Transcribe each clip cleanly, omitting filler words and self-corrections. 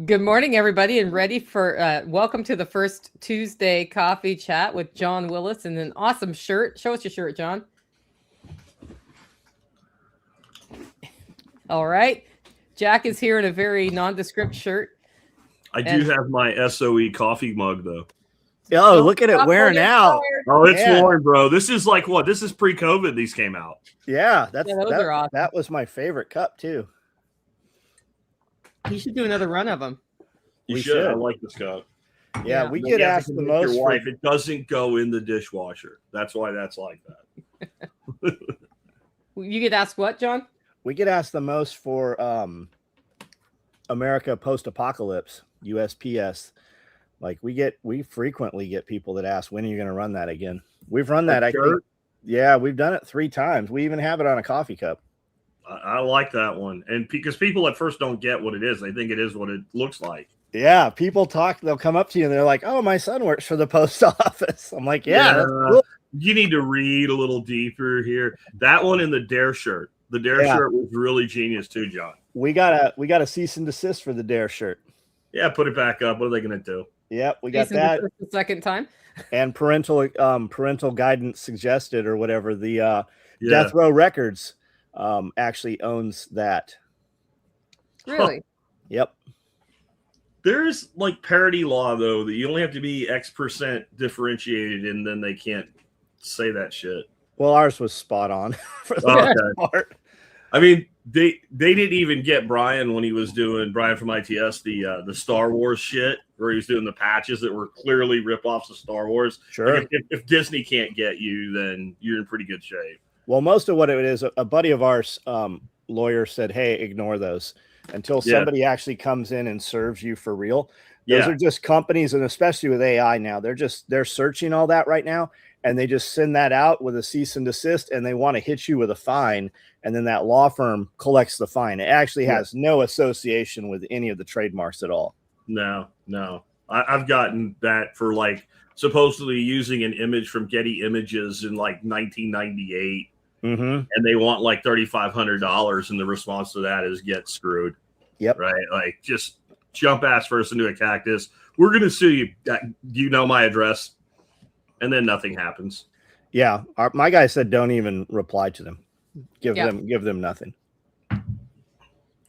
Good morning, everybody, and ready for welcome to the first Tuesday coffee chat with John Willis and an awesome shirt. Show us your shirt, John. All right. Jack is here in a very nondescript shirt. I do have my SOE coffee mug, though. Oh, look at it wearing out. Oh, it's worn, bro. This is like what? This is pre-COVID. These came out. Yeah, those are awesome. That was my favorite cup, too. You should do another run of them. You should. I like this cup. Yeah, we get asked the most. Your wife, it doesn't go in the dishwasher. That's why that's like that. You get asked what, John? We get asked the most for America Post-Apocalypse, USPS. Like we frequently get people that ask, when are you going to run that again? We've run that. I think, yeah, we've done it 3 times. We even have it on a coffee cup. I like that one. And because people at first don't get what it is. They think it is what it looks like. Yeah. People they'll come up to you and they're like, oh, my son works for the post office. I'm like, yeah. That's cool. You need to read a little deeper here. That one in the Dare shirt. The Dare shirt was really genius too, John. We got a cease and desist for the Dare shirt. Yeah, put it back up. What are they going to do? Yep, we got that the second time. And parental guidance suggested or whatever. The Death Row Records actually owns that. Really? Yep. There's like parity law though that you only have to be X% differentiated, and then they can't say that shit. Well, ours was spot on for the most part. I mean, they didn't even get Brian when he was doing Brian from ITS the Star Wars shit, where he was doing the patches that were clearly ripoffs of Star Wars. Sure. Like if Disney can't get you, then you're in pretty good shape. Well, most of what it is, a buddy of ours, lawyer, said, "Hey, ignore those until somebody actually comes in and serves you for real." Those are just companies, and especially with AI now, they're searching all that right now. And they just send that out with a cease and desist, and they want to hit you with a fine. And then that law firm collects the fine. It actually has no association with any of the trademarks at all. No. I've gotten that for like supposedly using an image from Getty Images in like 1998. Mm-hmm. And they want like $3,500. And the response to that is get screwed. Yep. Right. Like just jump ass first into a cactus. We're going to sue you. Do you know my address? And then nothing happens. Yeah, my guy said don't even reply to them. Give them nothing.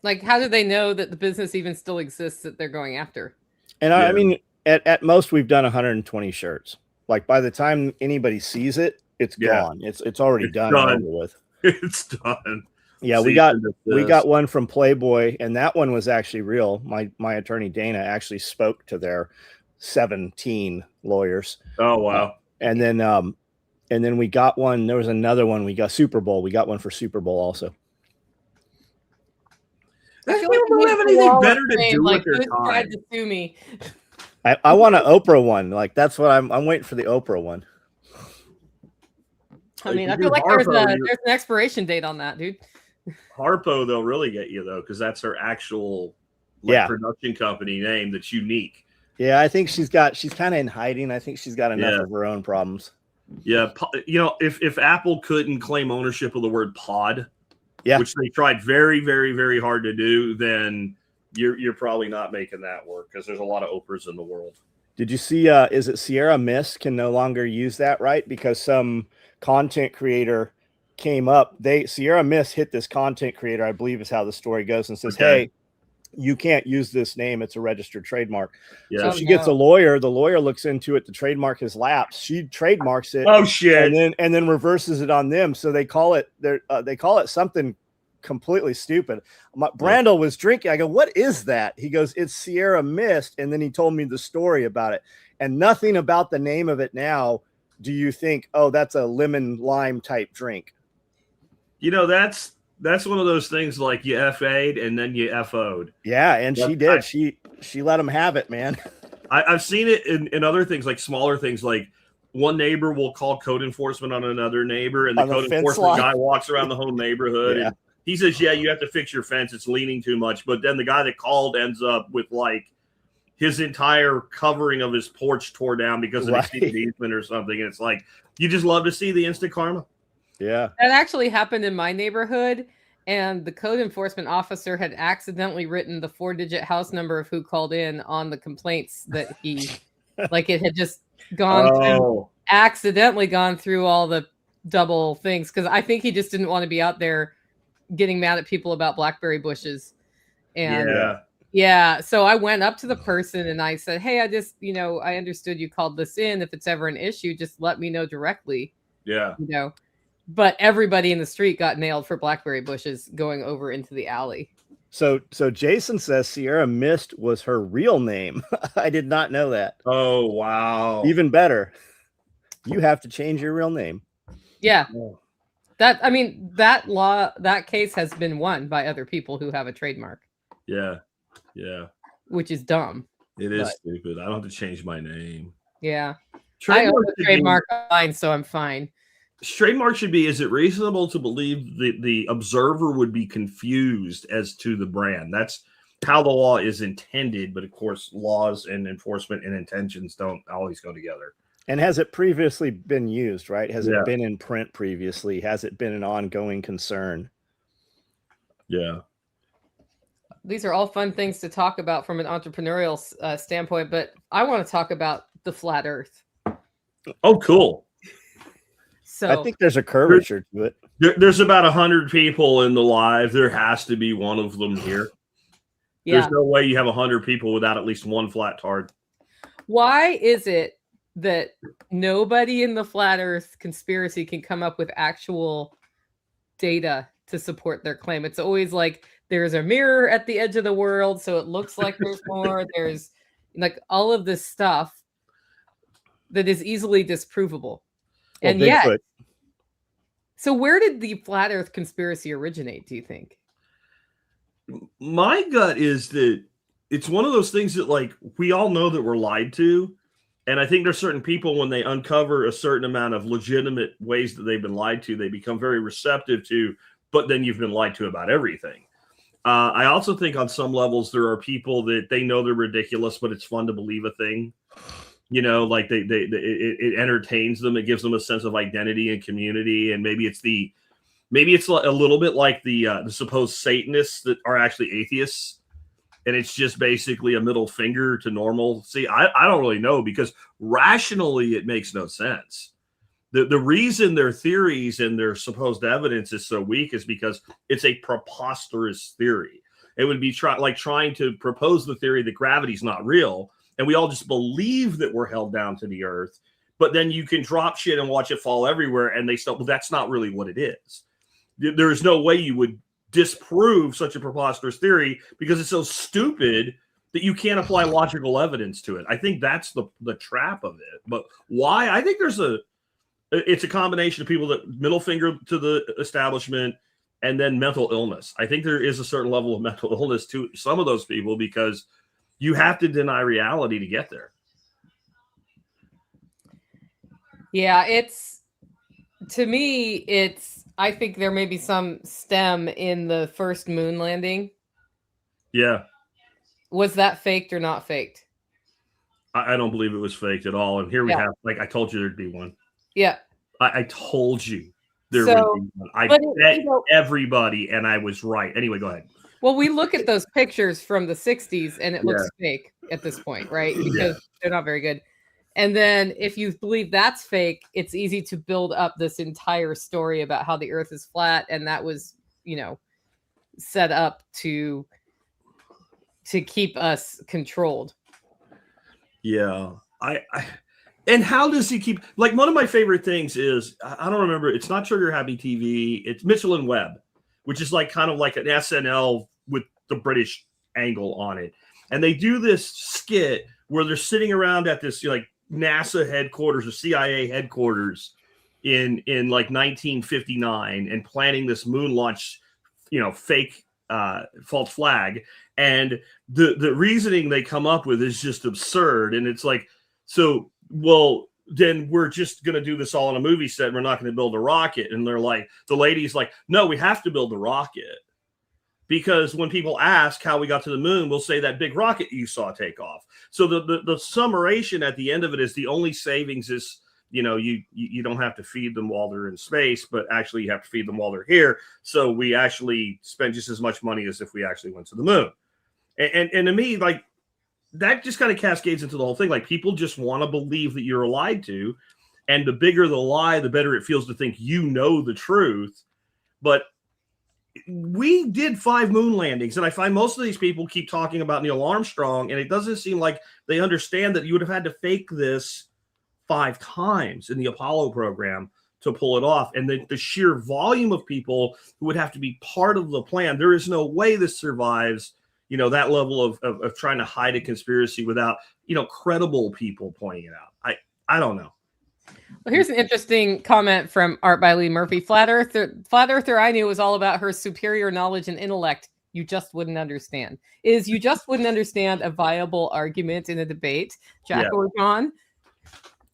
Like, how do they know that the business even still exists that they're going after? And I mean, at most we've done 120 shirts. Like by the time anybody sees it, it's gone. It's already done. Over with. It's done. Yeah, we got one from Playboy, and that one was actually real. My attorney Dana actually spoke to their 17 lawyers. Oh wow. And then we got one. There was another one. We got Super Bowl. We got one for Super Bowl also. I feel like don't have anything better to do with their time. Tried to sue me. I want an Oprah one. Like that's what I'm waiting for, the Oprah one. I mean, I feel like there's an expiration date on that, dude. Harpo, they'll really get you though, because that's her actual production company name that's unique. Yeah, I think she's kind of in hiding. I think she's got enough of her own problems. Yeah, you know, if Apple couldn't claim ownership of the word pod, which they tried very, very, very hard to do, then you're probably not making that work because there's a lot of Oprahs in the world. Did you see? Is it Sierra Mist can no longer use that, right? Because some content creator came up. Sierra Mist hit this content creator, I believe is how the story goes, and says, "Hey, you can't use this name. It's a registered trademark." Yeah. So she gets a lawyer. The lawyer looks into it. The trademark has lapsed. She trademarks it. Oh shit! And then reverses it on them. So they call it something completely stupid. Brandel was drinking. I go, "What is that?" He goes, "It's Sierra Mist." And then he told me the story about it, and nothing about the name of it now. Do you think, oh, that's a lemon lime type drink? You know, that's one of those things like you FA'd and then you FO'd. Yeah, and she did. She let them have it, man. I've seen it in other things, like smaller things, like one neighbor will call code enforcement on another neighbor, and the code enforcement guy walks around the whole neighborhood. And he says, yeah, you have to fix your fence. It's leaning too much. But then the guy that called ends up with like his entire covering of his porch tore down because of exceeded easement or something. And it's like, you just love to see the instant karma. Yeah. That actually happened in my neighborhood. and the code enforcement officer had accidentally written the 4-digit house number of who called in on the complaints that he, like it had just accidentally gone through all the double things. Because I think he just didn't want to be out there getting mad at people about blackberry bushes. And so I went up to the person and I said, hey, I just, I understood you called this in. If it's ever an issue, just let me know directly. But everybody in the street got nailed for blackberry bushes going over into the alley. So Jason says Sierra Mist was her real name. I did not know that. Oh, wow. Even better. You have to change your real name. Yeah. That case has been won by other people who have a trademark. Yeah. Which is dumb. It is stupid. I don't have to change my name. Yeah. I own a trademark online, so I'm fine. Trademark should be, is it reasonable to believe the observer would be confused as to the brand? That's how the law is intended, but of course, laws and enforcement and intentions don't always go together. And has it previously been used, right? Has it been in print previously? Has it been an ongoing concern? Yeah. These are all fun things to talk about from an entrepreneurial standpoint, but I want to talk about the flat earth. Oh, cool. So I think there's a curvature to it. There's about 100 people in the live. There has to be one of them here. Yeah. There's no way you have 100 people without at least one flat tard. Why is it that nobody in the flat earth conspiracy can come up with actual data to support their claim? It's always like there's a mirror at the edge of the world, so it looks like there's more. There's like all of this stuff that is easily disprovable. Well, and yet, so where did the flat earth conspiracy originate, do you think? My gut is that it's one of those things that, like, we all know that we're lied to. And I think there's certain people, when they uncover a certain amount of legitimate ways that they've been lied to, they become very receptive to, but then you've been lied to about everything. I also think on some levels, there are people that they know they're ridiculous, but it's fun to believe a thing. Like it entertains them. It gives them a sense of identity and community. And maybe it's a little bit like the supposed Satanists that are actually atheists. And it's just basically a middle finger to normal. See, I don't really know, because rationally it makes no sense. The reason their theories and their supposed evidence is so weak is because it's a preposterous theory. It would be trying to propose the theory that gravity's not real, and we all just believe that we're held down to the earth. But then you can drop shit and watch it fall everywhere, and they say, well, that's not really what it is. There is no way you would disprove such a preposterous theory, because it's so stupid that you can't apply logical evidence to it. I think that's the trap of it. But why? I think it's a combination of people that middle finger to the establishment and then mental illness. I think there is a certain level of mental illness to some of those people, because you have to deny reality to get there. Yeah, I think there may be some stem in the first moon landing. Yeah. Was that faked or not faked? I don't believe it was faked at all. And here we have, like I told you, there'd be one. Yeah. I told you there would be one. I bet everybody, and I was right. Anyway, go ahead. Well, we look at those pictures from the 60s and it looks fake at this point, right? Because they're not very good. And then if you believe that's fake, it's easy to build up this entire story about how the earth is flat. And that was, set up to keep us controlled. Yeah. And how does he keep, like, one of my favorite things is, I don't remember, it's not Trigger Happy TV, it's Mitchell and Webb, which is like kind of like an SNL with the British angle on it. And they do this skit where they're sitting around at this like NASA headquarters or CIA headquarters in like 1959 and planning this moon launch, fake false flag. And the reasoning they come up with is just absurd. And it's like, so, well, then we're just going to do this all on a movie set. And we're not going to build a rocket. And they're like, the lady's like, no, we have to build the rocket. Because when people ask how we got to the moon, we'll say that big rocket you saw take off. So the summation at the end of it is the only savings is you don't have to feed them while they're in space, but actually you have to feed them while they're here. So we actually spend just as much money as if we actually went to the moon. And to me, like, that just kind of cascades into the whole thing. Like, people just want to believe that you're lied to. And the bigger the lie, the better it feels to think you know the truth. But we did 5 moon landings, and I find most of these people keep talking about Neil Armstrong, and it doesn't seem like they understand that you would have had to fake this 5 times in the Apollo program to pull it off. And the sheer volume of people who would have to be part of the plan, there is no way this survives, that level of trying to hide a conspiracy without, credible people pointing it out. I don't know. Well, here's an interesting comment from Art by Lee Murphy. Flat Earther I knew was all about her superior knowledge and intellect. You just wouldn't understand. Is you just wouldn't understand a viable argument in a debate? Jack or John?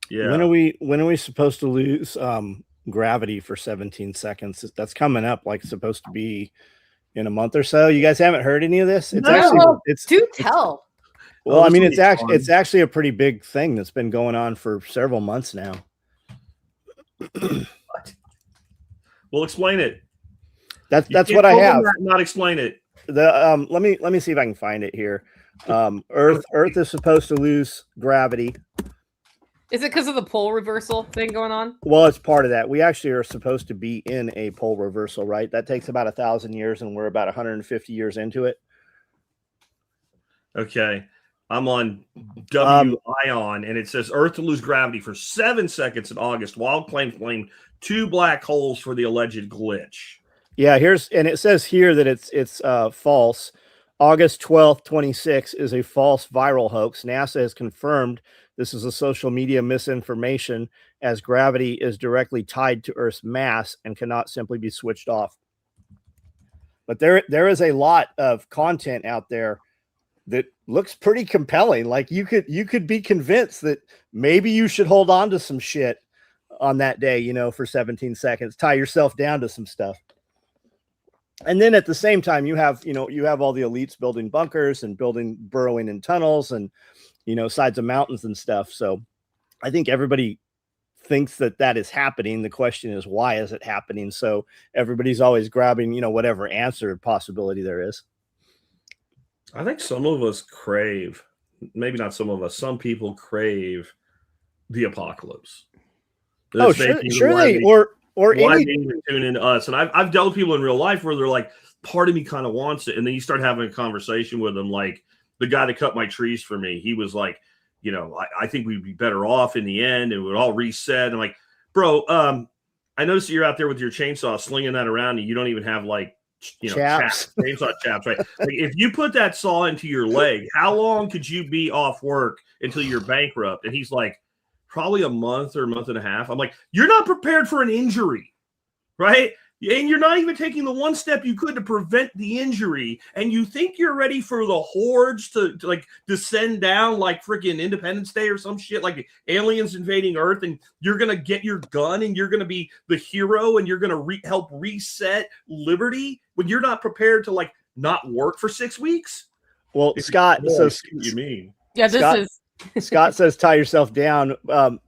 Yeah. When are we supposed to lose gravity for 17 seconds? That's coming up, like, supposed to be in a month or so. You guys haven't heard any of this? It's do tell. Well, I mean, it's actually a pretty big thing that's been going on for several months now. Well, explain it. That's what I have. Not explain it. Let me see if I can find it here. Earth is supposed to lose gravity. Is it because of the pole reversal thing going on? Well, it's part of that. We actually are supposed to be in a pole reversal, right? That takes about 1,000 years, and we're about 150 years into it. Okay. I'm on WION, and it says Earth to lose gravity for 7 seconds in August. Wild claims blame 2 black holes for the alleged glitch. Yeah, and it says here that it's false. August 12th, 26 is a false viral hoax. NASA has confirmed this is a social media misinformation, as gravity is directly tied to Earth's mass and cannot simply be switched off. But there is a lot of content out there that looks pretty compelling. Like, you could be convinced that maybe you should hold on to some shit on that day, for 17 seconds, tie yourself down to some stuff. And then at the same time, you have all the elites building bunkers and burrowing in tunnels and, sides of mountains and stuff. So I think everybody thinks that is happening. The question is, why is it happening? So everybody's always grabbing, whatever answer possibility there is. I think some of us crave, maybe not some of us, some people crave the apocalypse. Oh, surely, or why they even tune into us. And I've dealt with people in real life where they're like, part of me kind of wants it. And then you start having a conversation with them. Like, the guy that cut my trees for me, he was like, I think we'd be better off in the end, and we'd all reset. I'm like, bro, I noticed that you're out there with your chainsaw slinging that around, and you don't even have chainsaw chaps, right? Like, if you put that saw into your leg, how long could you be off work until you're bankrupt? And he's like, probably a month or a month and a half. I'm like, you're not prepared for an injury, right? And you're not even taking the one step you could to prevent the injury. And you think you're ready for the hordes to like descend down like freaking Independence Day or some shit, like aliens invading Earth, and you're going to get your gun and you're going to be the hero and you're going to help reset liberty when you're not prepared to like not work for 6 weeks. Well, Scott, so you mean? Yeah, Scott says tie yourself down.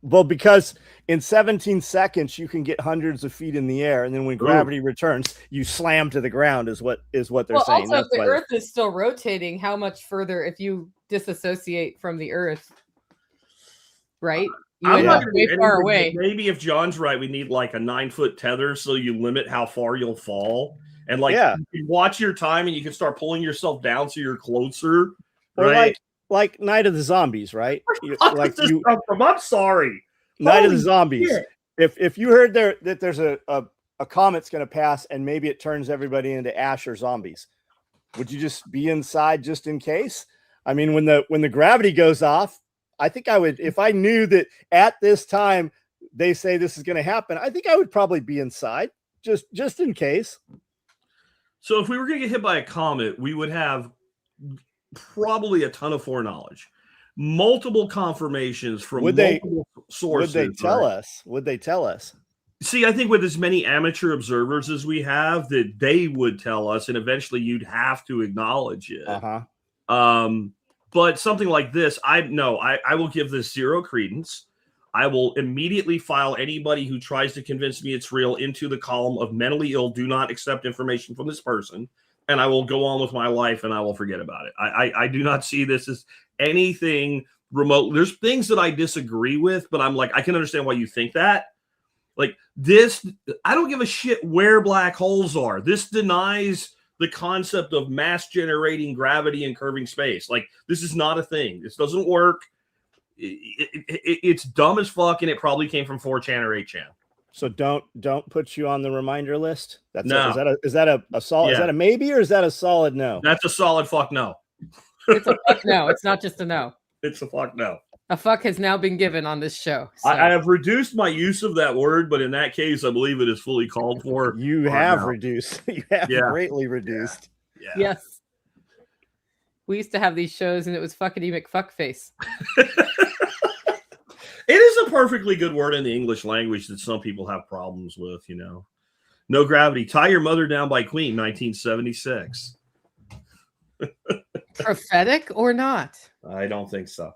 Well, because in 17 seconds you can get hundreds of feet in the air, and then when gravity returns, you slam to the ground. Is what they're saying. Also, if the Earth is still rotating, how much further if you disassociate from the Earth, right? I'm not way far away. Maybe if John's right, we need like a 9-foot tether so you limit how far you'll fall, and like you watch your time and you can start pulling yourself down so you're closer, right? Like Night of the Zombies, right? I'm sorry. Night of the Zombies. Shit. If you heard that there's a comet's going to pass and maybe it turns everybody into ash or zombies, would you just be inside just in case? I mean, when the gravity goes off, I think I would, if I knew that at this time they say this is going to happen, I think I would probably be inside just in case. So if we were going to get hit by a comet, we would have probably a ton of foreknowledge, multiple confirmations from multiple sources. Would they tell us? See, I think with as many amateur observers as we have, that they would tell us, and eventually you'd have to acknowledge it. But something like this, I will give this zero credence. I will immediately file anybody who tries to convince me it's real into the column of mentally ill, do not accept information from this person. And I will go on with my life and I will forget about it. I do not see this as anything remote. There's things that I disagree with, but I'm like, I can understand why you think that. Like this, I don't give a shit where black holes are. This denies the concept of mass generating gravity and curving space. Like this is not a thing. This doesn't work. It's dumb as fuck, and it probably came from 4chan or 8chan. So don't put you on the reminder list. That's no. Is that a solid? Yeah. Is that a maybe or is that a solid no? That's a solid fuck no. It's a fuck no. It's not just a no. It's a fuck no. A fuck has now been given on this show. So. I have reduced my use of that word, but in that case, I believe it is fully called for. You have reduced. You have greatly reduced. Yeah. Yes. We used to have these shows, and it was fuckity McFuckface. It is a perfectly good word in the English language that some people have problems with, you know. No Gravity. Tie Your Mother Down by Queen, 1976. Prophetic or not? I don't think so.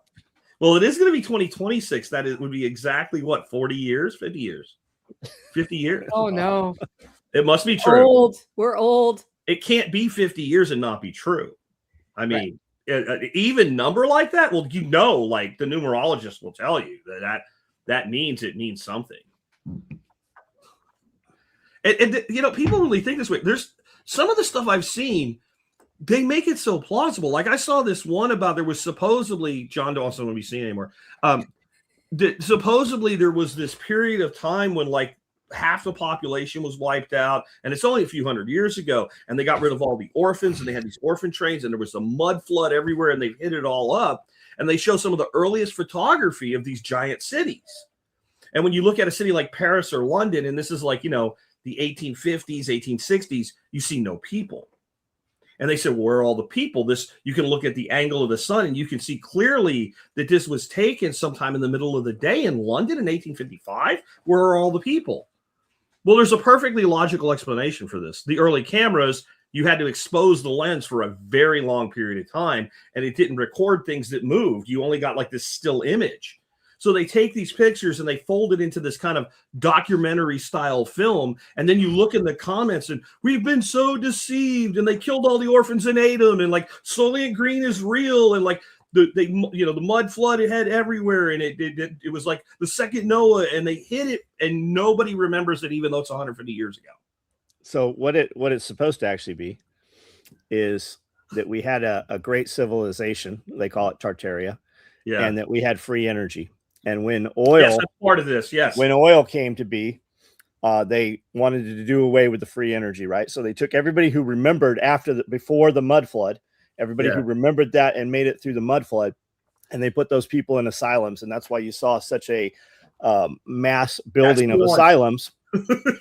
Well, it is going to be 2026. That would be exactly what, 40 years, 50 years, 50 years. Oh no, it must be true. Old. We're old. It can't be 50 years and not be true. I mean, even number like that. Well, you know, like the numerologist will tell you that means it means something. And you know, people really think this way. There's some of the stuff I've seen. They make it so plausible. Like I saw this one about there was supposedly John Dawson won't be seen anymore. Supposedly there was this period of time when like half the population was wiped out, and it's only a few hundred years ago, and they got rid of all the orphans, and they had these orphan trains, and there was a mud flood everywhere, and they hit it all up, and they show some of the earliest photography of these giant cities. And when you look at a city like Paris or London, and this is like, you know, the 1850s, 1860s, you see no people. And they said, well, where are all the people? You can look at the angle of the sun, and you can see clearly that this was taken sometime in the middle of the day in London in 1855. Where are all the people? Well, there's a perfectly logical explanation for this. The early cameras, you had to expose the lens for a very long period of time, and it didn't record things that moved. You only got like this still image. So they take these pictures and they fold it into this kind of documentary style film. And then you look in the comments and we've been so deceived, and they killed all the orphans and ate them. And like Soylent Green is real. And like the mud flood it had everywhere. And it was like the second Noah, and they hit it and nobody remembers it, even though it's 150 years ago. So what it's supposed to actually be is that we had a great civilization. They call it Tartaria. Yeah. And that we had free energy. And when oil, yes, that's part of this, yes. When oil came to be, they wanted to do away with the free energy, right? So they took everybody who remembered before the mud flood, everybody who remembered that and made it through the mud flood, and they put those people in asylums, and that's why you saw such a mass building of asylums,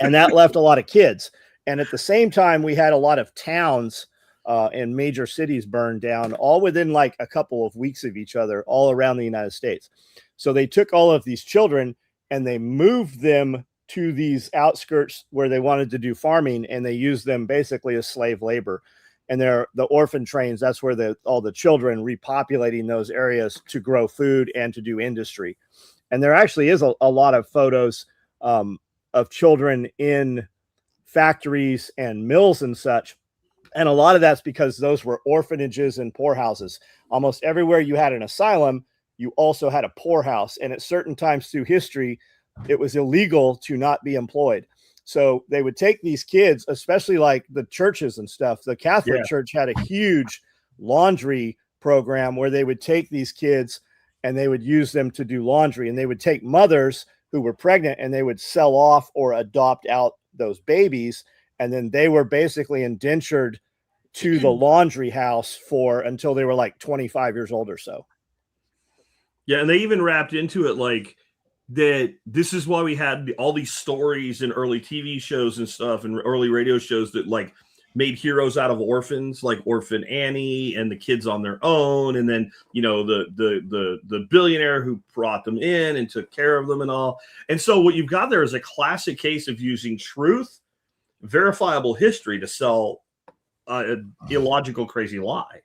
and that left a lot of kids. And at the same time, we had a lot of towns and major cities burned down, all within like a couple of weeks of each other, all around the United States. So they took all of these children and they moved them to these outskirts where they wanted to do farming, and they used them basically as slave labor. And they're the orphan trains. That's where all the children repopulating those areas to grow food and to do industry. And there actually is a lot of photos of children in factories and mills and such. And a lot of that's because those were orphanages and poorhouses. Almost everywhere you had an asylum, you also had a poorhouse. And at certain times through history, it was illegal to not be employed. So they would take these kids, especially like the churches and stuff. The Catholic Church had a huge laundry program where they would take these kids and they would use them to do laundry. And they would take mothers who were pregnant and they would sell off or adopt out those babies. And then they were basically indentured to the laundry house until they were like 25 years old or so. Yeah, and they even wrapped into it like that. This is why we had all these stories in early TV shows and stuff and early radio shows that like made heroes out of orphans, like Orphan Annie and the kids on their own, and then the billionaire who brought them in and took care of them and all. And so what you've got there is a classic case of using truth, verifiable history to sell an illogical, crazy lie.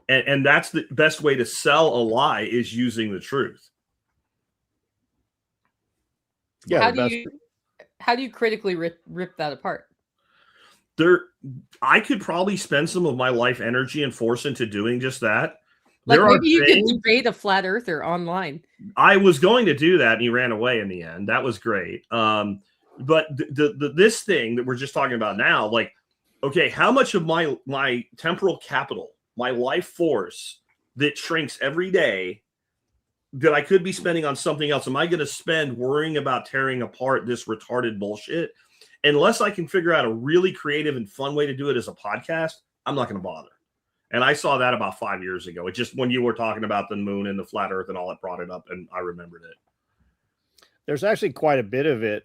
And that's the best way to sell a lie, is using the truth. Yeah. How do you critically rip that apart? I could probably spend some of my life energy and force into doing just that. Like maybe you could debate a flat earther online. I was going to do that and he ran away in the end. That was great. But this thing that we're just talking about now, like, okay, how much of my temporal capital, my life force that shrinks every day that I could be spending on something else, am I going to spend worrying about tearing apart this retarded bullshit? Unless I can figure out a really creative and fun way to do it as a podcast, I'm not going to bother. And I saw that about 5 years ago. It just, when you were talking about the moon and the flat earth and all, it brought it up and I remembered it. There's actually quite a bit of it,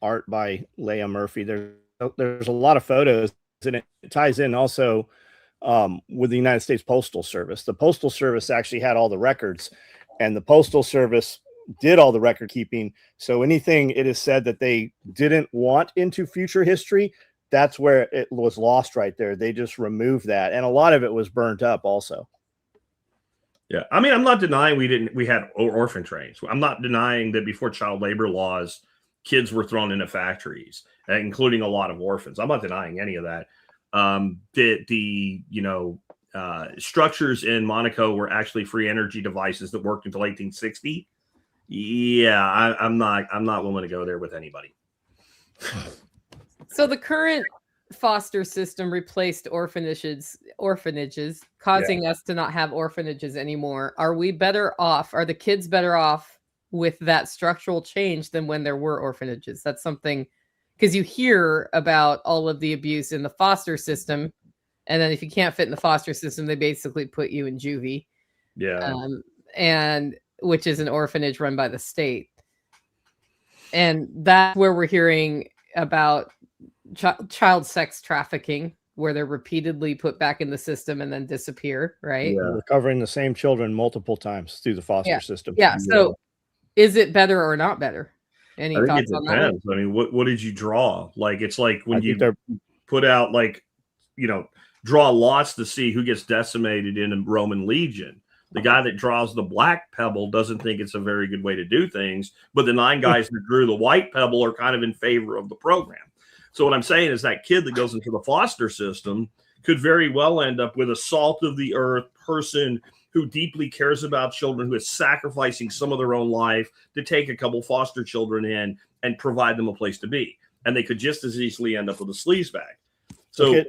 art by Leah Murphy. There's a lot of photos, and it ties in also with the United States Postal Service. The Postal Service actually had all the records, and the Postal Service did all the record keeping. So anything it is said that they didn't want into future history, that's where it was lost right there. They just removed that. And a lot of it was burnt up also. Yeah. I mean, I'm not denying we had orphan trains. I'm not denying that before child labor laws, kids were thrown into factories, including a lot of orphans. I'm not denying any of that. Structures in Monaco were actually free energy devices that worked until 1860. Yeah, I'm not willing to go there with anybody. So the current foster system replaced orphanages, causing us to not have orphanages anymore. Are we better off? Are the kids better off with that structural change than when there were orphanages? That's something, because you hear about all of the abuse in the foster system, and then if you can't fit in the foster system, they basically put you in juvie. Yeah. And which is an orphanage run by the state. And that's where we're hearing about child sex trafficking, where they're repeatedly put back in the system and then disappear, right? Yeah. Recovering the same children multiple times through the foster system. Yeah. So is it better or not better? Any thoughts on that? I mean, what did you draw? Like, it's like when you put out, like, draw lots to see who gets decimated in a Roman legion. The guy that draws the black pebble doesn't think it's a very good way to do things, but the 9 guys that drew the white pebble are kind of in favor of the program. So what I'm saying is that kid that goes into the foster system could very well end up with a salt of the earth person who deeply cares about children, who is sacrificing some of their own life to take a couple foster children in and provide them a place to be. And they could just as easily end up with a sleaze bag. So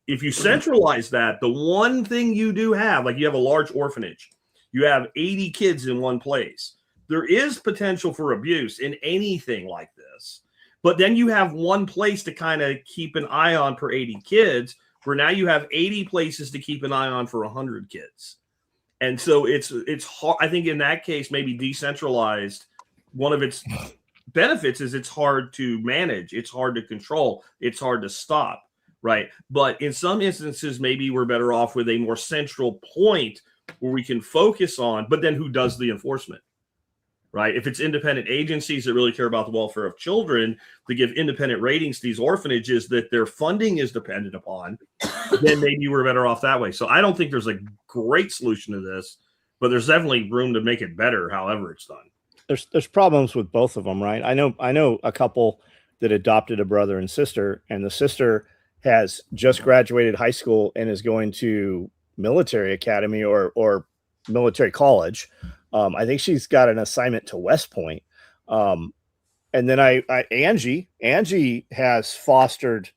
if you centralize that, the one thing you do have, like you have a large orphanage, you have 80 kids in one place. There is potential for abuse in anything like this. But then you have one place to kind of keep an eye on per 80 kids, where now you have 80 places to keep an eye on for 100 kids. And so it's hard. I think in that case, maybe decentralized, one of its benefits is it's hard to manage. It's hard to control. It's hard to stop. Right. But in some instances, maybe we're better off with a more central point where we can focus on, but then who does the enforcement? Right. If it's independent agencies that really care about the welfare of children, to give independent ratings to these orphanages that their funding is dependent upon, then maybe we're better off that way. So I don't think there's a great solution to this, but there's definitely room to make it better, however it's done. There's problems with both of them, right? I know a couple that adopted a brother and sister, and the sister has just graduated high school and is going to military academy or military college. I think she's got an assignment to West Point. And then Angie has fostered,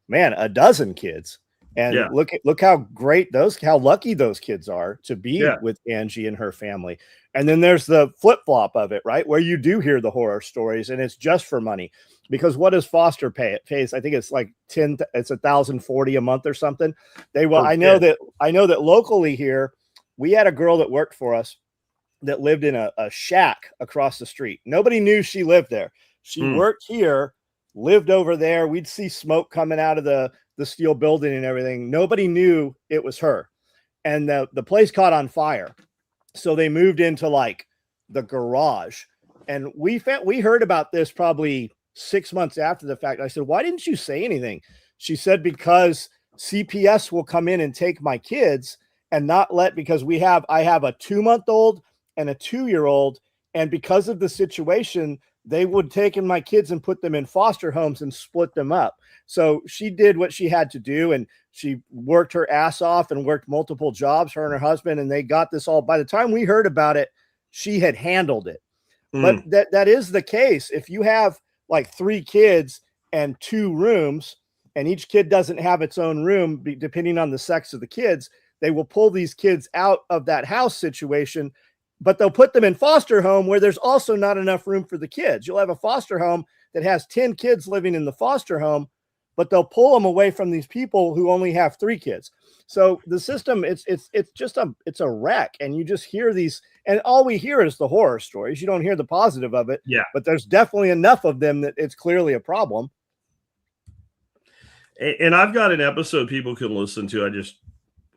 man, a dozen kids. And look how great how lucky those kids are to be with Angie and her family. And then there's the flip flop of it, right? Where you do hear the horror stories and it's just for money. Because what does foster pay? It pays, I think it's like it's $1,040 a month or something. I know that locally here, we had a girl that worked for us that lived in a shack across the street. Nobody knew she lived there. She worked here, lived over there. We'd see smoke coming out of the steel building and everything. Nobody knew it was her. And the place caught on fire. So they moved into like the garage. And we heard about this probably 6 months after the fact. I said, why didn't you say anything? She said, because CPS will come in and take my kids and not because I have a 2-month-old and a 2-year-old And because of the situation, they would take in my kids and put them in foster homes and split them up. So she did what she had to do, and she worked her ass off and worked multiple jobs, her and her husband, and they got this all. By the time we heard about it, she had handled it. But that is the case. If you have like 3 kids and 2 rooms, and each kid doesn't have its own room, depending on the sex of the kids, they will pull these kids out of that house situation, but they'll put them in foster home where there's also not enough room for the kids. You'll have a foster home that has 10 kids living in the foster home, but they'll pull them away from these people who only have 3 kids. So the system, it's just it's a wreck. And you just hear these, and all we hear is the horror stories. You don't hear the positive of it. Yeah. But there's definitely enough of them that it's clearly a problem. And I've got an episode people can listen to.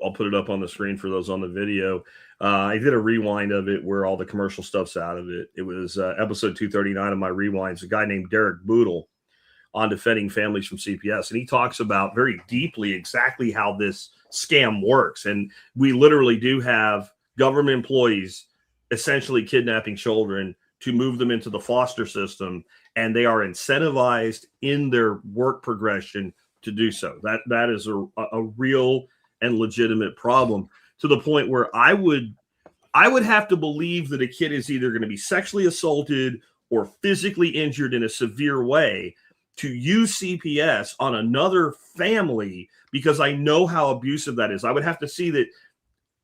I'll put it up on the screen for those on the video. I did a rewind of it where all the commercial stuff's out of it. It was episode 239 of my rewinds. A guy named Derek Boodle on defending families from CPS. And he talks about very deeply exactly how this scam works. And we literally do have government employees essentially kidnapping children to move them into the foster system. And they are incentivized in their work progression to do so. That is a real and legitimate problem, to the point where I would have to believe that a kid is either going to be sexually assaulted or physically injured in a severe way to use CPS on another family, because I know how abusive that is. I would have to see that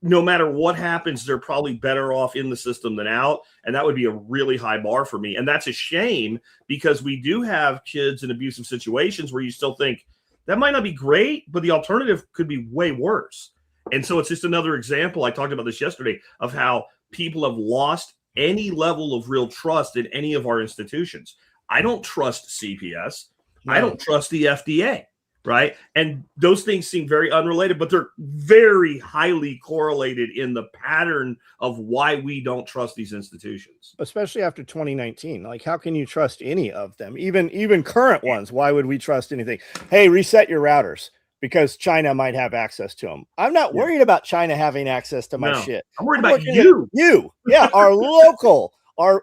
no matter what happens, they're probably better off in the system than out. And that would be a really high bar for me. And that's a shame, because we do have kids in abusive situations where you still think that might not be great, but the alternative could be way worse. And so it's just another example. I talked about this yesterday of how people have lost any level of real trust in any of our institutions. I don't trust CPS. No. I don't trust the FDA, right? And those things seem very unrelated, but they're very highly correlated in the pattern of why we don't trust these institutions. Especially after 2019. Like, how can you trust any of them? Even current ones. Why would we trust anything? Hey, reset your routers, because China might have access to them. I'm not worried about China having access to my shit. I'm worried about you. Yeah, our local, our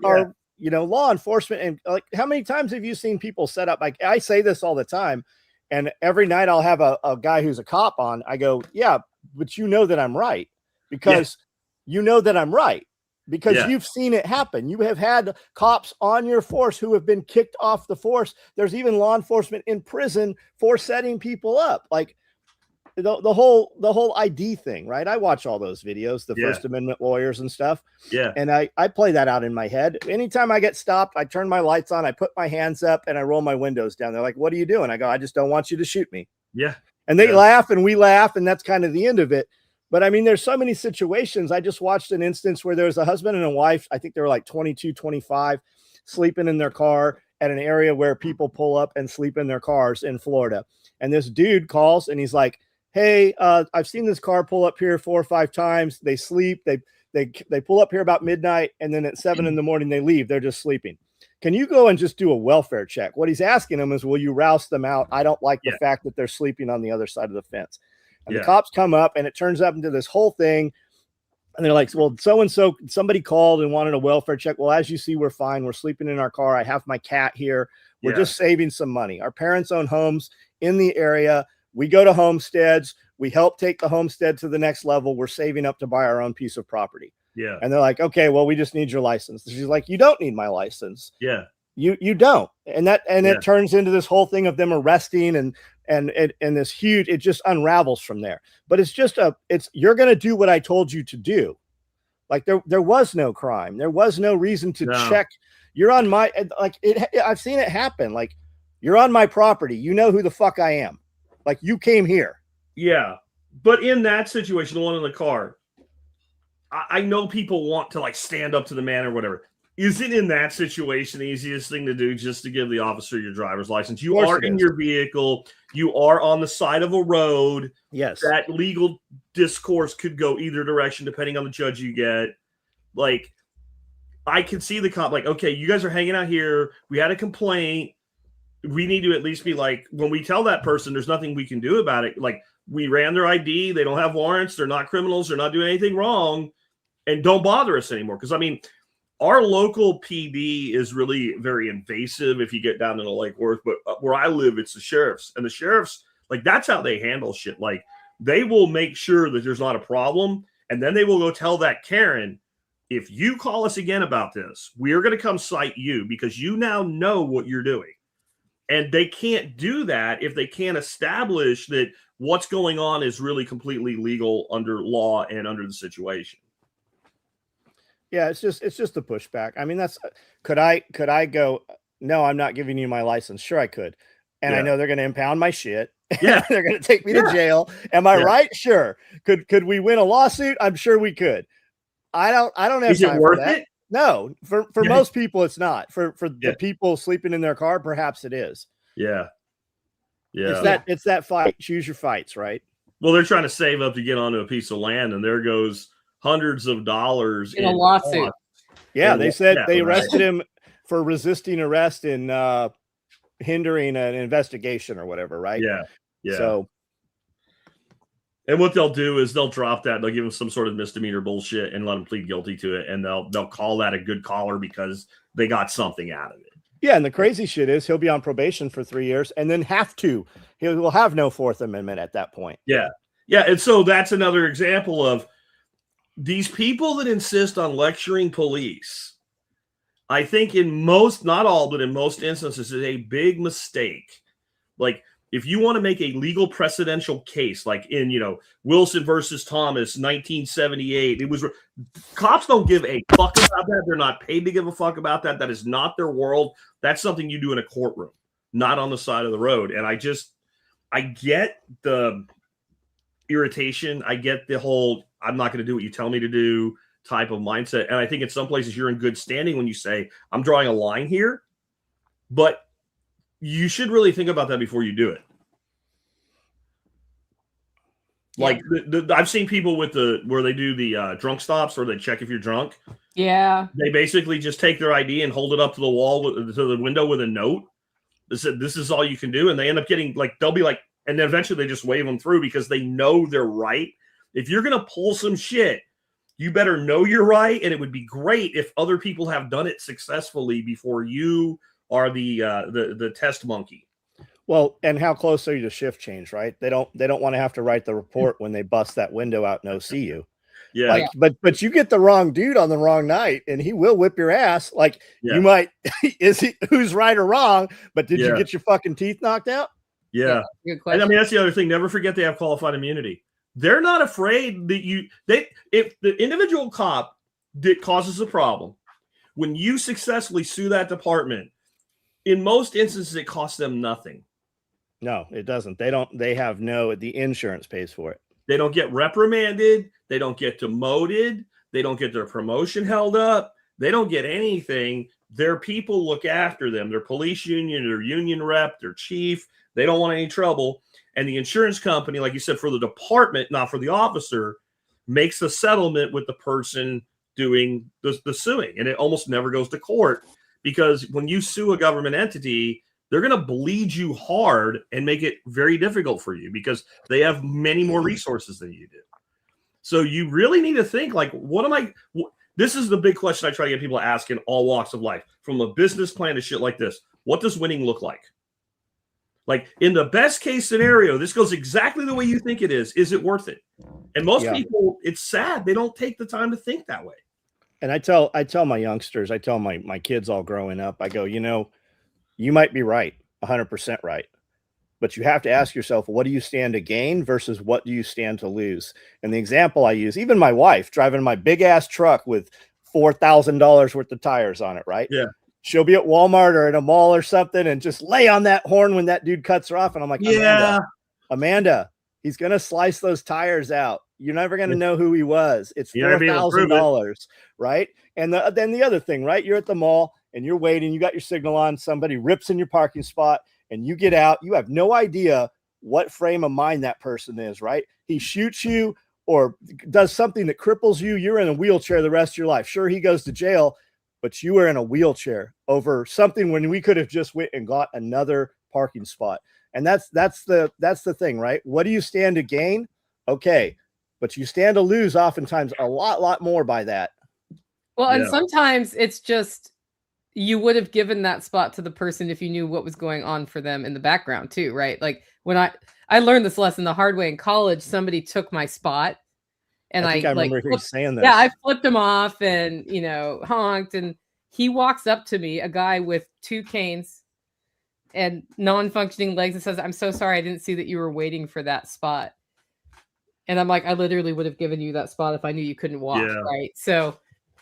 law enforcement. And like, how many times have you seen people set up? Like, I say this all the time, and every night I'll have a guy who's a cop on. I go, yeah, but you know that I'm right, because you know that I'm right, because you've seen it happen. You have had cops on your force who have been kicked off the force. There's even law enforcement in prison for setting people up. Like the whole ID thing, right? I watch all those videos, the First Amendment lawyers and stuff. Yeah. And I play that out in my head. Anytime I get stopped, I turn my lights on, I put my hands up, and I roll my windows down. They're like, "What are you doing?" I go, "I just don't want you to shoot me." Yeah. And they laugh and we laugh, and that's kind of the end of it. But I mean, there's so many situations. I just watched an instance where there was a husband and a wife. I think they were like 22, 25, sleeping in their car at an area where people pull up and sleep in their cars in Florida. And this dude calls and he's like, "Hey, I've seen this car pull up here 4 or 5 times. They sleep. They pull up here about midnight, and then at 7 in the morning they leave. They're just sleeping. Can you go and just do a welfare check?" What he's asking them is, will you rouse them out? I don't like the fact that they're sleeping on the other side of the fence. And the cops come up, and it turns up into this whole thing. And they're like, "Well, so-and-so, somebody called and wanted a welfare check." "Well, as you see, we're fine. We're sleeping in our car. I have my cat here. We're just saving some money. Our parents own homes in the area. We go to homesteads. We help take the homestead to the next level. We're saving up to buy our own piece of property." Yeah. And they're like, "Okay, well, we just need your license." She's like, "You don't need my license." Yeah. You don't. And it turns into this whole thing of them arresting and this huge, it just unravels from there. But it's just you're going to do what I told you to do. Like there was no crime. There was no reason to check. You're on my, like I've seen it happen. Like, you're on my property. You know who the fuck I am. Like, you came here. Yeah. But in that situation, the one in the car, I know people want to like stand up to the man or whatever. Is it in that situation the easiest thing to do just to give the officer your driver's license? You are in your vehicle. You are on the side of a road. Yes. That legal discourse could go either direction depending on the judge you get. Like, I can see the cop like, "Okay, you guys are hanging out here. We had a complaint. We need to at least be like, when we tell that person there's nothing we can do about it. Like, we ran their ID. They don't have warrants. They're not criminals. They're not doing anything wrong. And don't bother us anymore." Because, I mean, our local PD is really very invasive if you get down to Lake Worth, but where I live, it's the sheriffs, and the sheriffs, like, that's how they handle shit. Like, they will make sure that there's not a problem, and then they will go tell that Karen, if you call us again about this, we're going to come cite you because you now know what you're doing. And they can't do that if they can't establish that what's going on is really completely legal under law and under the situation. Yeah, it's just a pushback. I mean, could I go, no, I'm not giving you my license? Sure, I could. And I know they're going to impound my shit. Yeah. They're going to take me to jail. Am I right? Sure. Could we win a lawsuit? I'm sure we could. I don't have Is time it worth for that. it? No, for most people, it's not. For the people sleeping in their car, perhaps it is. Yeah. It's that fight. Choose your fights, right? Well, they're trying to save up to get onto a piece of land, and there goes hundreds of dollars in a lawsuit. Yeah, they said they arrested him for resisting arrest and hindering an investigation or whatever, right? Yeah. So, and what they'll do is they'll drop that. They'll give him some sort of misdemeanor bullshit and let him plead guilty to it, and they'll call that a good caller because they got something out of it. Yeah, and the crazy shit is he'll be on probation for 3 years and then he will have no Fourth Amendment at that point. Yeah, and so that's another example of these people that insist on lecturing police. I think in most, not all, but in most instances, is a big mistake. Like, if you want to make a legal precedential case, like in, Wilson versus Thomas, 1978, cops don't give a fuck about that. They're not paid to give a fuck about that. That is not their world. That's something you do in a courtroom, not on the side of the road. And I get the irritation. I get the whole, I'm not going to do what you tell me to do type of mindset. And I think in some places you're in good standing when you say, I'm drawing a line here, but you should really think about that before you do it. Like I've seen people with where they do the drunk stops, where they check if you're drunk. Yeah. They basically just take their ID and hold it up to the wall, to the window with a note. They said, this is all you can do. And they end up getting they'll be like, and then eventually they just wave them through because they know they're right. If you're going to pull some shit, you better know you're right. And it would be great if other people have done it successfully before you are the test monkey. Well, and how close are you to shift change, right? They don't want to have to write the report when they bust that window out and OC you. Yeah. But you get the wrong dude on the wrong night and he will whip your ass. You might, who's right or wrong, but did you get your fucking teeth knocked out? Yeah. Good question. And I mean, that's the other thing. Never forget they have qualified immunity. They're not afraid that if the individual cop that causes a problem, when you successfully sue that department, in most instances, it costs them nothing. No, it doesn't. The insurance pays for it. They don't get reprimanded. They don't get demoted. They don't get their promotion held up. They don't get anything. Their people look after them. Their police union, their union rep, their chief. They don't want any trouble. And the insurance company, like you said, for the department, not for the officer, makes a settlement with the person doing the suing. And it almost never goes to court because when you sue a government entity, they're going to bleed you hard and make it very difficult for you because they have many more resources than you do. So you really need to think this is the big question I try to get people to ask in all walks of life, from a business plan to shit like this. What does winning look like? Like in the best case scenario, this goes exactly the way you think it is. Is it worth it? And most people, it's sad. They don't take the time to think that way. And I tell my youngsters, I tell my kids all growing up, I go, you might be right, 100% right. But you have to ask yourself, what do you stand to gain versus what do you stand to lose? And the example I use, even my wife driving my big ass truck with $4,000 worth of tires on it, right? Yeah. She'll be at Walmart or in a mall or something and just lay on that horn when that dude cuts her off. And I'm like, Amanda, he's going to slice those tires out. You're never going to know who he was. It's $4,000, right? And then the other thing, right? You're at the mall and you're waiting. You got your signal on. Somebody rips in your parking spot and you get out. You have no idea what frame of mind that person is, right? He shoots you or does something that cripples you. You're in a wheelchair the rest of your life. Sure, he goes to jail, but you were in a wheelchair over something when we could have just went and got another parking spot. And that's the thing, right? What do you stand to gain? Okay. But you stand to lose oftentimes a lot more by that. Well, and sometimes it's just you would have given that spot to the person if you knew what was going on for them in the background too, right? Like when I learned this lesson the hard way in college, somebody took my spot and I think I remember you saying this. Yeah, I flipped him off and, honked, and he walks up to me, a guy with 2 canes and non-functioning legs, and says, "I'm so sorry, I didn't see that you were waiting for that spot." And I'm like, I literally would have given you that spot if I knew you couldn't walk, right? So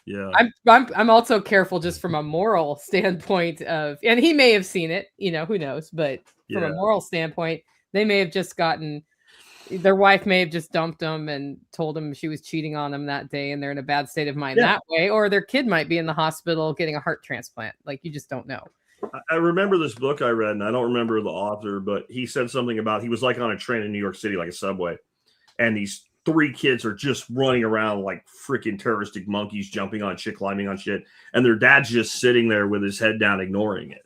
yeah, I'm also careful just from a moral standpoint of, and he may have seen it, who knows, but from a moral standpoint, they may have just their wife may have just dumped him and told him she was cheating on him that day, and they're in a bad state of mind that way, or their kid might be in the hospital getting a heart transplant. Like, you just don't know. I remember this book I read, and I don't remember the author, but he said something about, he was like on a train in New York City, like a subway, and these 3 kids are just running around like freaking terroristic monkeys, jumping on shit, climbing on shit, and their dad's just sitting there with his head down, ignoring it.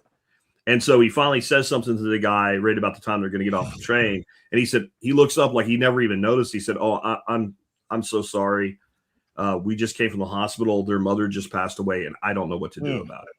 And so he finally says something to the guy right about the time they're going to get off the train. And he said, he looks up like he never even noticed. He said, "Oh, I'm so sorry. We just came from the hospital. Their mother just passed away, and I don't know what to do about it."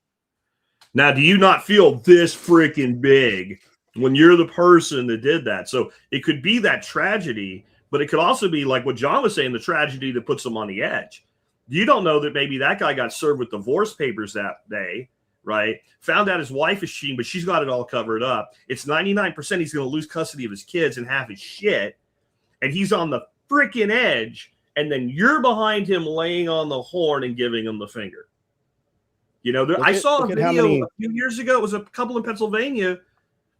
Now, do you not feel this freaking big when you're the person that did that? So it could be that tragedy, but it could also be like what John was saying, the tragedy that puts them on the edge. You don't know that maybe that guy got served with divorce papers that day, right? Found out his wife is cheating, but she's got it all covered up. It's 99% he's going to lose custody of his kids and half his shit. And he's on the freaking edge. And then you're behind him laying on the horn and giving him the finger. I saw a video a few years ago. It was a couple in Pennsylvania.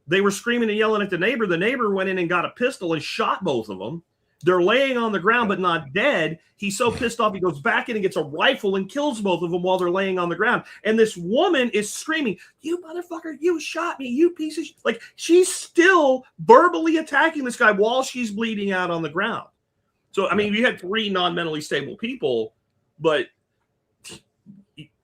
They were screaming and yelling at the neighbor. The neighbor went in and got a pistol and shot both of them. They're laying on the ground, but not dead. He's so pissed off, he goes back in and gets a rifle and kills both of them while they're laying on the ground. And this woman is screaming, "You motherfucker, you shot me, you piece of shit." Like, she's still verbally attacking this guy while she's bleeding out on the ground. So, I mean, you had 3 non-mentally stable people, but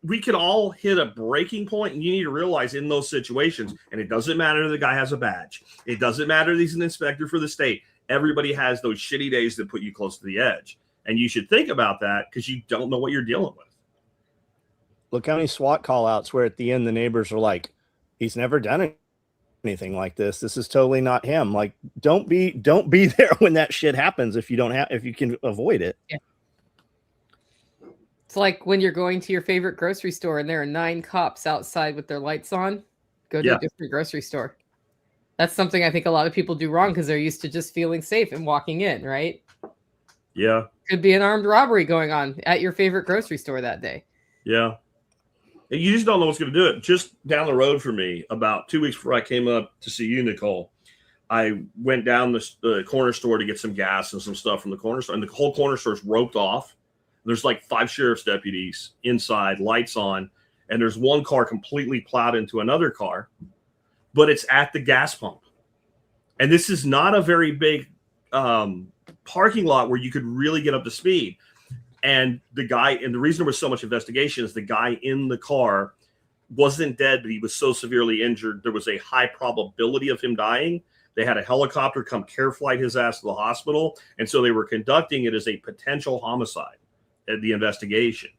we could all hit a breaking point, and you need to realize in those situations, and it doesn't matter the guy has a badge. It doesn't matter that he's an inspector for the state. Everybody has those shitty days that put you close to the edge. And you should think about that because you don't know what you're dealing with. Look how many SWAT call outs where at the end the neighbors are like, "He's never done anything like this. This is totally not him." Like, don't be there when that shit happens if you can avoid it. Yeah. It's like when you're going to your favorite grocery store and there are 9 cops outside with their lights on. Go to a different grocery store. That's something I think a lot of people do wrong because they're used to just feeling safe and walking in, right? Yeah. Could be an armed robbery going on at your favorite grocery store that day. Yeah. And you just don't know what's going to do it. Just down the road for me, about 2 weeks before I came up to see you, Nicole, I went down the corner store to get some gas and some stuff from the corner store. And the whole corner store is roped off. There's like 5 sheriff's deputies inside, lights on. And there's one car completely plowed into another car. But it's at the gas pump. And this is not a very big parking lot where you could really get up to speed. And the reason there was so much investigation is the guy in the car wasn't dead, but he was so severely injured, there was a high probability of him dying. They had a helicopter come care flight his ass to the hospital. And so they were conducting it as a potential homicide at the investigation.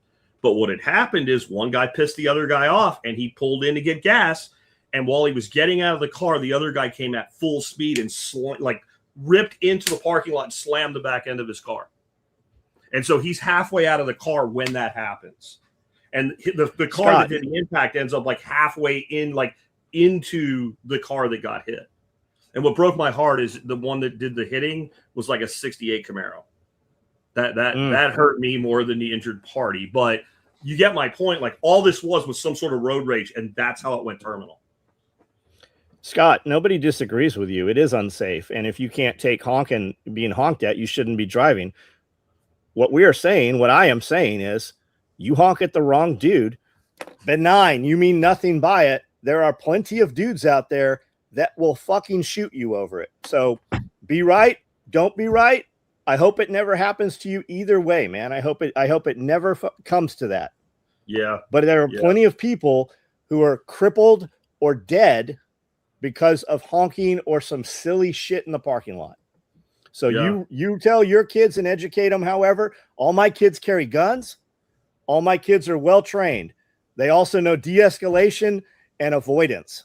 But what had happened is one guy pissed the other guy off and he pulled in to get gas. And while he was getting out of the car, the other guy came at full speed and ripped into the parking lot and slammed the back end of his car. And so he's halfway out of the car when that happens. And the car that did the impact ends up like halfway in, like into the car that got hit. And what broke my heart is the one that did the hitting was like a 68 Camaro. That hurt me more than the injured party. But you get my point. Like, all this was some sort of road rage, and that's how it went terminal. Scott, nobody disagrees with you. It is unsafe. And if you can't take being honked at, you shouldn't be driving. What I am saying is, you honk at the wrong dude. Benign. You mean nothing by it. There are plenty of dudes out there that will fucking shoot you over it. So be right. Don't be right. I hope it never happens to you either way, man. I hope it never comes to that. Yeah. But there are plenty of people who are crippled or dead because of honking or some silly shit in the parking lot. So you tell your kids and educate them. However, all my kids carry guns. All my kids are well trained. They also know de-escalation and avoidance.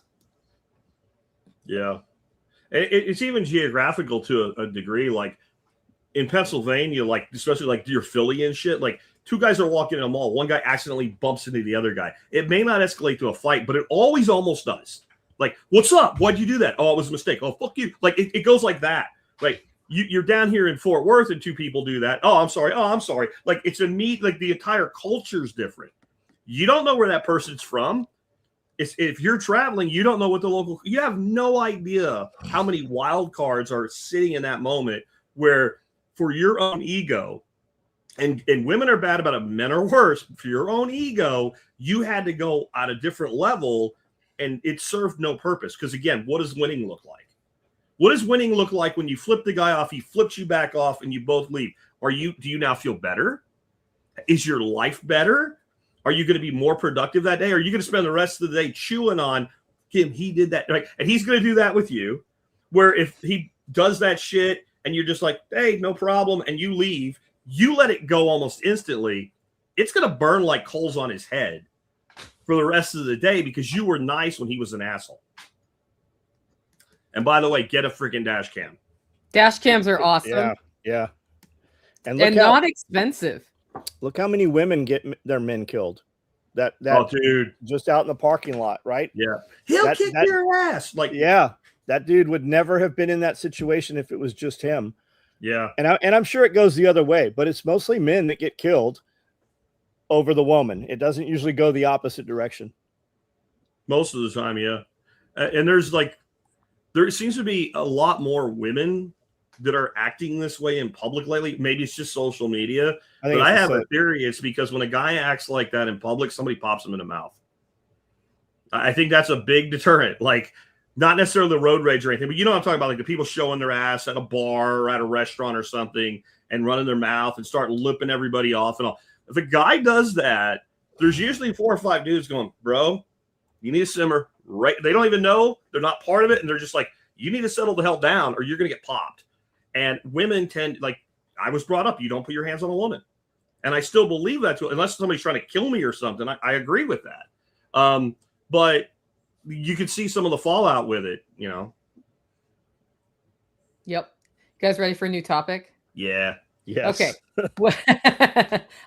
Yeah. It's even geographical to a degree. Like in Pennsylvania, like especially like near Philly and shit, like two guys are walking in a mall. One guy accidentally bumps into the other guy. It may not escalate to a fight, but it always almost does. Like, what's up? Why'd you do that? Oh, it was a mistake. Oh, fuck you. Like it goes like that. Right. You're down here in Fort Worth and two people do that. Oh, I'm sorry. Oh, I'm sorry. Like it's like the entire culture's different. You don't know where that person's from. If you're traveling, you don't know what you have no idea how many wild cards are sitting in that moment where for your own ego, and women are bad about it, men are worse. For your own ego, you had to go at a different level and it served no purpose. Because again, what does winning look like? What does winning look like when you flip the guy off, he flips you back off and you both leave? Do you now feel better? Is your life better? Are you going to be more productive that day? Or are you going to spend the rest of the day chewing on him? He did that, right? And he's going to do that with you. Where if he does that shit and you're just like, hey, no problem, and you leave, you let it go almost instantly. It's going to burn like coals on his head for the rest of the day because you were nice when he was an asshole. And by the way, get a freaking dash cam. Dash cams are awesome. Yeah. And not expensive. Look how many women get their men killed. That dude, just out in the parking lot, right? Yeah, he'll kick your ass. Like, yeah, that dude would never have been in that situation if it was just him. Yeah, and I'm sure it goes the other way, but it's mostly men that get killed over the woman. It doesn't usually go the opposite direction. Most of the time, yeah. And there seems to be a lot more women that are acting this way in public lately. Maybe it's just social media. But I have a theory. It's because when a guy acts like that in public, somebody pops him in the mouth. I think that's a big deterrent. Like, not necessarily the road rage or anything, but you know what I'm talking about? Like the people showing their ass at a bar or at a restaurant or something and running their mouth and start lipping everybody off and all. If a guy does that, there's usually 4 or 5 dudes going, bro, you need to simmer. Right? They don't even know. They're not part of it. And they're just like, you need to settle the hell down or you're going to get popped. And women tend, like, I was brought up, you don't put your hands on a woman. And I still believe that, unless somebody's trying to kill me or something. I agree with that. But you could see some of the fallout with it, you know? Yep. You guys ready for a new topic? Yeah. Yes. Okay.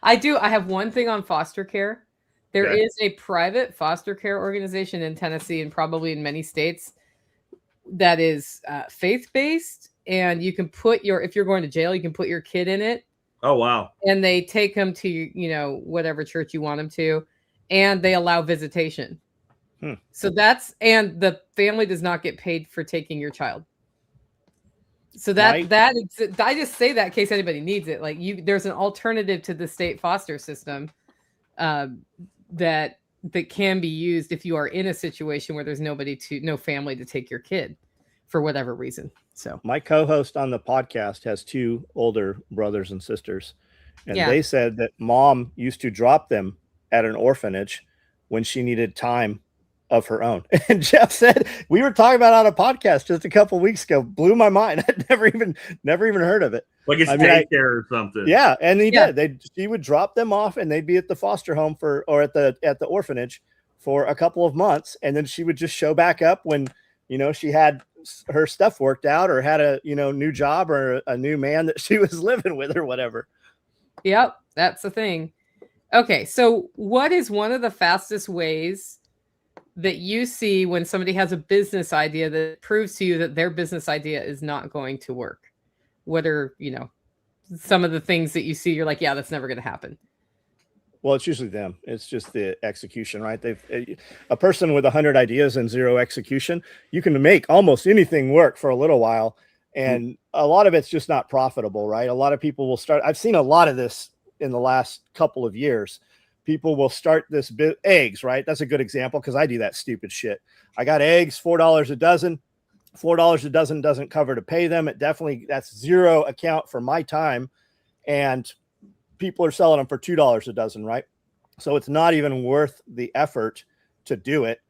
I have one thing on foster care. There is a private foster care organization in Tennessee and probably in many states that is faith-based. And you can if you're going to jail, you can put your kid in it. Oh, wow. And they take them to, whatever church you want them to. And they allow visitation. So and the family does not get paid for taking your child. So I just say that in case anybody needs it. Like there's an alternative to the state foster system that can be used if you are in a situation where there's no family to take your kid for whatever reason. So my co-host on the podcast has 2 older brothers and sisters, and they said that mom used to drop them at an orphanage when she needed time of her own. And Jeff said, we were talking about on a podcast just a couple weeks ago, blew my mind. I'd never even heard of it. Like it's daycare or something. Yeah. And she would drop them off and they'd be at the foster home or at the orphanage for a couple of months. And then she would just show back up when, she had her stuff worked out or had a, new job or a new man that she was living with or whatever. Yep. That's the thing. Okay. So what is one of the fastest ways that you see when somebody has a business idea that proves to you that their business idea is not going to work? What are, some of the things that you see, you're like, yeah, that's never going to happen. Well, it's usually them. It's just the execution, right? A person with 100 ideas and 0 execution, you can make almost anything work for a little while. And a lot of it's just not profitable, right? A lot of people will start. I've seen a lot of this in the last couple of years. People will start this eggs, right? That's a good example because I do that stupid shit. I got eggs, $4 a dozen. $4 a dozen doesn't cover to pay them. That's 0 account for my time. And people are selling them for $2 a dozen, right? So it's not even worth the effort to do it.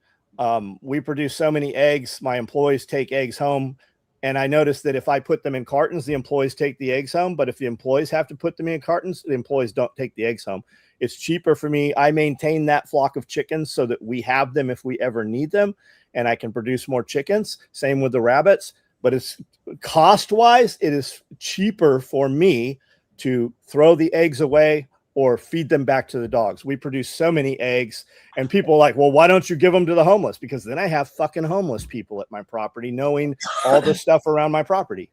We produce so many eggs. My employees take eggs home. And I noticed that if I put them in cartons, the employees take the eggs home. But if the employees have to put them in cartons, the employees don't take the eggs home. It's cheaper for me. I maintain that flock of chickens so that we have them if we ever need them, and I can produce more chickens. Same with the rabbits, but it's cost-wise, it is cheaper for me to throw the eggs away or feed them back to the dogs. We produce so many eggs, and people are like, well, why don't you give them to the homeless? Because then I have fucking homeless people at my property knowing all the stuff around my property.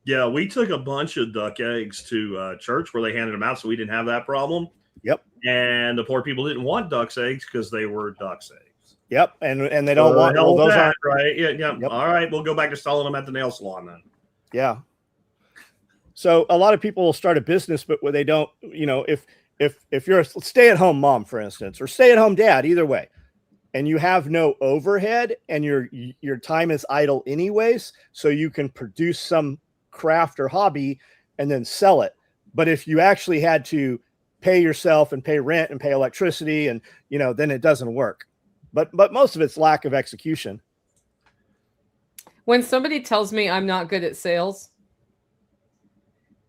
Yeah, we took a bunch of duck eggs to church where they handed them out, so we didn't have that problem. Yep. And the poor people didn't want duck's eggs because they were duck's eggs. Yep, and they don't want those aren't right. Yeah. Yep. All right, we'll go back to selling them at the nail salon then. Yeah. So a lot of people will start a business, but where they don't, you know, if you're a stay-at-home mom, for instance, or stay-at-home dad, either way, and you have no overhead and your time is idle anyways, so you can produce some craft or hobby and then sell it. But if you actually had to pay yourself and pay rent and pay electricity, and you know, then it doesn't work. But most of it's lack of execution. When somebody tells me I'm not good at sales,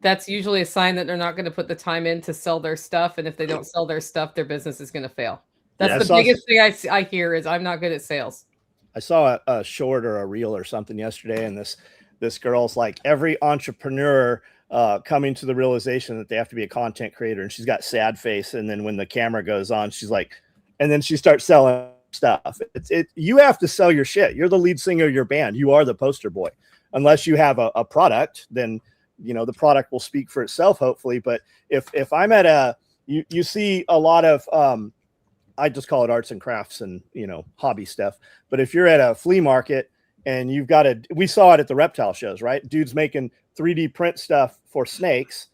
that's usually a sign that they're not going to put the time in to sell their stuff. And if they don't sell their stuff, their business is going to fail. That's the biggest thing I hear is I'm not good at sales. I saw a short or a reel or something yesterday, and this girl's like, every entrepreneur coming to the realization that they have to be a content creator, and she's got sad face. And then when the camera goes on, she's like, and then she starts selling stuff. You have to sell your shit. You're the lead singer of your band. You are the poster boy. Unless you have a product, then you know the product will speak for itself, hopefully. But if I'm at you see a lot of I just call it arts and crafts and, you know, hobby stuff. But if you're at a flea market and you've got we saw it at the reptile shows, right? Dude's making 3D print stuff for snakes,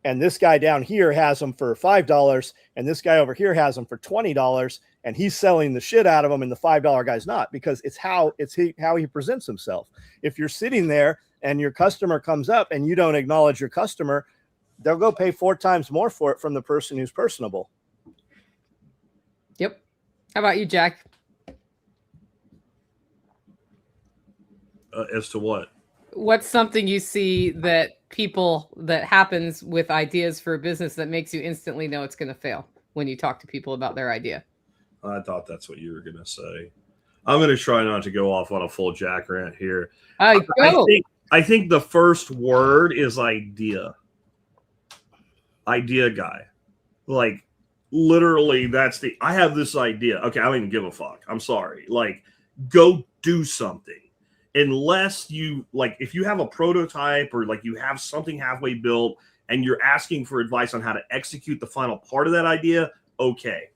and this guy down here has them for $5, and this guy over here has them for $20, and he's selling the shit out of them, and the $5 guy's not, because it's how he presents himself. If you're sitting there and your customer comes up and you don't acknowledge your customer, they'll go pay 4 times more for it from the person who's personable. Yep. How about you, Jack? As to what? What's something you see that happens with ideas for a business that makes you instantly know it's going to fail when you talk to people about their idea? I thought that's what you were going to say. I'm going to try not to go off on a full Jack rant here. I think the first word is idea. Idea guy. Like, literally, I have this idea. Okay, I don't even give a fuck. I'm sorry. Like, go do something. Unless you, like, if you have a prototype or like you have something halfway built and you're asking for advice on how to execute the final part of that idea, okay.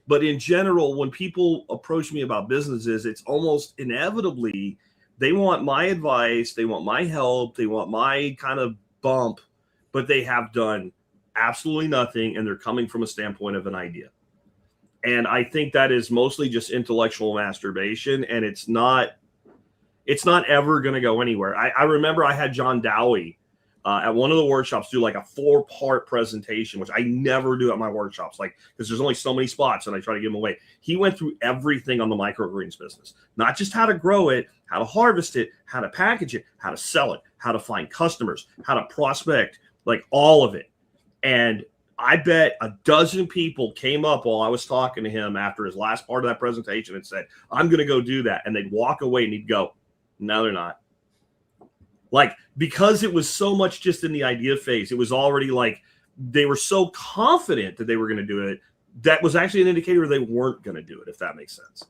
But in general, when people approach me about businesses, it's almost inevitably they want my advice, they want my help, they want my kind of bump, but they have done absolutely nothing, and they're coming from a standpoint of an idea. And I think that is mostly just intellectual masturbation, and it's not ever going to go anywhere. I remember I had John Dowie at one of the workshops do like a 4-part presentation, which I never do at my workshops, like, because there's only so many spots and I try to give them away. He went through everything on the microgreens business, not just how to grow it, how to harvest it, how to package it, how to sell it, how to find customers, how to prospect, like all of it. And I bet a dozen people came up while I was talking to him after his last part of that presentation and said, I'm going to go do that. And they'd walk away and he'd go, no, they're not. Like, because it was so much just in the idea phase, it was already like they were so confident that they were going to do it. That was actually an indicator they weren't going to do it, if that makes sense.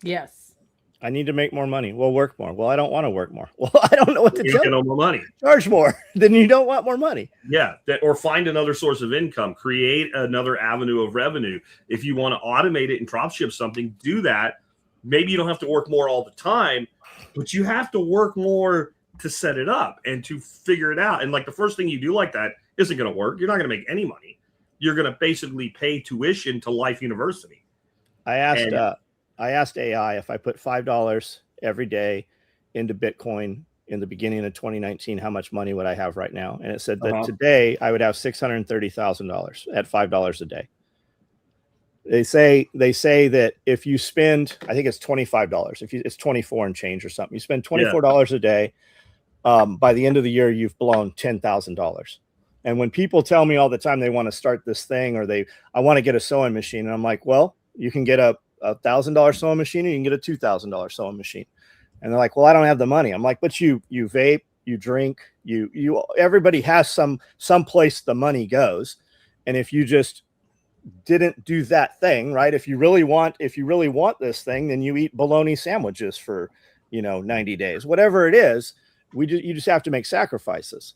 Yes. I need to make more money. Well, work more. Well, I don't want to work more. Well, I don't know what to tell you. Get more money. Charge more. Then you don't want more money. Yeah. Or find another source of income. Create another avenue of revenue. If you want to automate it and drop ship something, do that. Maybe you don't have to work more all the time, but you have to work more to set it up and to figure it out. And like the first thing you do like that isn't going to work. You're not going to make any money. You're going to basically pay tuition to Life University. I asked AI if I put $5 every day into Bitcoin in the beginning of 2019, how much money would I have right now? And it said that today I would have $630,000 at $5 a day. They say that if you spend, I think it's $25, it's 24 and change or something. You spend $24 a day. By the end of the year, you've blown $10,000. And when people tell me all the time they want to start this thing, or I want to get a sewing machine, and I'm like, well, you can get a $1,000 sewing machine, or you can get a $2,000 sewing machine. And they're like, well, I don't have the money. I'm like, but you vape, you drink, everybody has some place the money goes. And if you just didn't do that thing, right? If you really want this thing, then you eat bologna sandwiches for, 90 days, whatever it is. You just have to make sacrifices.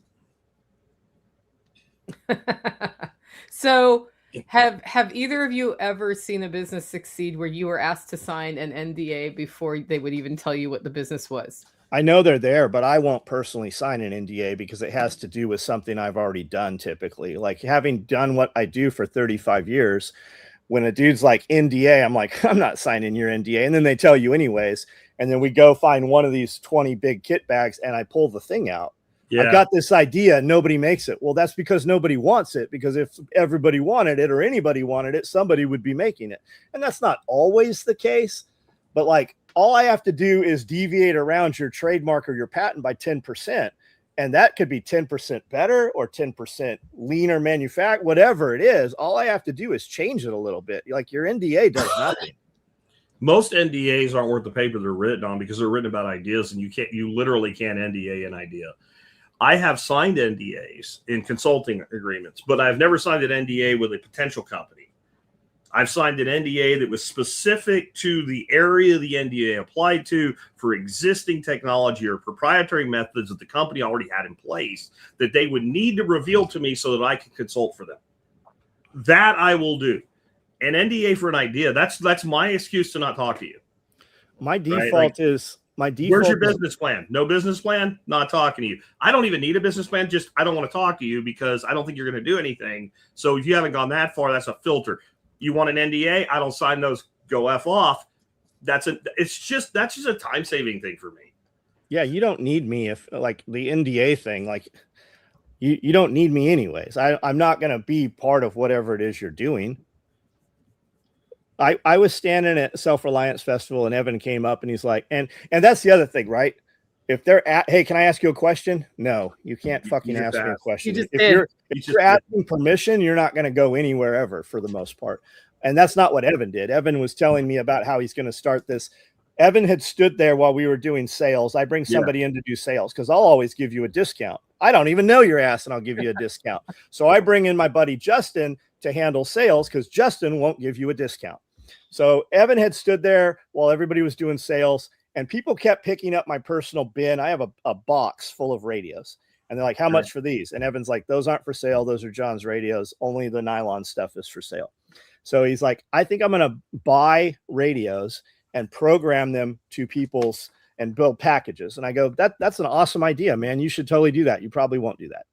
So have either of you ever seen a business succeed where you were asked to sign an NDA before they would even tell you what the business was? I know they're there, but I won't personally sign an NDA because it has to do with something I've already done typically. Like having done what I do for 35 years, when a dude's like NDA, I'm like, I'm not signing your NDA. And then they tell you anyways. And then we go find one of these 20 big kit bags and I pull the thing out. Yeah. I've got this idea. Nobody makes it. Well, that's because nobody wants it, because if everybody wanted it or anybody wanted it, somebody would be making it. And that's not always the case. But like, all I have to do is deviate around your trademark or your patent by 10%. And that could be 10% better or 10% leaner manufacturer, whatever it is. All I have to do is change it a little bit. Like your NDA does nothing. Most NDAs aren't worth the paper they're written on, because they're written about ideas, and you literally can't NDA an idea. I have signed NDAs in consulting agreements, but I've never signed an NDA with a potential company. I've signed an NDA that was specific to the area the NDA applied to for existing technology or proprietary methods that the company already had in place that they would need to reveal to me so that I could consult for them. That I will do. An NDA for an idea, that's my excuse to not talk to you. My default is where's your business plan? No business plan? Not talking to you. I don't even need a business plan. Just I don't want to talk to you because I don't think you're going to do anything. So if you haven't gone that far, that's a filter. You want an NDA? I don't sign those. Go F off. That's just a time saving thing for me. Yeah, you don't need me if like the NDA thing, like you don't need me anyways. I'm not going to be part of whatever it is you're doing. I was standing at Self-Reliance Festival and Evan came up and he's like, and that's the other thing, right? If they're at, hey, can I ask you a question? No, you can't fucking ask me a question. If you're asking permission, you're not going to go anywhere ever for the most part. And that's not what Evan did. Evan was telling me about how he's going to start this. Evan had stood there while we were doing sales. I bring somebody in to do sales because I'll always give you a discount. I don't even know your ass and I'll give you a discount. So I bring in my buddy Justin to handle sales because Justin won't give you a discount. So Evan had stood there while everybody was doing sales. And people kept picking up my personal bin. I have a box full of radios. And they're like, how much for these? And Evan's like, those aren't for sale. Those are John's radios. Only the nylon stuff is for sale. So he's like, I think I'm going to buy radios and program them to people's and build packages. And I go, that's an awesome idea, man. You should totally do that. You probably won't do that.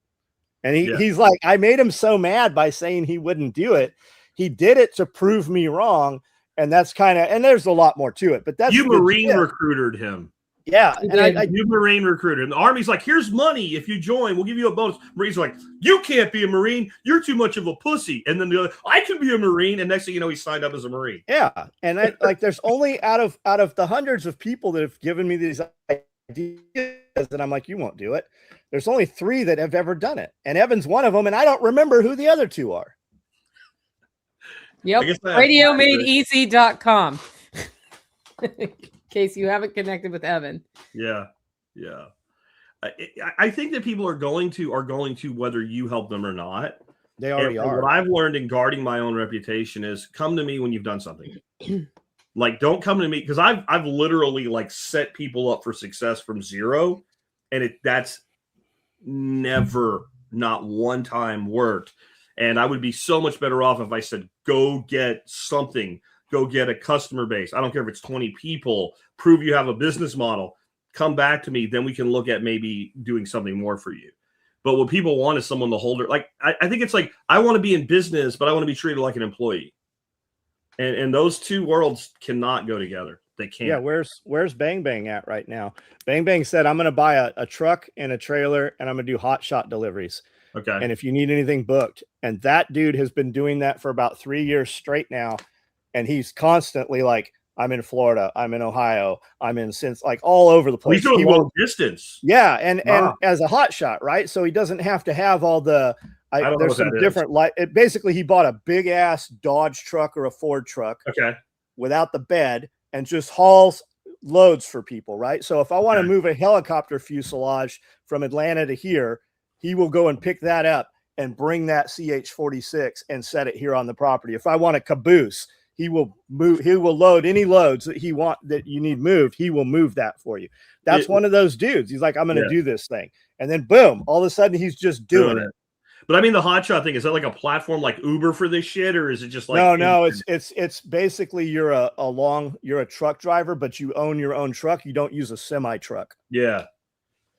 And he's like, I made him so mad by saying he wouldn't do it. He did it to prove me wrong. And that's kind of, and there's a lot more to it, but that's you Marine recruited him. Yeah. And you Marine recruited. And the Army's like, here's money. If you join, we'll give you a bonus. Marine's like, you can't be a Marine. You're too much of a pussy. And then the other, I can be a Marine. And next thing you know, he signed up as a Marine. Yeah. And there's only out of the hundreds of people that have given me these ideas, and I'm like, you won't do it. There's only 3 that have ever done it. And Evan's one of them. And I don't remember who the other 2 are. Yep. RadioMadeEasy.com. In case you haven't connected with Evan. Yeah. Yeah. I think that people are going to whether you help them or not. They already are. What I've learned in guarding my own reputation is come to me when you've done something. Like, don't come to me because I've literally like set people up for success from zero, and that's never, not one time worked. And I would be so much better off if I said, go get something, go get a customer base. I don't care if it's 20 people, prove you have a business model, come back to me. Then we can look at maybe doing something more for you. But what people want is someone to hold it. Like, I think it's like, I want to be in business, but I want to be treated like an employee. And those two worlds cannot go together. They can't. Yeah. Where's Bang Bang at right now? Bang Bang said, I'm going to buy a truck and a trailer and I'm going to do hot shot deliveries. Okay. And if you need anything booked, and that dude has been doing that for about 3 years straight now. And he's constantly like, I'm in Florida, I'm in Ohio, I'm in like all over the place. He's doing long distance. Yeah. And as a hot shot, right? So he doesn't have to have all the There's some different basically he bought a big ass Dodge truck or a Ford truck. Okay. Without the bed and just hauls loads for people, right? So if I want to move a helicopter fuselage from Atlanta to here, he will go and pick that up and bring that CH-46 and set it here on the property. If I want a caboose, he will load any loads that you need moved. He will move that for you. That's one of those dudes. He's like, I'm going to do this thing. And then boom, all of a sudden he's just doing it. But I mean, the hotshot thing, is that like a platform like Uber for this shit, or is it just like no? It's basically you're a truck driver, but you own your own truck. You don't use a semi truck. Yeah.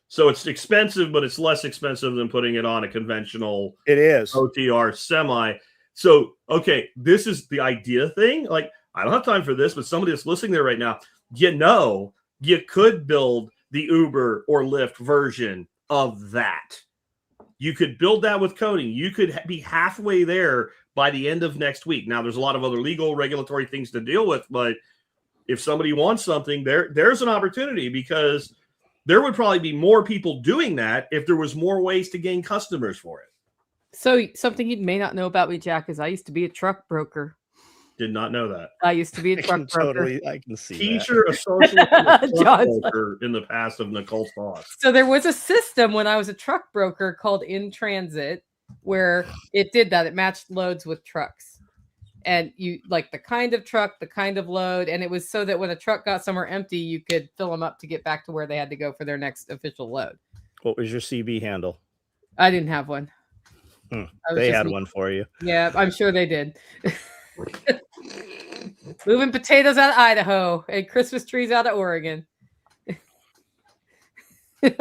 So it's expensive, but it's less expensive than putting it on a conventional OTR semi. So okay, this is the idea thing. Like, I don't have time for this, but somebody that's listening there right now, you could build the Uber or Lyft version of that. You could build that with coding. You could be halfway there by the end of next week. Now, there's a lot of other legal, regulatory things to deal with, but if somebody wants something, there's an opportunity, because there would probably be more people doing that if there was more ways to gain customers for it. So something you may not know about me, Jack, is I used to be a truck broker. Did not know that. I used to be a truck broker. I can see teacher, associate, broker in the past of Nicole's boss. So there was a system when I was a truck broker called In Transit, where it did that. It matched loads with trucks, and you like the kind of truck, the kind of load, and it was so that when a truck got somewhere empty, you could fill them up to get back to where they had to go for their next official load. What was your CB handle? I didn't have one. They had one for you. Yeah, I'm sure they did. Moving potatoes out of Idaho and Christmas trees out of Oregon. There's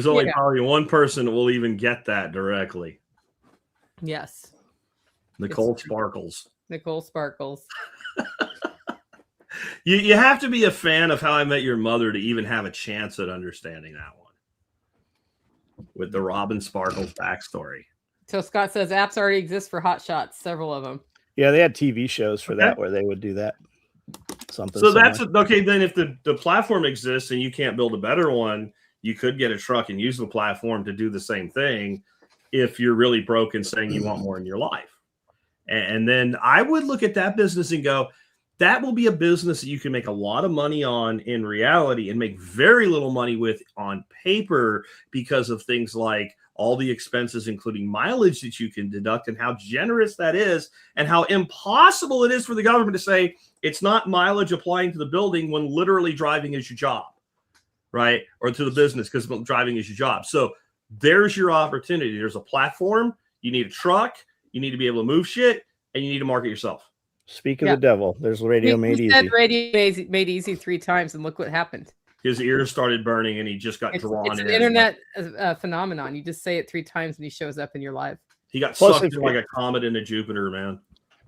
only probably one person that will even get that directly. Yes. Nicole Sparkles. Nicole Sparkles. You have to be a fan of How I Met Your Mother to even have a chance at understanding that one. With the Robin Sparkles backstory. So Scott says apps already exist for hot shots, several of them. Yeah, they had TV shows for that where they would do that. Something. So that's okay. Then if the platform exists and you can't build a better one, you could get a truck and use the platform to do the same thing if you're really broke and saying you want more in your life. And then I would look at that business and go, that will be a business that you can make a lot of money on in reality and make very little money with on paper, because of things like all the expenses, including mileage that you can deduct, and how generous that is, and how impossible it is for the government to say it's not mileage applying to the building when literally driving is your job, right? Or to the business, because driving is your job. So there's your opportunity. There's a platform. You need a truck. You need to be able to move shit, and you need to market yourself. Speak of the devil. There's Radio Made Easy. Said Radio Made Easy 3 times, and look what happened. His ears started burning, and he just got drawn in. It's an internet phenomenon. You just say it 3 times, and he shows up in your live. He got sucked in like a comet into Jupiter, man.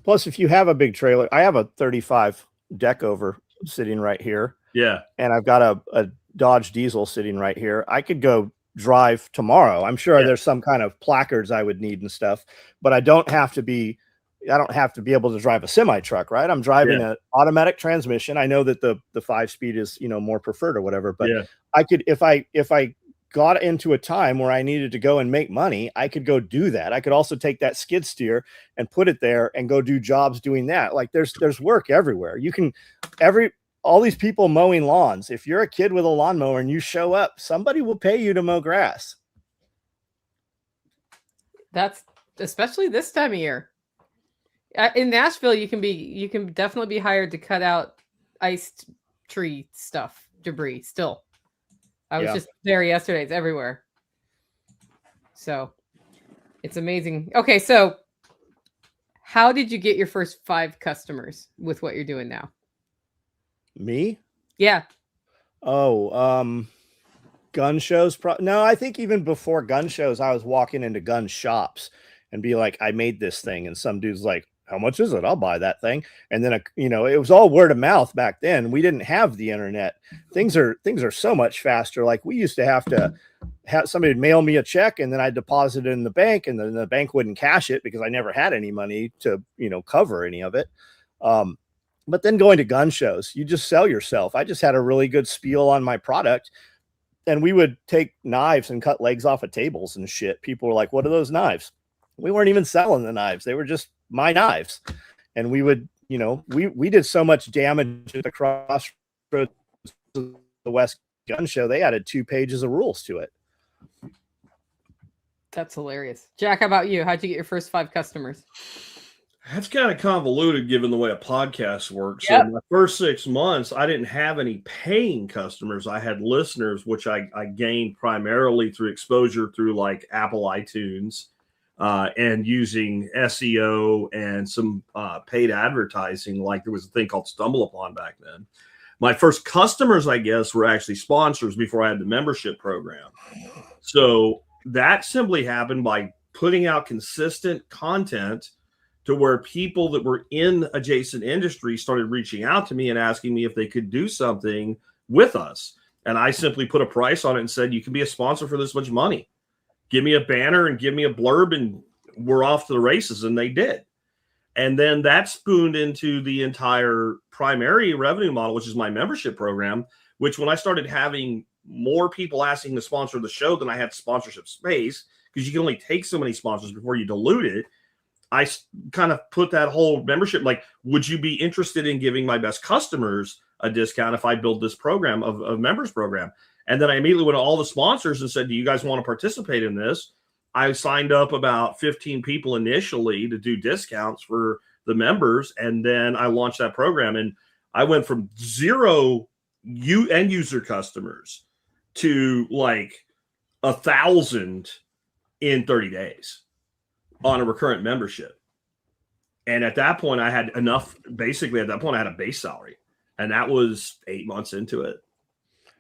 Plus, if you have a big trailer, I have a 35 deck over sitting right here. Yeah. And I've got a Dodge diesel sitting right here. I could go drive tomorrow. I'm sure there's some kind of placards I would need and stuff, but I don't have to be able to drive a semi truck, right? I'm driving an automatic transmission. I know that the 5-speed is, more preferred or whatever, but I could, if I got into a time where I needed to go and make money, I could go do that. I could also take that skid steer and put it there and go do jobs doing that. Like there's work everywhere. You can all these people mowing lawns. If you're a kid with a lawnmower and you show up, somebody will pay you to mow grass. That's especially this time of year. In Nashville, you can definitely be hired to cut out iced tree stuff, debris. Still, I was just there yesterday. It's everywhere. So it's amazing. Okay, so how did you get your first 5 customers with what you're doing now? Me? Yeah. Oh, gun shows. No, I think even before gun shows, I was walking into gun shops and be like, I made this thing, and some dude's like, how much is it? I'll buy that thing. And then, it was all word of mouth back then. We didn't have the internet. Things are so much faster. Like we used to have somebody mail me a check, and then I deposit it in the bank, and then the bank wouldn't cash it because I never had any money to, cover any of it. But then going to gun shows, you just sell yourself. I just had a really good spiel on my product. and we would take knives and cut legs off of tables and shit. People were like, what are those knives? We weren't even selling the knives. They were just my knives. And we would, you know, we did so much damage at the crossroads of the West Gun Show. They added 2 pages of rules to it. That's hilarious. Jack, how about you? How'd you get your first 5 customers? That's kind of convoluted given the way a podcast works. Yep. So my first 6 months, I didn't have any paying customers. I had listeners, which I gained primarily through exposure through like Apple iTunes and using SEO and some paid advertising. Like there was a thing called StumbleUpon back then. My first customers, I guess, were actually sponsors before I had the membership program. So that simply happened by putting out consistent content to where people that were in adjacent industries started reaching out to me and asking me if they could do something with us. And I simply put a price on it and said, you can be a sponsor for this much money. Give me a banner and give me a blurb and we're off to the races. And they did. And then that spooned into the entire primary revenue model, which is my membership program, which when I started having more people asking to sponsor the show than I had sponsorship space, because you can only take so many sponsors before you dilute it, I kind of put that whole membership, like, would you be interested in giving my best customers a discount if I build this program of members program? And then I immediately went to all the sponsors and said, do you guys want to participate in this? I signed up about 15 people initially to do discounts for the members. And then I launched that program. And I went from 0 end user customers to like 1,000 in 30 days on a recurrent membership. And at that point, I had enough. Basically, at that point, I had a base salary. And that was 8 months into it.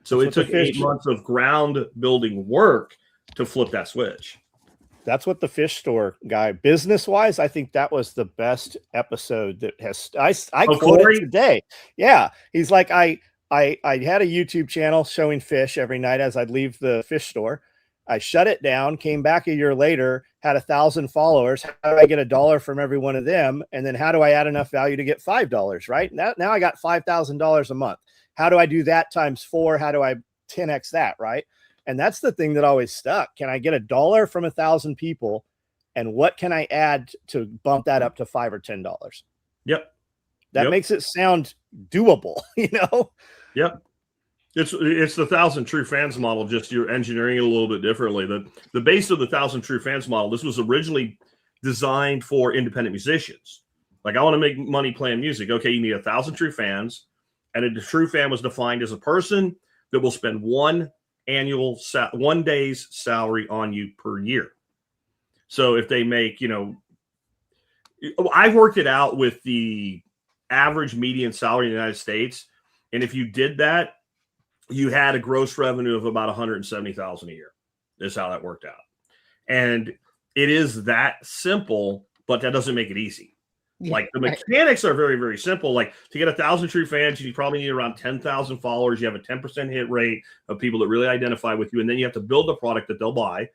So it took 8 months of ground building work to flip that switch. That's what the fish store guy, business wise, I think that was the best episode that has. I quote it today. Yeah, he's like, I had a YouTube channel showing fish every night as I'd leave the fish store. I shut it down, came back a year later, had 1,000 followers. How do I get $1 from every one of them? And then how do I add enough value to get $5? Right now I got $5,000 a month. How do I do that times 4? How do I 10x that? Right. And that's the thing that always stuck. Can I get $1 from 1,000 people? And what can I add to bump that up to $5 or $10? Yep. That makes it sound doable, you know? Yep. It's the 1,000 True Fans model, just you're engineering it a little bit differently. The base of the 1,000 True Fans model, this was originally designed for independent musicians. Like, I want to make money playing music. Okay, you need 1,000 true fans. And a true fan was defined as a person that will spend 1 day's salary on you per year. So if they make, I've worked it out with the average median salary in the United States. And if you did that, you had a gross revenue of about $170,000 a year. Is how that worked out. And it is that simple, but that doesn't make it easy. Like, the mechanics are very, very simple. Like, to get 1,000 true fans, you probably need around 10,000 followers. You have a 10% hit rate of people that really identify with you. And then you have to build a product that they'll buy.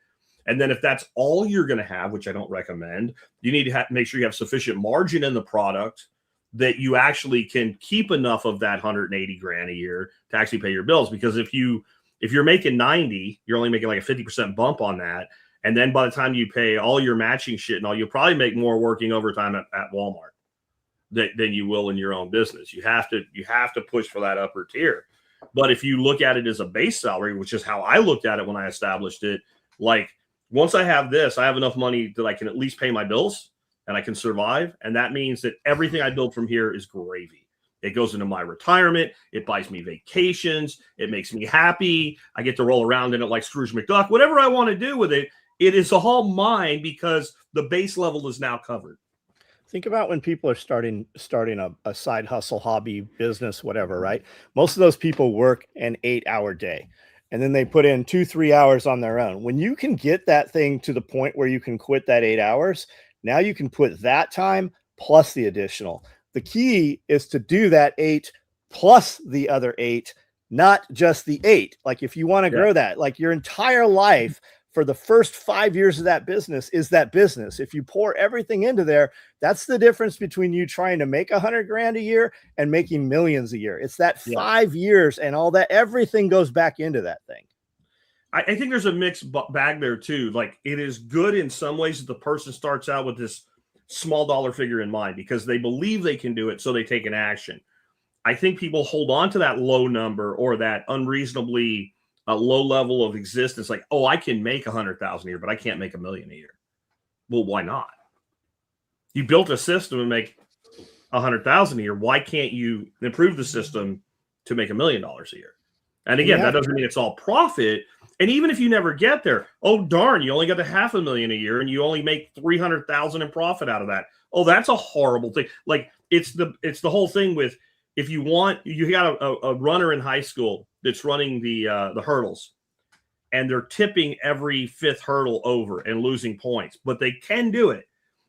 And then if that's all you're going to have, which I don't recommend, you need to make sure you have sufficient margin in the product that you actually can keep enough of that 180 grand a year to actually pay your bills. Because if you're making 90, you're only making like a 50% bump on that. And then by the time you pay all your matching shit and all, you'll probably make more working overtime at Walmart than you will in your own business. You have to push for that upper tier. But if you look at it as a base salary, which is how I looked at it when I established it, like, once I have this, I have enough money that I can at least pay my bills and I can survive. And that means that everything I build from here is gravy. It goes into my retirement. It buys me vacations. It makes me happy. I get to roll around in it like Scrooge McDuck. Whatever I want to do with it, it is all mine because the base level is now covered. Think about when people are starting a side hustle, hobby, business, whatever, right? Most of those people work an 8-hour day. And then they put in 2-3 hours on their own. When you can get that thing to the point where you can quit that 8 hours, now you can put that time plus the additional. The key is to do that 8 plus the other 8, not just the 8. Like, if you want to grow that, like, your entire life for the first 5 years of that business is that business. If you pour everything into there, that's the difference between you trying to make 100 grand a year and making millions a year. It's that 5 years and all that, everything goes back into that thing. I think there's a mixed bag there too. Like, it is good in some ways that the person starts out with this small dollar figure in mind because they believe they can do it, so they take an action. I think people hold on to that low number or that unreasonably low level of existence. Like, oh, I can make 100,000 a year, but I can't make $1 million a year. Well, why not? You built a system to make 100,000 a year. Why can't you improve the system to make $1 million a year? And again, that doesn't mean it's all profit. And even if you never get there, oh darn, you only got to $500,000 a year and you only make 300,000 in profit out of that. Oh, that's a horrible thing. Like, it's the whole thing with, if you got a runner in high school that's running the hurdles, and they're tipping every 5th hurdle over and losing points, but they can do it.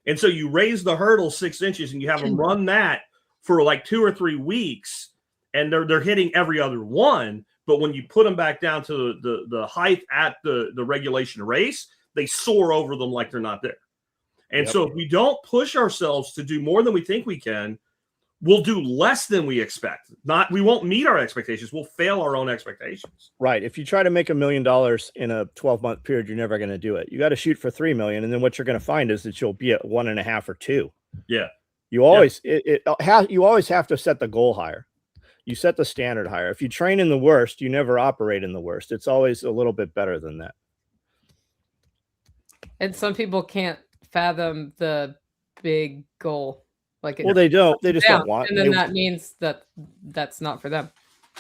And so you raise the hurdle 6 inches and you have them run that for like 2 or 3 weeks, and they're hitting every other one. But when you put them back down to the height at the regulation race, they soar over them like they're not there. And so if we don't push ourselves to do more than we think we can, we'll do less than we expect. We won't meet our expectations. We'll fail our own expectations. Right. If you try to make $1 million in a 12-month period, you're never going to do it. You got to shoot for 3 million. And then what you're going to find is that you'll be at 1.5 or 2. Yeah. You always, you always have to set the goal higher. You set the standard higher. If you train in the worst, you never operate in the worst. It's always a little bit better than that. And some people can't fathom the big goal. Like, well, they don't. They just don't want. And then that means that that's not for them.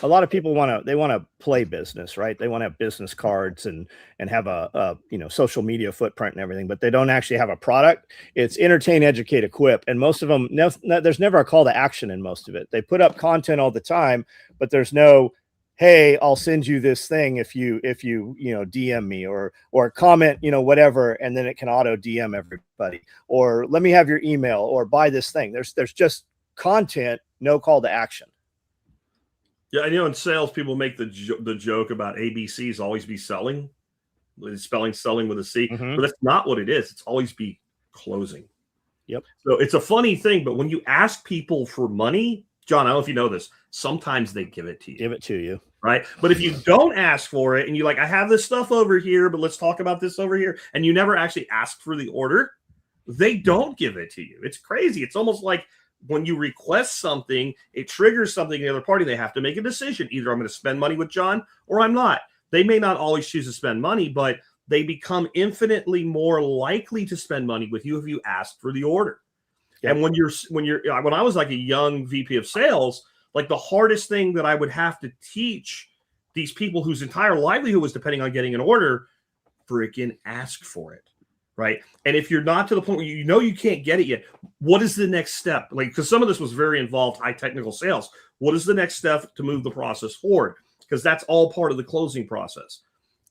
A lot of people want to play business, right? They want to have business cards and have a social media footprint and everything, but they don't actually have a product. It's entertain, educate, equip, and most of them, there's never a call to action in most of it. They put up content all the time, but there's no, hey, I'll send you this thing if you DM me or comment, whatever, and then it can auto DM everybody, or let me have your email, or buy this thing. There's just content, no call to action. Yeah, I know in sales, people make the joke about ABCs always be selling. It's spelling selling with a C, but that's not what it is. It's always be closing. Yep. So it's a funny thing, but when you ask people for money, John, I don't know if you know this, sometimes they give it to you. Give it to you. Right. But if you don't ask for it and you're like, I have this stuff over here, but let's talk about this over here, and you never actually ask for the order, they don't give it to you. It's crazy. It's almost like when you request something, it triggers something in the other party. They have to make a decision. Either I'm going to spend money with John or I'm not. They may not always choose to spend money, but they become infinitely more likely to spend money with you if you ask for the order. Yep. And when I was like a young VP of sales, like the hardest thing that I would have to teach these people whose entire livelihood was depending on getting an order, freaking ask for it. Right. And if you're not to the point where you can't get it yet, what is the next step? Like, because some of this was very involved, high technical sales. What is the next step to move the process forward? Because that's all part of the closing process.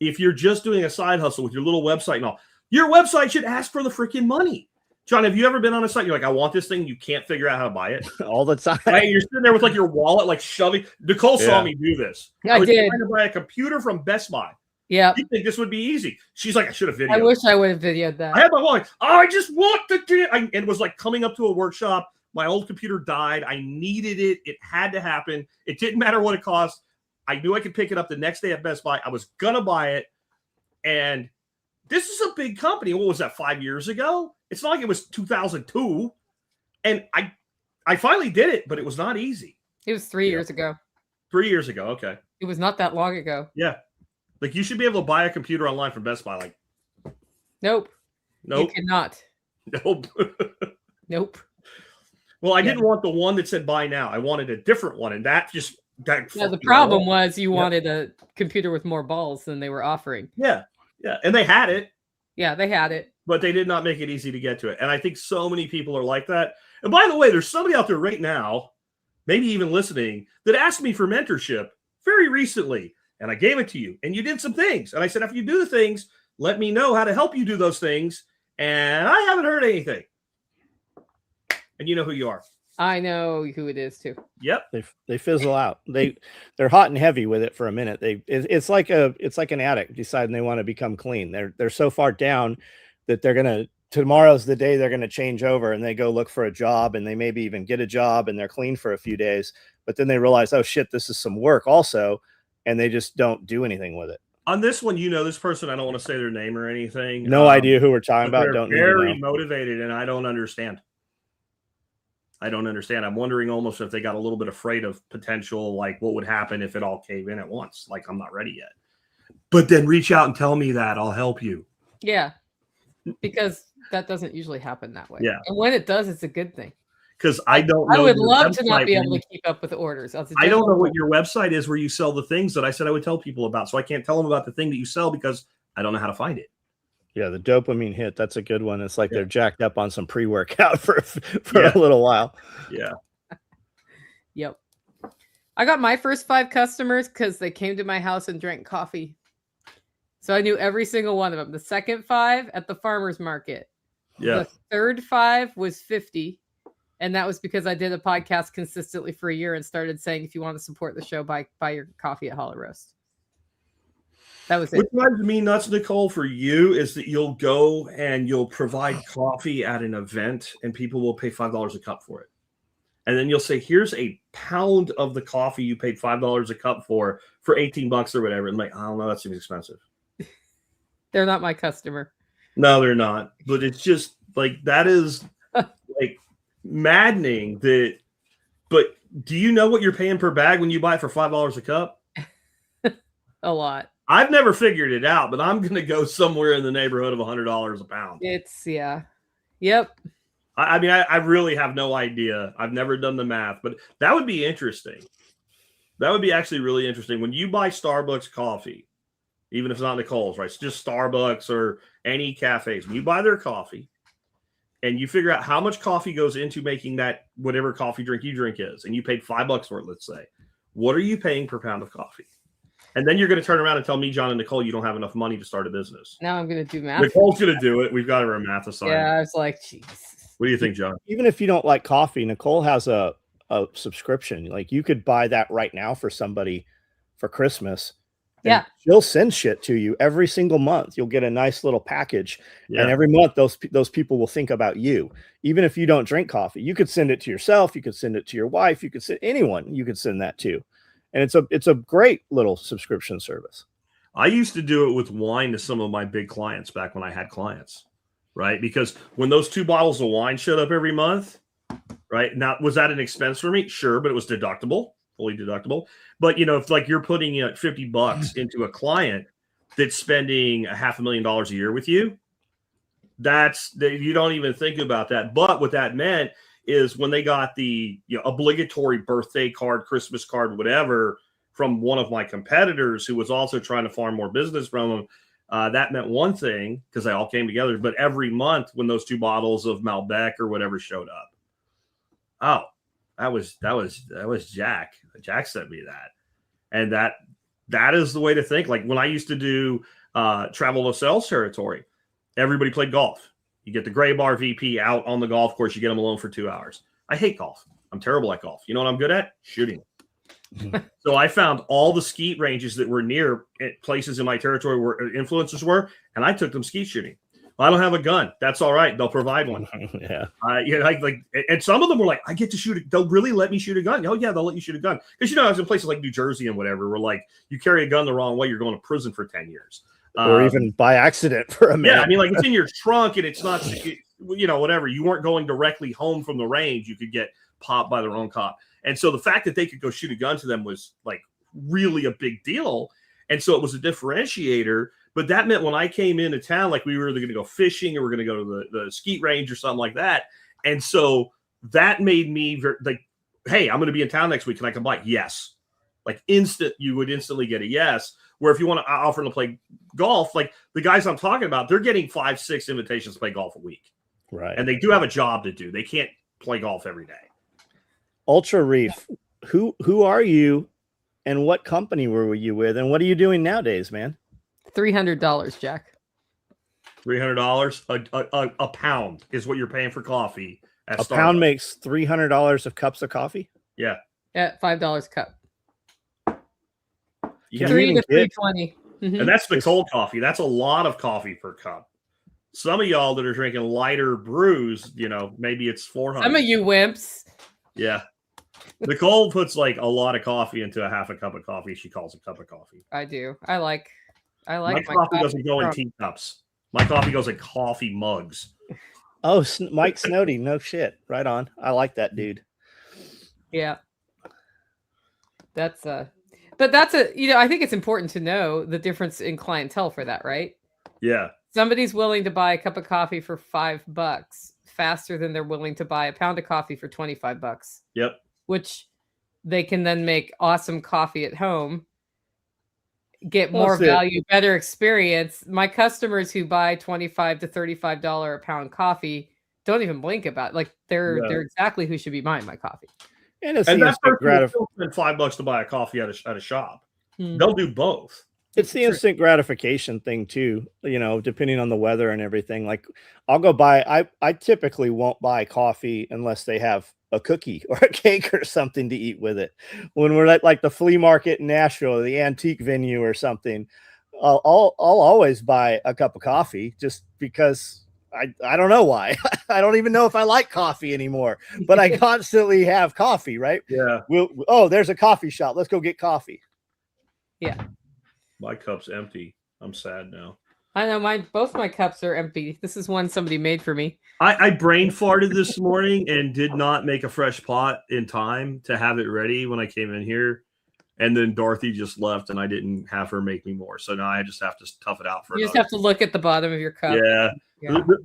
If you're just doing a side hustle with your little website and all, your website should ask for the freaking money. John, have you ever been on a site? You're like, I want this thing. You can't figure out how to buy it all the time. Right? You're sitting there with like your wallet, like shoving. Nicole saw me do this. I was trying to buy a computer from Best Buy. Yeah. You think this would be easy? She's like, I should have videoed. I wish I would have videoed that. I had my wallet. Oh, I just want the and it was like coming up to a workshop. My old computer died. I needed it. It had to happen. It didn't matter what it cost. I knew I could pick it up the next day at Best Buy. I was gonna buy it. And this is a big company. What was that, 5 years ago? It's not like it was 2002. And I finally did it, but it was not easy. It was 3 years ago. 3 years ago. Okay. It was not that long ago. Yeah. Like, you should be able to buy a computer online from Best Buy. Like, nope. You cannot. Nope. Nope. Well, I didn't want the one that said buy now. I wanted a different one. And that the problem was you wanted a computer with more balls than they were offering. Yeah. Yeah. And they had it. Yeah, they had it. But they did not make it easy to get to it. And I think so many people are like that. And by the way, there's somebody out there right now, maybe even listening, that asked me for mentorship very recently. And I gave it to you. And you did some things. And I said, after you do the things, let me know how to help you do those things. And I haven't heard anything. And you know who you are. I know who it is too. Yep. They fizzle out. They're hot and heavy with it for a minute. It's like an addict deciding they want to become clean. They're so far down that tomorrow's the day they're gonna change over, and they go look for a job, and they maybe even get a job, and they're clean for a few days, but then they realize, oh shit, this is some work also, and they just don't do anything with it. On this one, this person, I don't want to say their name or anything. No idea who we're talking about. Don't need to know. Very motivated, and I don't understand. I'm wondering almost if they got a little bit afraid of potential, like what would happen if it all came in at once. Like, I'm not ready yet. But then reach out and tell me that. I'll help you. Yeah, because that doesn't usually happen that way. Yeah. And when it does, it's a good thing. Because I don't know. I would love to not be able to keep up with orders. I don't know what your website is where you sell the things that I said I would tell people about. So I can't tell them about the thing that you sell because I don't know how to find it. Yeah, the dopamine hit. That's a good one. It's like they're jacked up on some pre-workout for a little while. Yeah. Yep. I got my first 5 customers because they came to my house and drank coffee. So I knew every single one of them. The second 5 at the farmer's market. Yeah. The third 5 was 50. And that was because I did a podcast consistently for a year and started saying, if you want to support the show, buy your coffee at Hollow Roast. That was it. What drives me nuts, Nicole, for you is that you'll go and you'll provide coffee at an event and people will pay $5 a cup for it. And then you'll say, here's a pound of the coffee you paid $5 a cup for $18 or whatever. And like, I don't know, that seems expensive. They're not my customer. No, they're not. But it's just like, that is like maddening but do you know what you're paying per bag when you buy it for $5 a cup? A lot. I've never figured it out, but I'm going to go somewhere in the neighborhood of $100 a pound. Yep. I mean, I really have no idea. I've never done the math, but that would be interesting. That would be actually really interesting. When you buy Starbucks coffee, even if it's not Nicole's, right? It's just Starbucks or any cafes. When you buy their coffee and you figure out how much coffee goes into making that whatever coffee drink you drink is, and you paid $5 for it, let's say, what are you paying per pound of coffee? And then you're going to turn around and tell me, John and Nicole, you don't have enough money to start a business. Now I'm going to do math. Nicole's going to do it. We've got her a math assignment. Yeah, I was like, jeez. What do you think, John? Even if you don't like coffee, Nicole has a subscription. Like, you could buy that right now for somebody for Christmas. Yeah. She'll send shit to you every single month. You'll get a nice little package. Yeah. And every month those people will think about you. Even if you don't drink coffee, you could send it to yourself. You could send it to your wife. You could send anyone. You could send that to. And it's a great little subscription service. I used to do it with wine to some of my big clients back when I had clients, right? Because when those 2 bottles of wine showed up every month, right? Now, was that an expense for me? Sure, but it was deductible, fully deductible. But, if like you're putting $50 into a client that's spending $500,000 a year with you, you don't even think about that. But what that meant is when they got the obligatory birthday card, Christmas card, whatever, from one of my competitors who was also trying to farm more business from them, that meant one thing because they all came together. But every month when those 2 bottles of Malbec or whatever showed up, that was Jack. Jack sent me that, and that is the way to think. Like when I used to do travel to sales territory, everybody played golf. You get the gray bar VP out on the golf course. You get them alone for 2 hours. I hate golf. I'm terrible at golf. You know what I'm good at? Shooting. So I found all the skeet ranges that were near places in my territory where influencers were, and I took them skeet shooting. Well, I don't have a gun. That's all right. They'll provide one. Yeah. And some of them were like, I get to shoot it. They'll really let me shoot a gun. Oh yeah, they'll let you shoot a gun. Because I was in places like New Jersey and whatever, where like you carry a gun the wrong way, you're going to prison for 10 years. Or even by accident for a minute. Yeah, I mean, like it's in your trunk and it's not, whatever. You weren't going directly home from the range. You could get popped by the wrong cop. And so the fact that they could go shoot a gun to them was like really a big deal. And so it was a differentiator. But that meant when I came into town, like we were either going to go fishing or we're going to go to the skeet range or something like that. And so that made me like, hey, I'm going to be in town next week. Can I come by? Yes. Like you would instantly get a yes. Where if you want to offer them to play golf, like the guys I'm talking about, they're getting 5-6 invitations to play golf a week. Right. And they do have a job to do. They can't play golf every day. Ultra Reef, who are you and what company were you with? And what are you doing nowadays, man? $300, Jack. $300 a pound is what you're paying for coffee. A pound makes $300 of cups of coffee? Yeah. At $5 a cup. You 3 to 320. And that's the cold coffee. That's a lot of coffee per cup. Some of y'all that are drinking lighter brews, maybe it's 400. Some of you wimps. Yeah. Nicole puts like a lot of coffee into a half a cup of coffee. She calls a cup of coffee. I do. I like I like my coffee doesn't go in teacups. My coffee goes in coffee mugs. Oh, Mike Snowdy, no shit. Right on. I like that dude. Yeah. But that's I think it's important to know the difference in clientele for that, right? Yeah. Somebody's willing to buy a cup of coffee for $5 faster than they're willing to buy a pound of coffee for $25. Yep. Which they can then make awesome coffee at home, get more value, better experience. My customers who buy $25 to $35 a pound coffee don't even blink about it. Like they're exactly who should be buying my coffee. And it's that person will spend $5 to buy a coffee at a shop. They'll do both. It's the instant gratification thing too, depending on the weather and everything. Like I'll go buy, I typically won't buy coffee unless they have a cookie or a cake or something to eat with it. When we're at like the flea market in Nashville or the antique venue or something, I'll always buy a cup of coffee just because I don't know why. I don't even know if I like coffee anymore, but I constantly have coffee, right? Yeah. There's a coffee shop. Let's go get coffee. Yeah. My cup's empty. I'm sad now. I know both my cups are empty. This is one somebody made for me. I brain farted this morning and did not make a fresh pot in time to have it ready when I came in here. And then Dorothy just left and I didn't have her make me more. So now I just have to tough it out for You just have to look at the bottom of your cup. Yeah.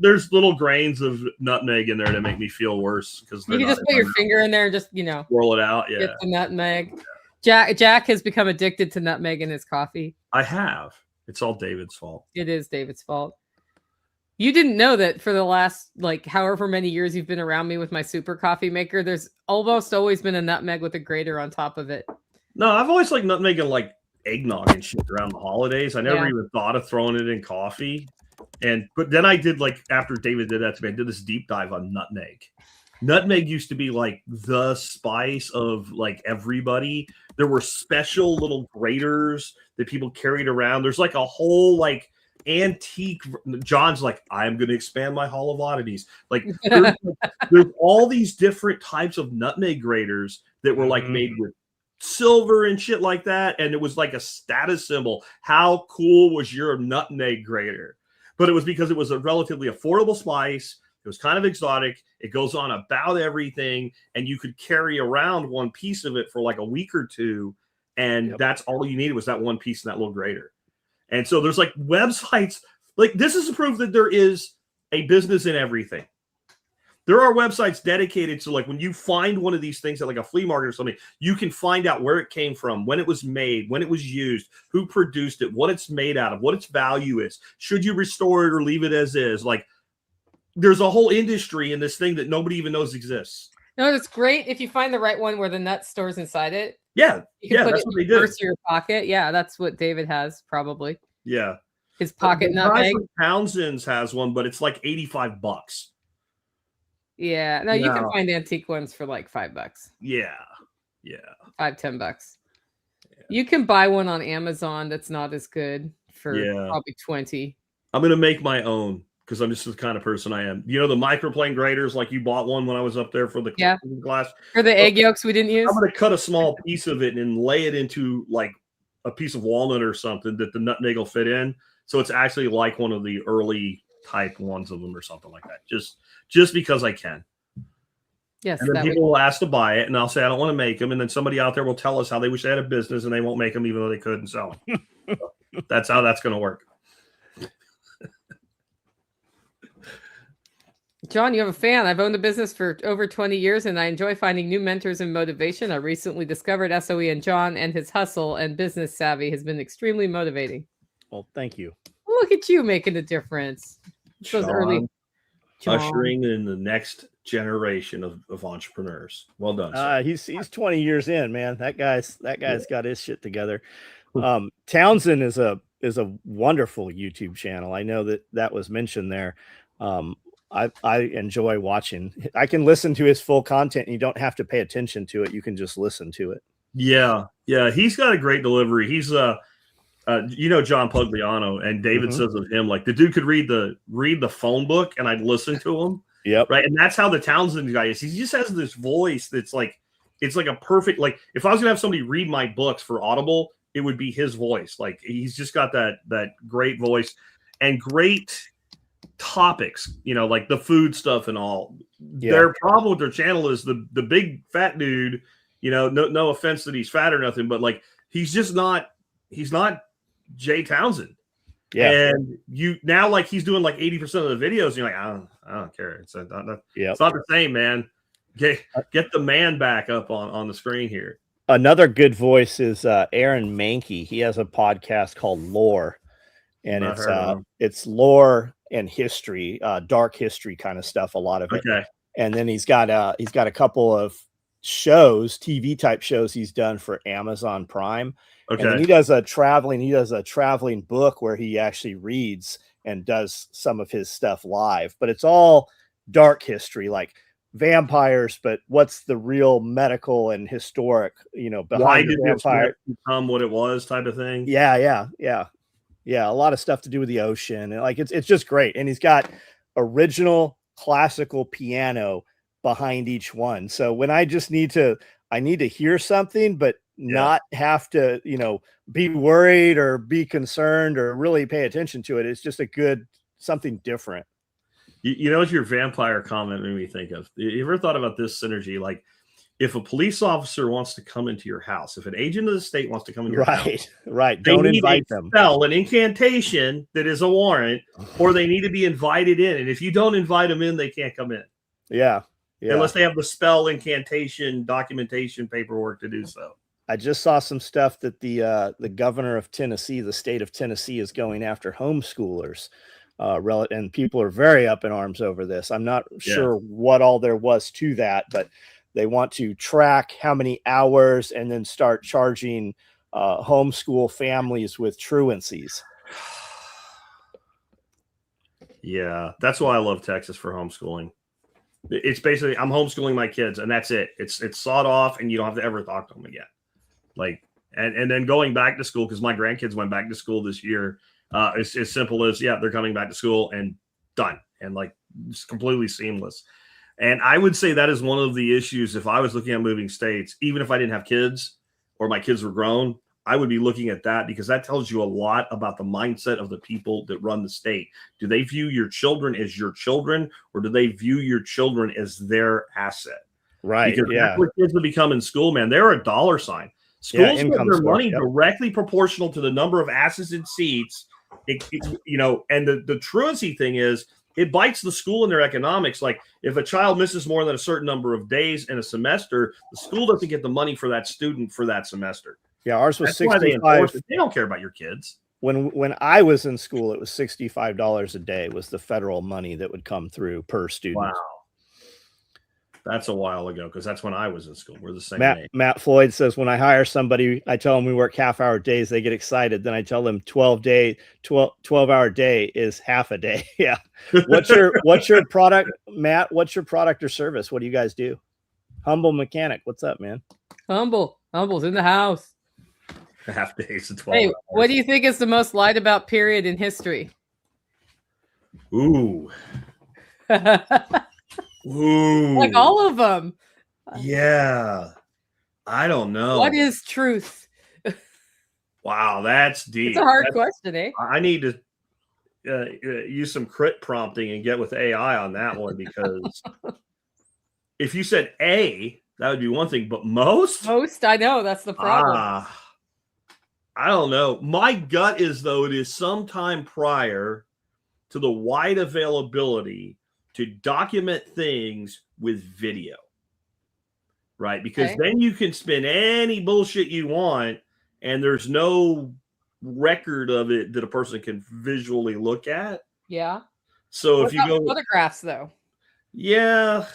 There's little grains of nutmeg in there to make me feel worse. Because you can just put your finger in there and just, roll it out. Yeah. Get the nutmeg. Yeah. Jack has become addicted to nutmeg in his coffee. I have. It's all David's fault. It is David's fault. You didn't know that for the last, however many years you've been around me with my super coffee maker, there's almost always been a nutmeg with a grater on top of it. No, I've always liked nutmeg and eggnog and shit around the holidays. I never even thought of throwing it in coffee. But then I did after David did that to me, I did this deep dive on nutmeg. Nutmeg used to be the spice of everybody. There were special little graters that people carried around. There's a whole antique. John's I'm going to expand my hall of oddities. There's all these different types of nutmeg graters that were made with silver and shit like that. And it was a status symbol. How cool was your nutmeg grater? But it was because it was a relatively affordable spice. It was kind of exotic. It goes on about everything. And you could carry around one piece of it for a week or two. And that's all you needed was that one piece in that little grater. And so there's websites. This is proof that there is a business in everything. There are websites dedicated to when you find one of these things at a flea market or something, you can find out where it came from, when it was made, when it was used, who produced it, what it's made out of, what its value is. Should you restore it or leave it as is? There's a whole industry in this thing that nobody even knows exists. No, it's great if you find the right one where the nut stores inside it. Yeah. You can put it in the first of your pocket. Yeah, that's what David has probably. Yeah. His pocket nutmeg. Townsend's has one, but it's $85. Yeah. No, you can find antique ones for $5. Yeah. Yeah. $5-10. Yeah. You can buy one on Amazon that's not as good for probably $20. I'm gonna make my own because I'm just the kind of person I am. The microplane graters, you bought one when I was up there for the glass. For the egg yolks we didn't use. I'm gonna cut a small piece of it and lay it into a piece of walnut or something that the nutmeg will fit in. So it's actually one of the early type ones of them or something like that. Just because I can. Yes. And then people will ask to buy it, and I'll say I don't want to make them, and then somebody out there will tell us how they wish they had a business, and they won't make them even though they could and sell them. So that's how that's going to work. John, you have a fan. I've owned the business for over 20 years, and I enjoy finding new mentors and motivation. I recently discovered SOE, and John and his hustle and business savvy has been extremely motivating. Well, thank you. Look at you making a difference. Those early ushering in the next generation of entrepreneurs. Well done. He's 20 years in, man. That guy's got his shit together. Townsend is a wonderful YouTube channel. I know that was mentioned there. I enjoy watching. I can listen to his full content and you don't have to pay attention to it. You can just listen to it. Yeah. He's got a great delivery. He's John Pugliano, and David says of him, the dude could read the phone book and I'd listen to him. Yep. Right. And that's how the Townsend guy is. He just has this voice that's it's a perfect, if I was gonna have somebody read my books for Audible, it would be his voice. Like he's just got that great voice and great topics, you know, like the food stuff and all. Yeah. Their problem with their channel is the big fat dude, you know, no offense that he's fat or nothing, but like he's not Jay Townsend. Yeah. And you now like he's doing like 80% of the videos and you're like, I don't care. It's not the same, man. Get the man back up on the screen here. Another good voice is Aaron Mankey. He has a podcast called Lore, and it's lore and history, dark history kind of stuff, a lot of it. Okay. And then he's got a couple of shows, TV type shows he's done for Amazon Prime. Okay. And then he does a traveling book where he actually reads and does some of his stuff live, but it's all dark history, like vampires, but what's the real medical and historic, you know, behind the vampire become what it was type of thing. Yeah. A lot of stuff to do with the ocean, and like it's just great. And he's got original classical piano behind each one. So when I need to hear something, but not have to, you know, be worried or be concerned or really pay attention to it. It's just something different. You know what your vampire comment made me think of? You ever thought about this synergy? Like if a police officer wants to come into your house, if an agent of the state wants to come into your house, don't invite them. Spell an incantation that is a warrant, or they need to be invited in. And if you don't invite them in, they can't come in. Yeah. Unless they have the spell incantation documentation paperwork to do so. I just saw some stuff that the governor of Tennessee, the state of Tennessee, is going after homeschoolers. And people are very up in arms over this. I'm not sure what all there was to that, but they want to track how many hours and then start charging homeschool families with truancies. Yeah, that's why I love Texas for homeschooling. It's basically I'm homeschooling my kids, and that's it. It's sawed off, and you don't have to ever talk to them again. Like, and then going back to school, because my grandkids went back to school this year. It's as simple as, they're coming back to school and done. And like, it's completely seamless. And I would say that is one of the issues. If I was looking at moving states, even if I didn't have kids or my kids were grown, I would be looking at that because that tells you a lot about the mindset of the people that run the state. Do they view your children as your children, or do they view your children as their asset? Right. Because that's what kids will become in school, man. They're a dollar sign. Schools get their money directly proportional to the number of asses and seats. You know, and the truancy thing is it bites the school in their economics. Like if a child misses more than a certain number of days in a semester, the school doesn't get the money for that student for that semester. Yeah, ours was $65. They don't care about your kids. When I was in school, it was $65 a day was the federal money that would come through per student. Wow. That's a while ago because that's when I was in school. We're the same age. Matt Floyd says, when I hire somebody, I tell them we work half-hour days. They get excited. Then I tell them 12-hour day is half a day. Yeah. What's your product, Matt? What's your product or service? What do you guys do? Humble Mechanic. What's up, man? Humble's in the house. Half days and 12 Hey, hours. What do you think is the most lied about period in history? Ooh. Ooh. Like all of them. Yeah. I don't know. What is truth? Wow, that's deep. It's a hard question, eh? I need to use some crit prompting and get with AI on that one because if you said A, that would be one thing, but most, I know that's the problem. I don't know. My gut is though it is sometime prior to the wide availability to document things with video, right? Because then you can spin any bullshit you want and there's no record of it that a person can visually look at. Yeah. So if you go photographs though. Yeah.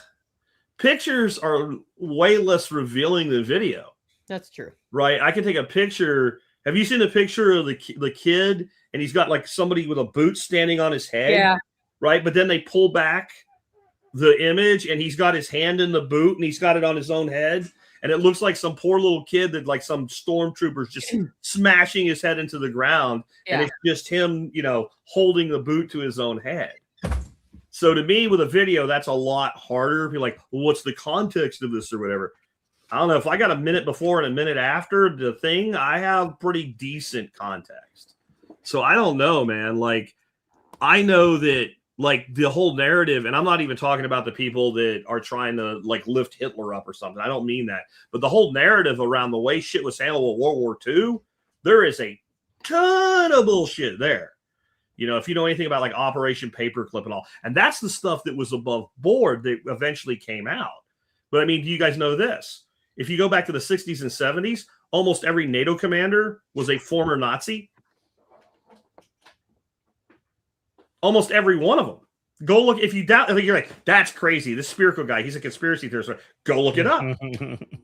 Pictures are way less revealing than video. That's true. Right? I can take a picture. Have you seen the picture of the kid and he's got like somebody with a boot standing on his head? Yeah. Right. But then they pull back the image and he's got his hand in the boot and he's got it on his own head. And it looks like some poor little kid that like some stormtroopers just smashing his head into the ground. Yeah. And it's just him, holding the boot to his own head. So to me with a video, that's a lot harder. If you're like, well, what's the context of this or whatever? I don't know if I got a minute before and a minute after the thing, I have pretty decent context. So I don't know, man. Like, I know that, like, the whole narrative, and I'm not even talking about the people that are trying to, like, lift Hitler up or something. I don't mean that. But the whole narrative around the way shit was handled with World War II, there is a ton of bullshit there. You know, if you know anything about, like, Operation Paperclip and all. And that's the stuff that was above board that eventually came out. But, I mean, do you guys know this? If you go back to the 60s and 70s, almost every NATO commander was a former Nazi. Almost every one of them. Go look. If you doubt, if you're like, that's crazy. This Spirko guy, he's a conspiracy theorist. Go look it up.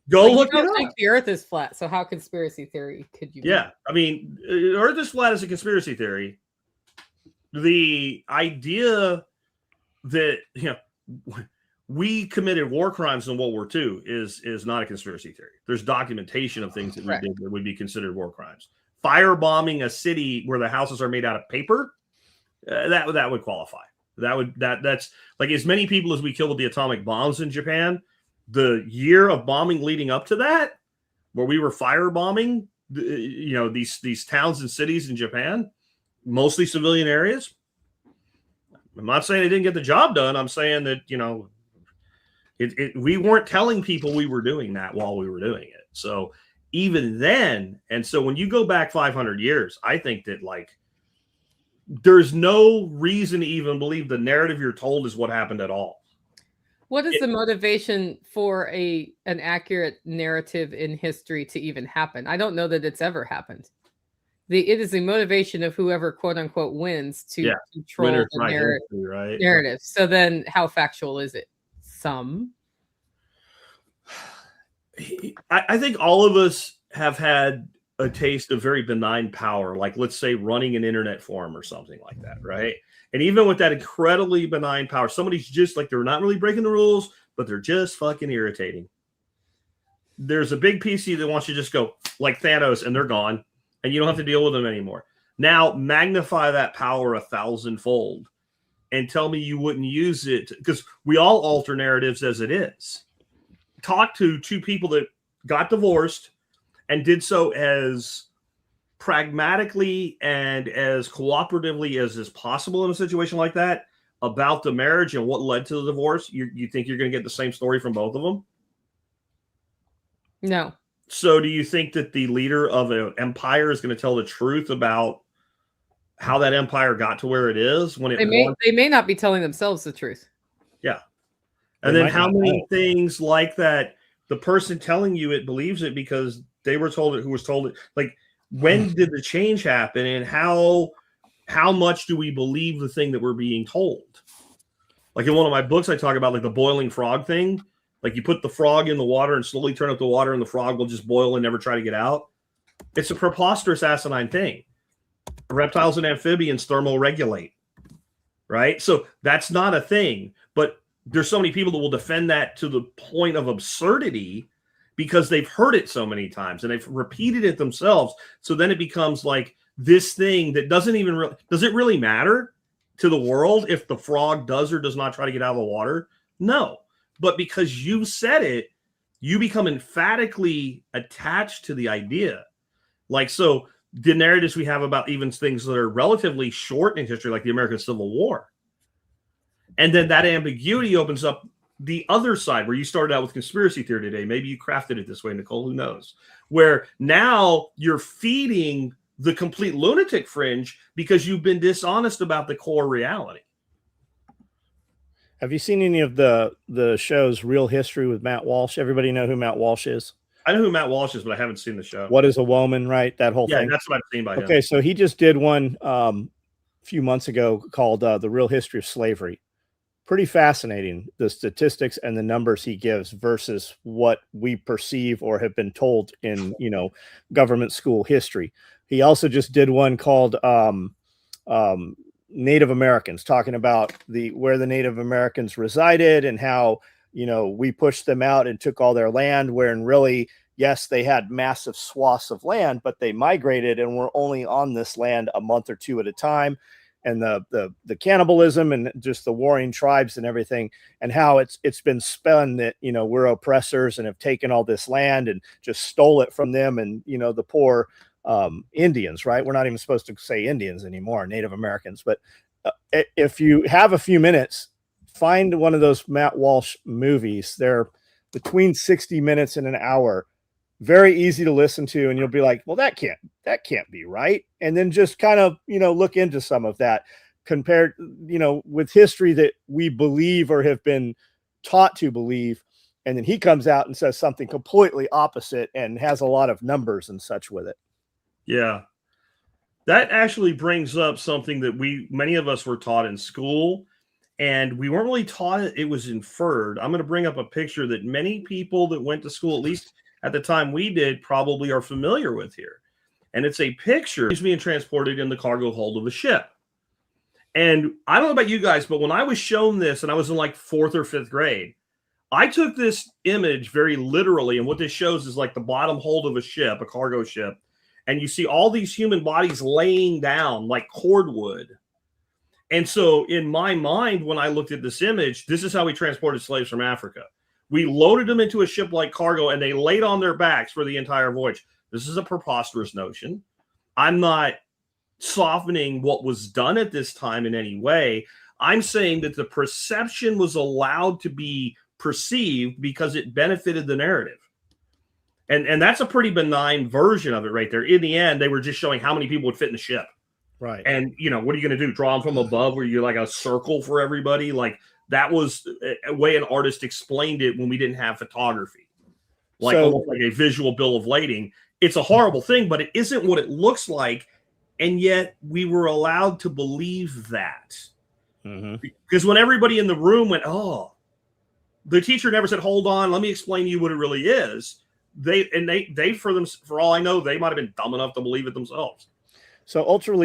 Go look it up. Think the Earth is flat. So how conspiracy theory could you? Yeah, I mean, Earth is flat is a conspiracy theory. The idea that we committed war crimes in World War II is not a conspiracy theory. There's documentation of things that we did that would be considered war crimes. Firebombing a city where the houses are made out of paper. That would qualify. That's like as many people as we killed with the atomic bombs in Japan. The year of bombing leading up to that, where we were firebombing, these towns and cities in Japan, mostly civilian areas. I'm not saying it didn't get the job done. I'm saying that we weren't telling people we were doing that while we were doing it. So even then, and so when you go back 500 years, I think that like. There's no reason to even believe the narrative you're told is what happened at all. What is the motivation for an accurate narrative in history to even happen? I don't know that it's ever happened. It is the motivation of whoever quote unquote wins to control the narrative. So then how factual is it? Some. I think all of us have had a taste of very benign power, like let's say running an internet forum or something like that, right? And even with that incredibly benign power, somebody's just like, they're not really breaking the rules, but they're just fucking irritating. There's a big PC that wants you to just go like Thanos and they're gone and you don't have to deal with them anymore. Now magnify that power 1,000-fold and tell me you wouldn't use it, because we all alter narratives as it is. Talk to two people that got divorced and did so as pragmatically and as cooperatively as is possible in a situation like that about the marriage and what led to the divorce. You think you're going to get the same story from both of them? No. So do you think that the leader of an empire is going to tell the truth about how that empire got to where it is when they may not be telling themselves the truth? Yeah. And then how many things like that, the person telling you it believes it because they were told it, who was told it. Like, when did the change happen, and how much do we believe the thing that we're being told? Like in one of my books, I talk about like the boiling frog thing. Like you put the frog in the water and slowly turn up the water, and the frog will just boil and never try to get out. It's a preposterous, asinine thing. Reptiles and amphibians thermoregulate, right? So that's not a thing. But there's so many people that will defend that to the point of absurdity, because they've heard it so many times and they've repeated it themselves. So then it becomes like this thing that doesn't even really, does it really matter to the world if the frog does or does not try to get out of the water? No. But because you said it, you become emphatically attached to the idea. Like, so the narratives we have about even things that are relatively short in history, like the American Civil War. And then that ambiguity opens up the other side, where you started out with conspiracy theory today. Maybe you crafted it this way, Nicole, who knows? Where now you're feeding the complete lunatic fringe because you've been dishonest about the core reality. Have you seen any of the shows Real History with Matt Walsh? Everybody know who Matt Walsh is? I know who Matt Walsh is, but I haven't seen the show. What is a Woman, right? That whole thing. Yeah, that's what I've seen by him. Okay, so he just did one a few months ago called The Real History of Slavery. Pretty fascinating, the statistics and the numbers he gives versus what we perceive or have been told in, government school history. He also just did one called Native Americans, talking about where the Native Americans resided and how, we pushed them out and took all their land, wherein really, yes, they had massive swaths of land, but they migrated and were only on this land a month or two at a time. and the cannibalism and just the warring tribes and everything, and how it's been spun that, you know, we're oppressors and have taken all this land and just stole it from them, and, you know, the poor Indians, right? We're not even supposed to say Indians anymore, Native Americans. But if you have a few minutes, find one of those Matt Walsh movies. They're between 60 minutes and an hour. Very easy to listen to, and you'll be like, well, that can't be right. And then just kind of, you know, look into some of that compared, you know, with history that we believe or have been taught to believe. And then he comes out and says something completely opposite and has a lot of numbers and such with it. Yeah. That actually brings up something that many of us were taught in school, and we weren't really taught it. It was inferred. I'm going to bring up a picture that many people that went to school, at least at the time we did, probably are familiar with here. And it's a picture of being transported in the cargo hold of a ship. And I don't know about you guys, but when I was shown this, and I was in like 4th or 5th grade, I took this image very literally. And what this shows is like the bottom hold of a ship, a cargo ship. And you see all these human bodies laying down like cordwood. And so in my mind, when I looked at this image, this is how we transported slaves from Africa. We loaded them into a ship like cargo, and they laid on their backs for the entire voyage. This is a preposterous notion. I'm not softening what was done at this time in any way. I'm saying that the perception was allowed to be perceived because it benefited the narrative. And that's a pretty benign version of it right there. In the end, they were just showing how many people would fit in the ship. Right. And, you know, what are you going to do? Draw them from above where you're like a circle for everybody? Like, that was a way an artist explained it when we didn't have photography. Like, almost like a visual bill of lading. It's a horrible thing, but it isn't what it looks like. And yet we were allowed to believe that. Mm-hmm. Because when everybody in the room went, oh, the teacher never said, hold on, let me explain to you what it really is. They for all I know, they might have been dumb enough to believe it themselves. So Ultra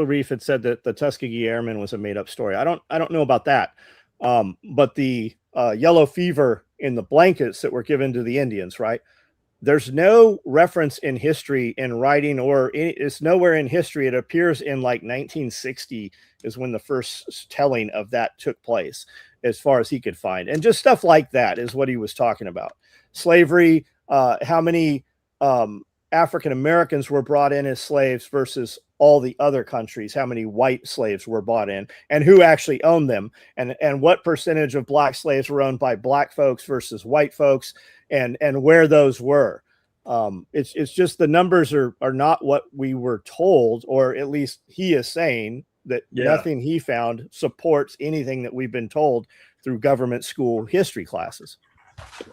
Reef had said that the Tuskegee Airmen was a made up story. I don't know about that. But the yellow fever in the blankets that were given to the Indians, right? There's no reference in history, in writing, or it's nowhere in history. It appears in like 1960 is when the first telling of that took place, as far as he could find. And just stuff like that is what he was talking about. Slavery, how many African Americans were brought in as slaves versus all the other countries, how many white slaves were brought in, and who actually owned them, and what percentage of black slaves were owned by black folks versus white folks, and where those were. It's just the numbers are not what we were told, or at least he is saying that nothing he found supports anything that we've been told through government school history classes.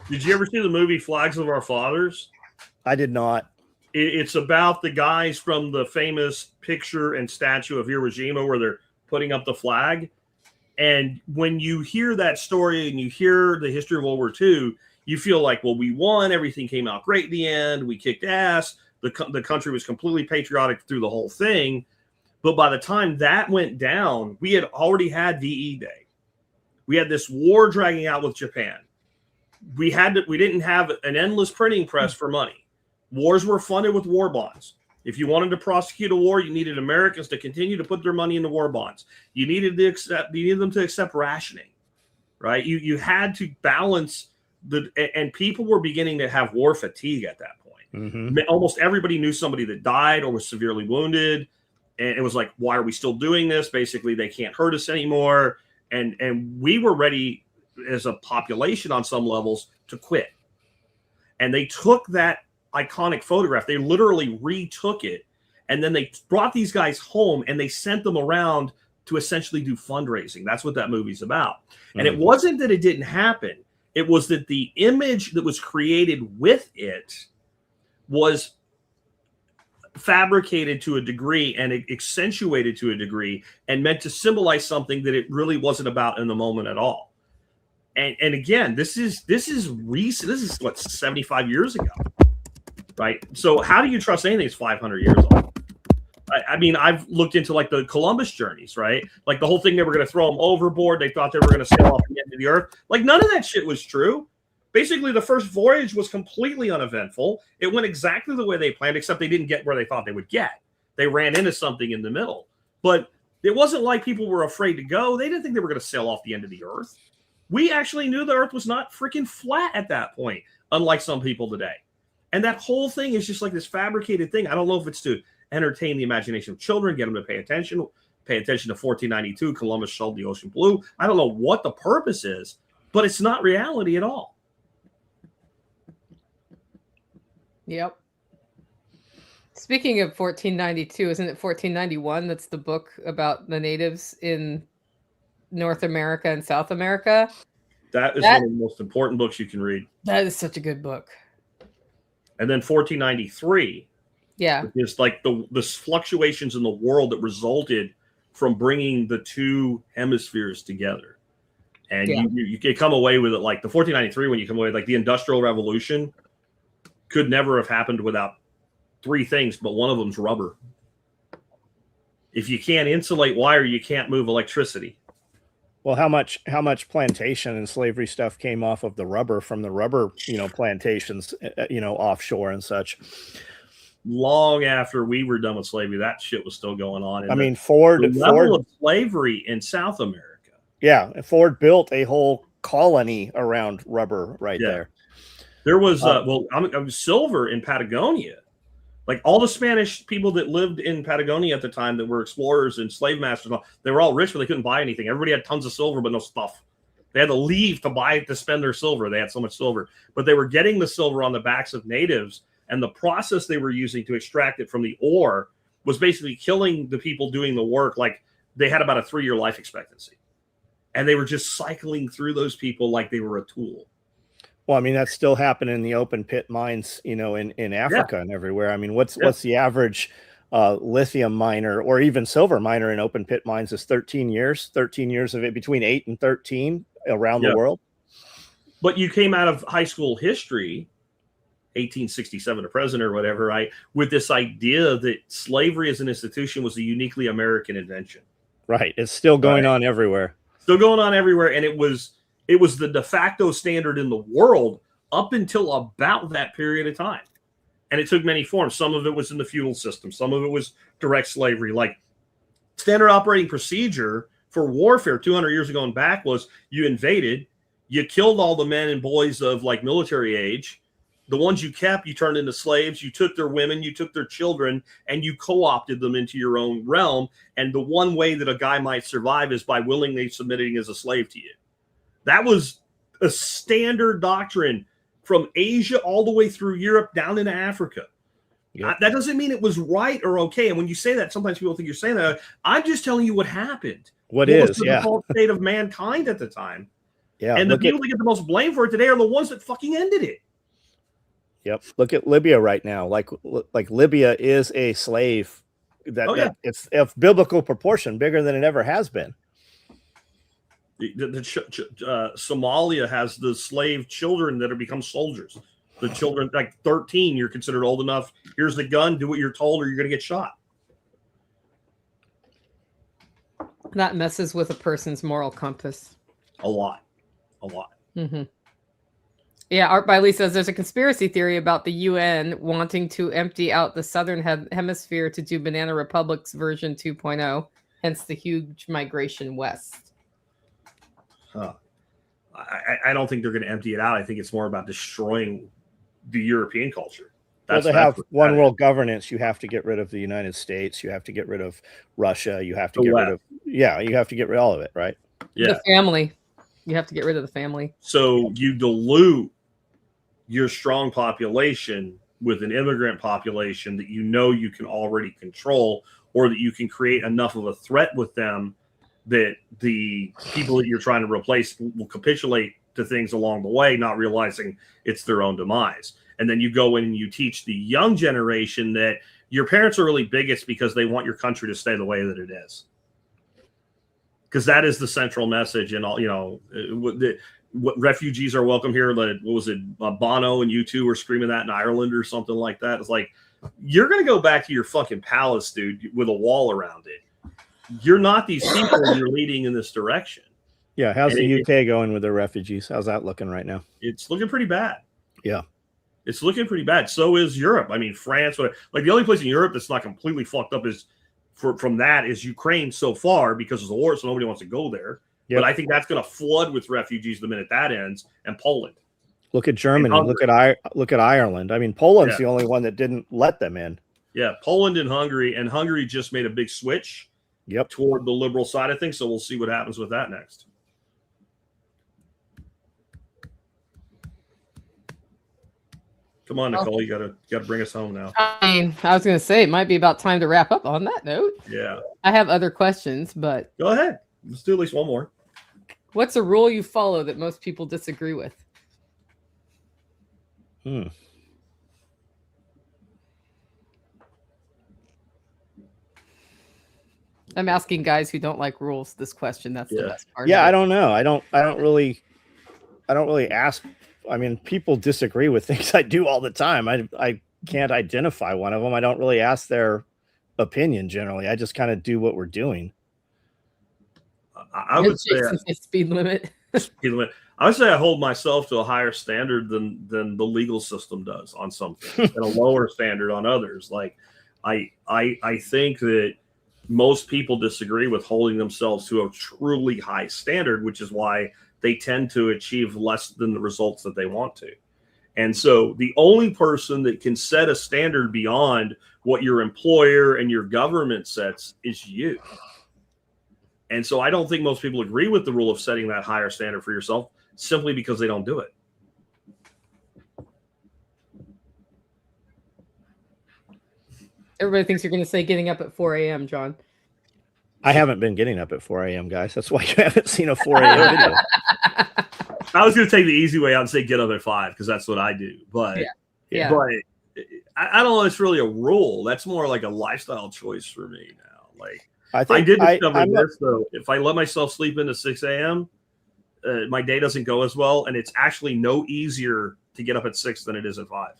Did you ever see the movie Flags of Our Fathers? I did not. It's about the guys from the famous picture and statue of Iwo Jima where they're putting up the flag. And when you hear that story and you hear the history of World War II, you feel like, well, we won. Everything came out great in the end. We kicked ass. The country was completely patriotic through the whole thing. But by the time that went down, we had already had VE Day. We had this war dragging out with Japan. We didn't have an endless printing press for money. Wars were funded with war bonds. If you wanted to prosecute a war, you needed Americans to continue to put their money into war bonds. You needed them to accept rationing, right? You had to balance and people were beginning to have war fatigue at that point. Mm-hmm. Almost everybody knew somebody that died or was severely wounded. And it was like, why are we still doing this? Basically, they can't hurt us anymore. And we were ready as a population on some levels to quit. And they took that iconic photograph. They literally retook it. And then they brought these guys home and they sent them around to essentially do fundraising. That's what that movie's about. Mm-hmm. And it wasn't that it didn't happen. It was that the image that was created with it was fabricated to a degree and accentuated to a degree and meant to symbolize something that it really wasn't about in the moment at all. And again, this is recent. This is what, 75 years ago, right? So how do you trust anything that's 500 years old? I mean, I've looked into like the Columbus journeys, right? Like the whole thing, they were going to throw them overboard. They thought they were going to sail off the end of the earth. Like none of that shit was true. Basically, the first voyage was completely uneventful. It went exactly the way they planned, except they didn't get where they thought they would get. They ran into something in the middle. But It wasn't like people were afraid to go. They didn't think they were going to sail off the end of the earth. We actually knew the earth was not freaking flat at that point, unlike some people today. And that whole thing is just like this fabricated thing. I don't know if it's to entertain the imagination of children, get them to pay attention to 1492, Columbus sailed the ocean blue. I don't know what the purpose is, but it's not reality at all. Yep. Speaking of 1492, isn't it 1491? That's the book about the natives in North America and South America. That is one of the most important books you can read. That is such a good book. And then 1493. Yeah. Is like the fluctuations in the world that resulted from bringing the two hemispheres together. And you come away with it like the 1493, when you come away, like the Industrial Revolution could never have happened without three things, but one of them's rubber. If you can't insulate wire, you can't move electricity. Well, how much plantation and slavery stuff came off of the rubber from the rubber, plantations, offshore and such. Long after we were done with slavery, that shit was still going on. And Ford of slavery in South America. Yeah, Ford built a whole colony around rubber there. There was silver in Patagonia. Like all the Spanish people that lived in Patagonia at the time that were explorers and slave masters, they were all rich, but they couldn't buy anything. Everybody had tons of silver, but no stuff. They had to leave to spend their silver. They had so much silver, but they were getting the silver on the backs of natives. And the process they were using to extract it from the ore was basically killing the people doing the work. Like they had about a 3-year life expectancy. And they were just cycling through those people like they were a tool. Well, I mean, that's still happening in the open pit mines, in Africa and everywhere. I mean, what's the average lithium miner or even silver miner in open pit mines is 13 years of it, between 8 and 13 around the world. But you came out of high school history, 1867 to present or whatever, right? With this idea that slavery as an institution was a uniquely American invention. Right. It's still going on everywhere. Still going on everywhere. And it was the de facto standard in the world up until about that period of time. And it took many forms. Some of it was in the feudal system. Some of it was direct slavery. Like standard operating procedure for warfare 200 years ago and back was you invaded, you killed all the men and boys of like military age. The ones you kept, you turned into slaves. You took their women, you took their children, and you co-opted them into your own realm. And the one way that a guy might survive is by willingly submitting as a slave to you. That was a standard doctrine from Asia all the way through Europe down into Africa. Yep. That doesn't mean it was right or okay. And when you say that, sometimes people think you're saying that. I'm just telling you what happened. What was the default state of mankind at the time. Yeah. And the people that get the most blame for it today are the ones that fucking ended it. Yep. Look at Libya right now. Like Libya is a slave that it's of biblical proportion, bigger than it ever has been. Somalia has the slave children that have become soldiers. The children, like 13, you're considered old enough. Here's the gun. Do what you're told, or you're going to get shot. That messes with a person's moral compass. A lot. Mm-hmm. Yeah, Art Biley says there's a conspiracy theory about the UN wanting to empty out the southern hemisphere to do Banana Republic's version 2.0, hence the huge migration west. I don't think they're going to empty it out. I think it's more about destroying the European culture. Well, to have one world governance, you have to get rid of the United States. You have to get rid of Russia. You have to get rid of you have to get rid of all of it, right? Yeah. The family. You have to get rid of the family. So you dilute your strong population with an immigrant population that you can already control, or that you can create enough of a threat with them that the people that you're trying to replace will capitulate to things along the way, not realizing it's their own demise. And then you go in and you teach the young generation that your parents are really bigots because they want your country to stay the way that it is. Because that is the central message. And all, what refugees are welcome here. What was it? Bono and U2 were screaming that in Ireland or something like that. It's like, you're going to go back to your fucking palace, dude, with a wall around it. You're not these people. You're leading in this direction. Yeah. How's the UK going with their refugees? How's that looking right now? It's looking pretty bad. Yeah. It's looking pretty bad. So is Europe. I mean, France. Like the only place in Europe that's not completely fucked up is from that is Ukraine so far because of the war, so nobody wants to go there. Yep. But I think that's going to flood with refugees the minute that ends, and Poland. Look at Germany. Look at Ireland. I mean, Poland's the only one that didn't let them in. Yeah, Poland and Hungary just made a big switch toward the liberal side of things. So we'll see what happens with that next. Come on, Nicole, you gotta bring us home now. I was gonna say it might be about time to wrap up on that note. Yeah. I have other questions, but go ahead. Let's do at least one more. What's a rule you follow that most people disagree with? I'm asking guys who don't like rules this question. That's the best part. Yeah, I don't know. I don't really ask. I mean, people disagree with things I do all the time. I can't identify one of them. I don't really ask their opinion generally. I just kind of do what we're doing. I would say speed limit. Speed limit. I would say I hold myself to a higher standard than the legal system does on something, and a lower standard on others. Like I think that most people disagree with holding themselves to a truly high standard, which is why they tend to achieve less than the results that they want to. And so the only person that can set a standard beyond what your employer and your government sets is you. And so I don't think most people agree with the rule of setting that higher standard for yourself simply because they don't do it. Everybody thinks you're going to say getting up at 4 a.m., John. I haven't been getting up at 4 a.m., guys. That's why you haven't seen a 4 a.m. video. I was going to take the easy way out and say get up at 5 because that's what I do. But, but I don't know if it's really a rule. That's more like a lifestyle choice for me now. Like I did discover this, though. If I let myself sleep into 6 a.m., my day doesn't go as well, and it's actually no easier to get up at 6 than it is at 5.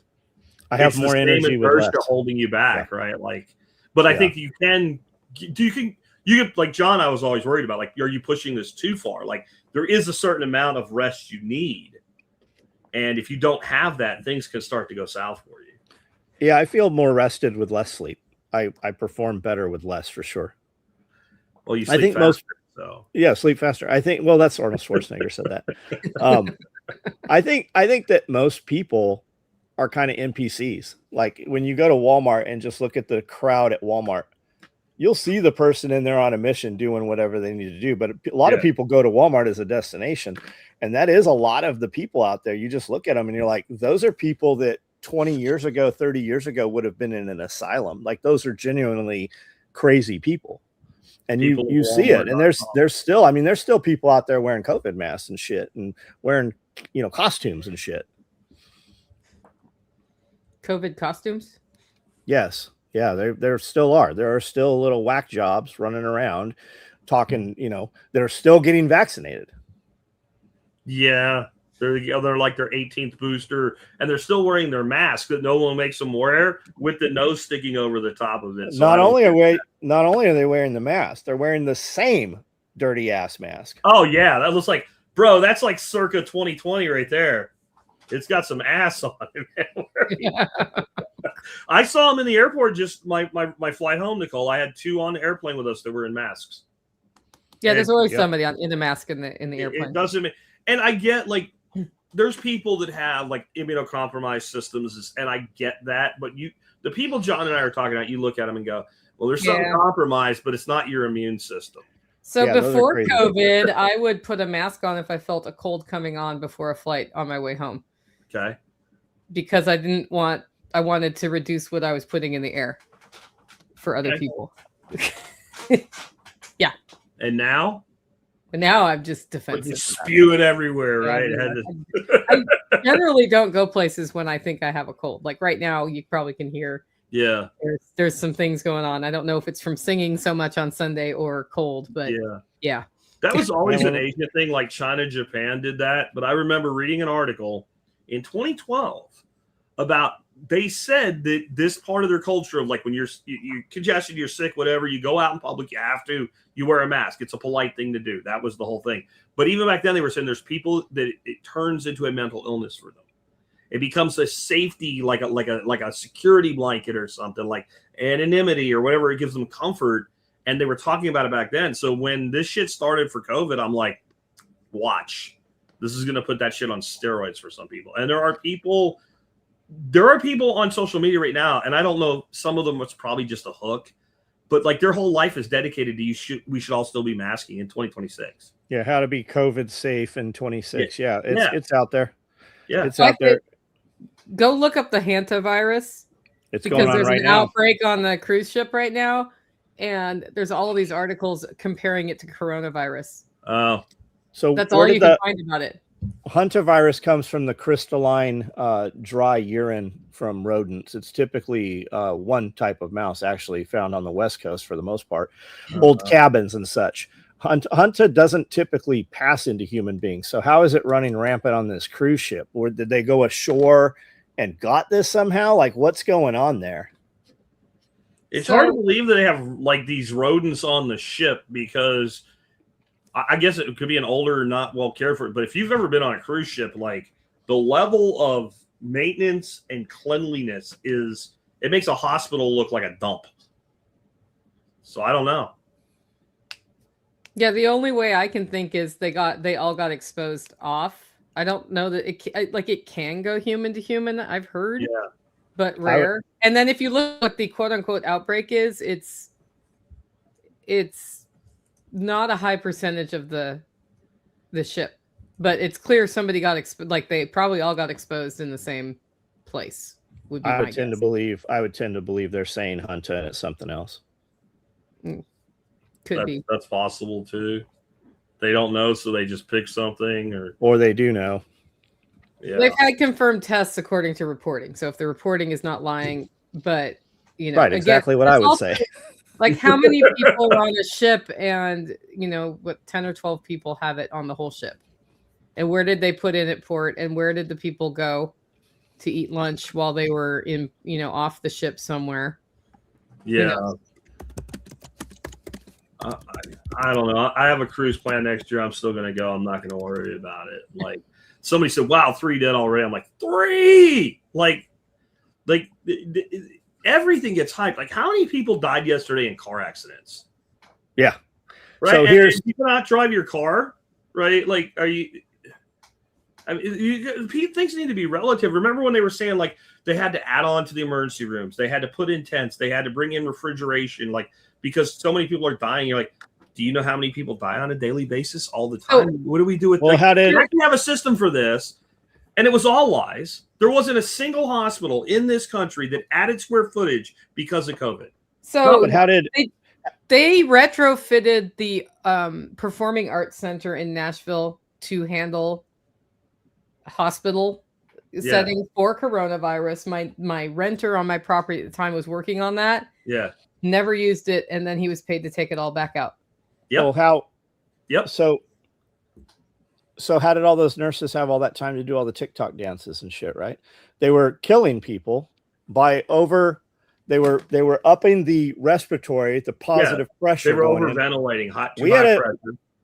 I have more energy with less. Holding you back, right? Like, but I think you can like John. I was always worried about like, are you pushing this too far? Like, there is a certain amount of rest you need, and if you don't have that, things can start to go south for you. Yeah, I feel more rested with less sleep. I perform better with less for sure. Well, you sleep faster. Sleep faster. I think. Well, that's Arnold Schwarzenegger said that. I think that most people are kind of NPCs. Like when you go to Walmart and just look at the crowd at Walmart, you'll see the person in there on a mission doing whatever they need to do. But a lot of people go to Walmart as a destination, and that is a lot of the people out there. You just look at them and you're like, those are people that 20 years ago, 30 years ago would have been in an asylum. Like those are genuinely crazy people. And you see it, and there's still people out there wearing COVID masks and shit, and wearing costumes and shit. COVID costumes? Yes, yeah, there still are. There are still little whack jobs running around, talking. That are still getting vaccinated. Yeah, they're like their 18th booster, and they're still wearing their mask that no one makes them wear with the nose sticking over the top of it. So not only are they wearing the mask, they're wearing the same dirty ass mask. Oh yeah, that looks like, bro, that's like circa 2020 right there. It's got some ass on it. I saw them in the airport. Just my flight home, Nicole. I had 2 on the airplane with us that were in masks. Yeah, there's always somebody in the mask in the airplane. It doesn't mean, and I get like. There's people that have like immunocompromised systems, and I get that. But the people John and I are talking about, you look at them and go, well, there's something compromised, but it's not your immune system. So before COVID, I would put a mask on if I felt a cold coming on before a flight on my way home. Okay. Because I wanted to reduce what I was putting in the air for other people. Yeah. And now? But now I'm just defensive. You spew it everywhere, right? I generally don't go places when I think I have a cold. Like right now, you probably can hear. Yeah. There's some things going on. I don't know if it's from singing so much on Sunday or cold, but yeah. That was always an Asian thing. Like China, Japan did that. But I remember reading an article in 2012 about. They said that this part of their culture of like when you're congested, you're sick, whatever, you go out in public, you wear a mask. It's a polite thing to do. That was the whole thing. But even back then they were saying there's people that it turns into a mental illness for them. It becomes a safety, like a security blanket or something, like anonymity or whatever. It gives them comfort. And they were talking about it back then. So when this shit started for COVID, I'm like, watch, this is going to put that shit on steroids for some people. And there are people on social media right now, and I don't know, some of them it's probably just a hook, but like their whole life is dedicated to we should all still be masking in 2026. Yeah, how to be COVID safe in 26. Yeah, it's out there. Yeah, it's out there. Go look up the hantavirus. It's because going on there's right an now. outbreak on the cruise ship right now, and there's all of these articles comparing it to coronavirus. Oh, so that's all you can find about it. Hantavirus comes from the crystalline dry urine from rodents. It's typically one type of mouse actually found on the West Coast for the most part, old cabins and such. Hanta doesn't typically pass into human beings. So how is it running rampant on this cruise ship? Or did they go ashore and got this somehow? Like, what's going on there? It's hard to believe that they have like these rodents on the ship, because I guess it could be an older, not well cared for. But if you've ever been on a cruise ship, like the level of maintenance and cleanliness it makes a hospital look like a dump. So I don't know. Yeah, the only way I can think is they all got exposed off. I don't know that it can go human to human, I've heard. Yeah. But rare. And then if you look what the quote unquote outbreak is, it's not a high percentage of the ship, but it's clear somebody got like they probably all got exposed in the same place. I would tend to believe they're saying Hanta and it's something else. Could be. That's possible too. They don't know, so they just pick something, or they do know. Yeah. They've had confirmed tests according to reporting. So if the reporting is not lying, but right, exactly what I would say. Like how many people are on a ship, and what 10 or 12 people have it on the whole ship, and where did they put in at port, and where did the people go to eat lunch while they were in off the ship somewhere? Yeah. I don't know. I have a cruise plan next year. I'm still going to go. I'm not going to worry about it. Like somebody said, wow, 3 dead already. I'm like, 3! Like everything gets hyped. Like how many people died yesterday in car accidents? Yeah. Right. So and you cannot drive your car, right? Like, are you, I mean, things need to be relative. Remember when they were saying like they had to add on to the emergency rooms, they had to put in tents, they had to bring in refrigeration, like because so many people are dying. You're like, do you know how many people die on a daily basis all the time? What do we do with? Well, how did we actually have a system for this? And it was all lies. There wasn't a single hospital in this country that added square footage because of COVID. So but how did they retrofitted the Performing Arts Center in Nashville to handle hospital settings for coronavirus? My renter on my property at the time was working on that. Yeah. Never used it, and then he was paid to take it all back out. Yep. Well, how? Yep. So how did all those nurses have all that time to do all the TikTok dances and shit? Right? They were killing people by They were upping the respiratory, the positive pressure. They were overventilating, hot pressure.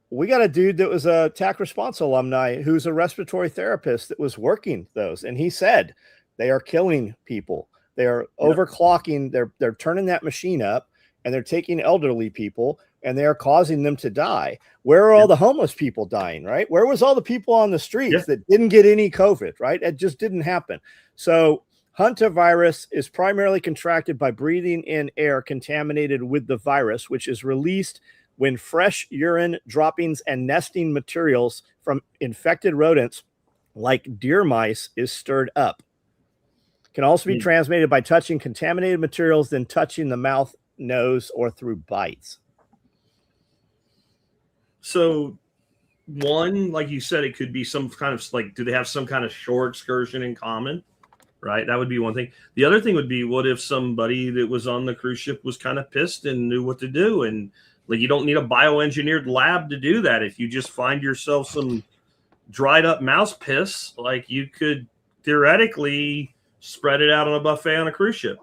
We got a dude that was a TAC Response alumni who's a respiratory therapist that was working those, and he said they are killing people. They are overclocking. They're turning that machine up, and they're taking elderly people, and they are causing them to die. Where are all the homeless people dying, right? Where was all the people on the streets that didn't get any COVID, right? It just didn't happen. So hantavirus is primarily contracted by breathing in air contaminated with the virus, which is released when fresh urine droppings and nesting materials from infected rodents like deer mice is stirred up. Can also be transmitted by touching contaminated materials, then touching the mouth, nose, or through bites. So one, like you said, it could be some kind of like, do they have some kind of shore excursion in common? Right. That would be one thing. The other thing would be, what if somebody that was on the cruise ship was kind of pissed and knew what to do? And like, you don't need a bioengineered lab to do that. If you just find yourself some dried up mouse piss, like you could theoretically spread it out on a buffet on a cruise ship.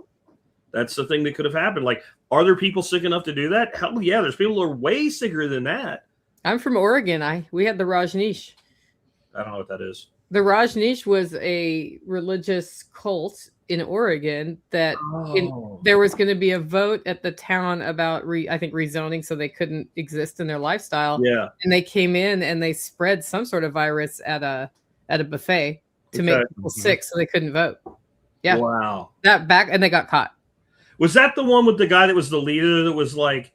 That's the thing that could have happened. Like, are there people sick enough to do that? Hell yeah. There's people who are way sicker than that. I'm from Oregon. We had the Rajneesh. I don't know what that is. the Rajneesh was a religious cult in Oregon that there was going to be a vote at the town about I think rezoning so they couldn't exist in their lifestyle. Yeah. And they came in and they spread some sort of virus at a buffet to make people sick so they couldn't vote. Yeah. Wow. And they got caught. Was that the one with the guy that was the leader that was like,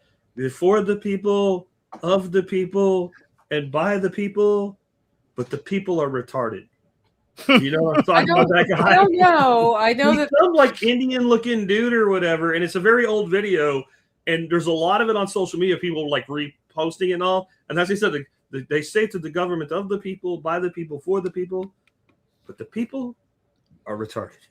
for the people, of the people, and by the people, but the people are retarded? You know what I'm talking about? That guy? I don't know. I know that some like Indian looking dude or whatever, and it's a very old video, and there's a lot of it on social media. People like reposting and all, and as they said, they say to the government, of the people, by the people, for the people, but the people are retarded.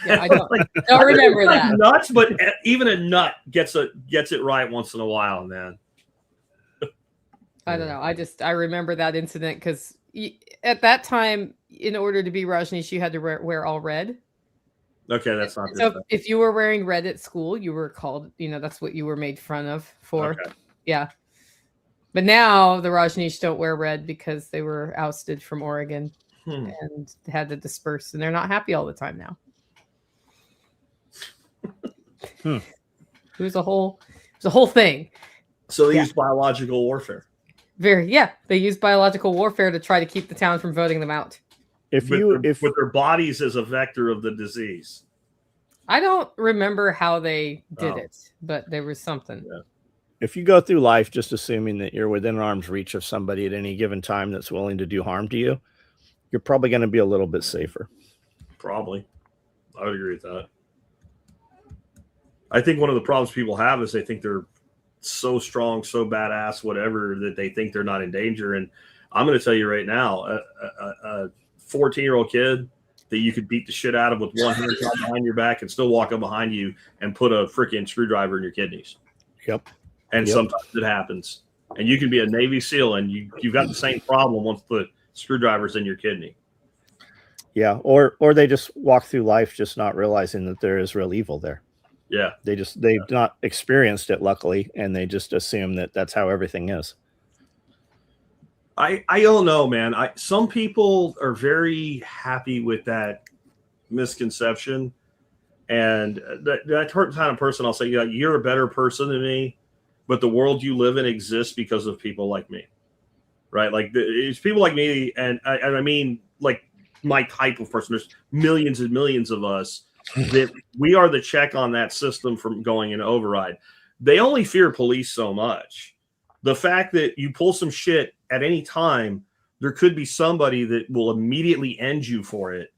Yeah, I don't, don't remember that. Nuts, but even a nut gets it right once in a while, man. I don't know. I remember that incident because at that time, in order to be Rajneesh, you had to wear all red. Okay, that's not so. If you were wearing red at school, you were called. That's what you were made fun of for. Okay. Yeah, but now the Rajneesh don't wear red because they were ousted from Oregon and had to disperse, and they're not happy all the time now. It was a whole thing. So they used biological warfare. They used biological warfare to try to keep the town from voting them out. With their bodies as a vector of the disease. I don't remember how they did it, but there was something. Yeah. If you go through life just assuming that you're within arm's reach of somebody at any given time that's willing to do harm to you, you're probably going to be a little bit safer. Probably. I would agree with that. I think one of the problems people have is they think they're so strong, so badass, whatever, that they think they're not in danger. And I'm going to tell you right now, a 14-year-old kid that you could beat the shit out of with one hand behind your back and still walk up behind you and put a freaking screwdriver in your kidneys. Yep. And sometimes it happens. And you can be a Navy SEAL and you've got the same problem once the screwdriver's in your kidney. Yeah. Or they just walk through life just not realizing that there is real evil there. Yeah. They've not experienced it, luckily, and they just assume that that's how everything is. I don't know, man. Some people are very happy with that misconception. And that kind of person, I'll say, you're a better person than me, but the world you live in exists because of people like me. Right? Like it's people like me. And I mean, like my type of person, there's millions and millions of us that we are the check on that system from going into override. They only fear police so much. The fact that you pull some shit at any time, there could be somebody that will immediately end you for it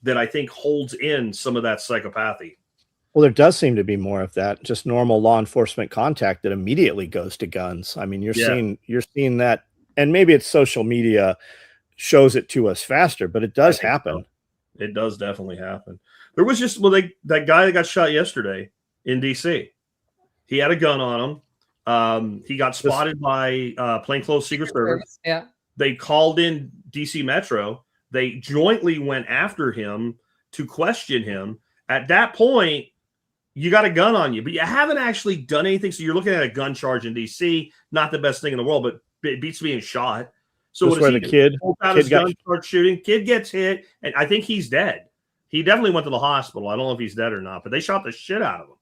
that I think holds in some of that psychopathy. Well, there does seem to be more of that, just normal law enforcement contact that immediately goes to guns. I mean, you're seeing that, and maybe it's social media shows it to us faster, but it does happen. So. It does definitely happen. There was just that guy that got shot yesterday in DC. He had a gun on him. He got spotted by plainclothes Secret Service. Yeah. They called in DC Metro. They jointly went after him to question him. At that point, you got a gun on you, but you haven't actually done anything. So you're looking at a gun charge in DC. Not the best thing in the world, but it beats being shot. So what is the kid out his gun, starts shooting. Kid gets hit, and I think he's dead. He definitely went to the hospital. I don't know if he's dead or not, but they shot the shit out of him.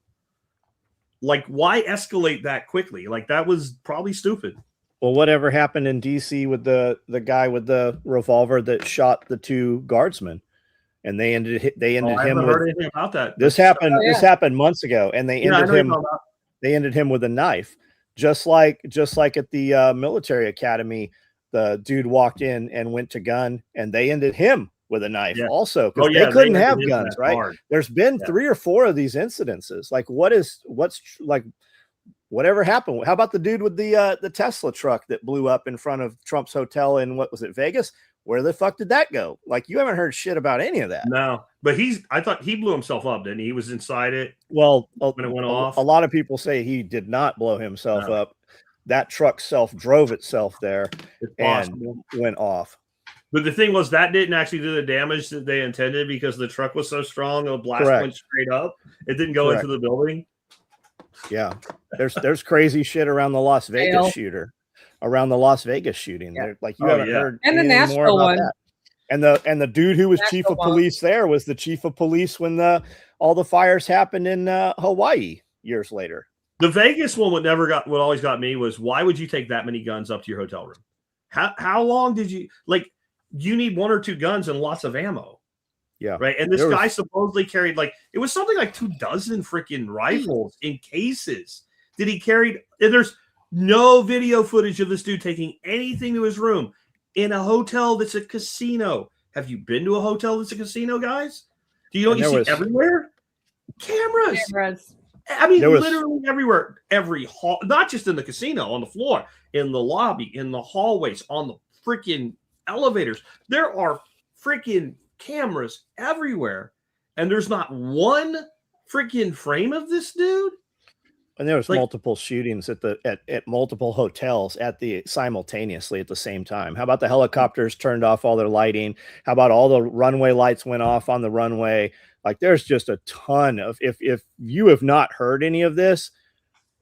Like, why escalate that quickly? Like, that was probably stupid. Well, whatever happened in DC with the guy with the revolver that shot the two guardsmen, and they ended him. I haven't heard anything about that. This happened months ago, and they ended him. They ended him with a knife, just like at the military academy. The dude walked in and went to gun, and they ended him with a knife also because they couldn't have guns, right? Hard. There's been 3 or 4 of these incidences. Like, whatever happened? How about the dude with the Tesla truck that blew up in front of Trump's hotel in, what was it, Vegas? Where the fuck did that go? Like, you haven't heard shit about any of that. No, but I thought he blew himself up, didn't he? He was inside it. Well, when it went off. A lot of people say he did not blow himself up. That truck drove itself there and went off. But the thing was, that didn't actually do the damage that they intended because the truck was so strong. The blast went straight up. It didn't go into the building. Yeah. There's crazy shit around the Las Vegas shooting. Yeah. Like, you haven't heard and the Nashville one. And the dude who was chief of police there was the chief of police when all the fires happened in Hawaii years later. The Vegas one what always got me was, why would you take that many guns up to your hotel room? How long did you you need 1 or 2 guns and lots of ammo. Yeah. Right. And this guy supposedly carried it was something like 24 freaking rifles in cases that he carried. And there's no video footage of this dude taking anything to his room in a hotel that's a casino. Have you been to a hotel that's a casino, guys? Do you know what you see everywhere? Cameras. I mean, literally everywhere. Every hall, not just in the casino, on the floor, in the lobby, in the hallways, on the freaking elevators. There are freaking cameras everywhere. And there's not one freaking frame of this dude. And there was multiple shootings at multiple hotels simultaneously at the same time. How about the helicopters turned off all their lighting? How about all the runway lights went off on the runway? There's just a ton of, if you have not heard any of this,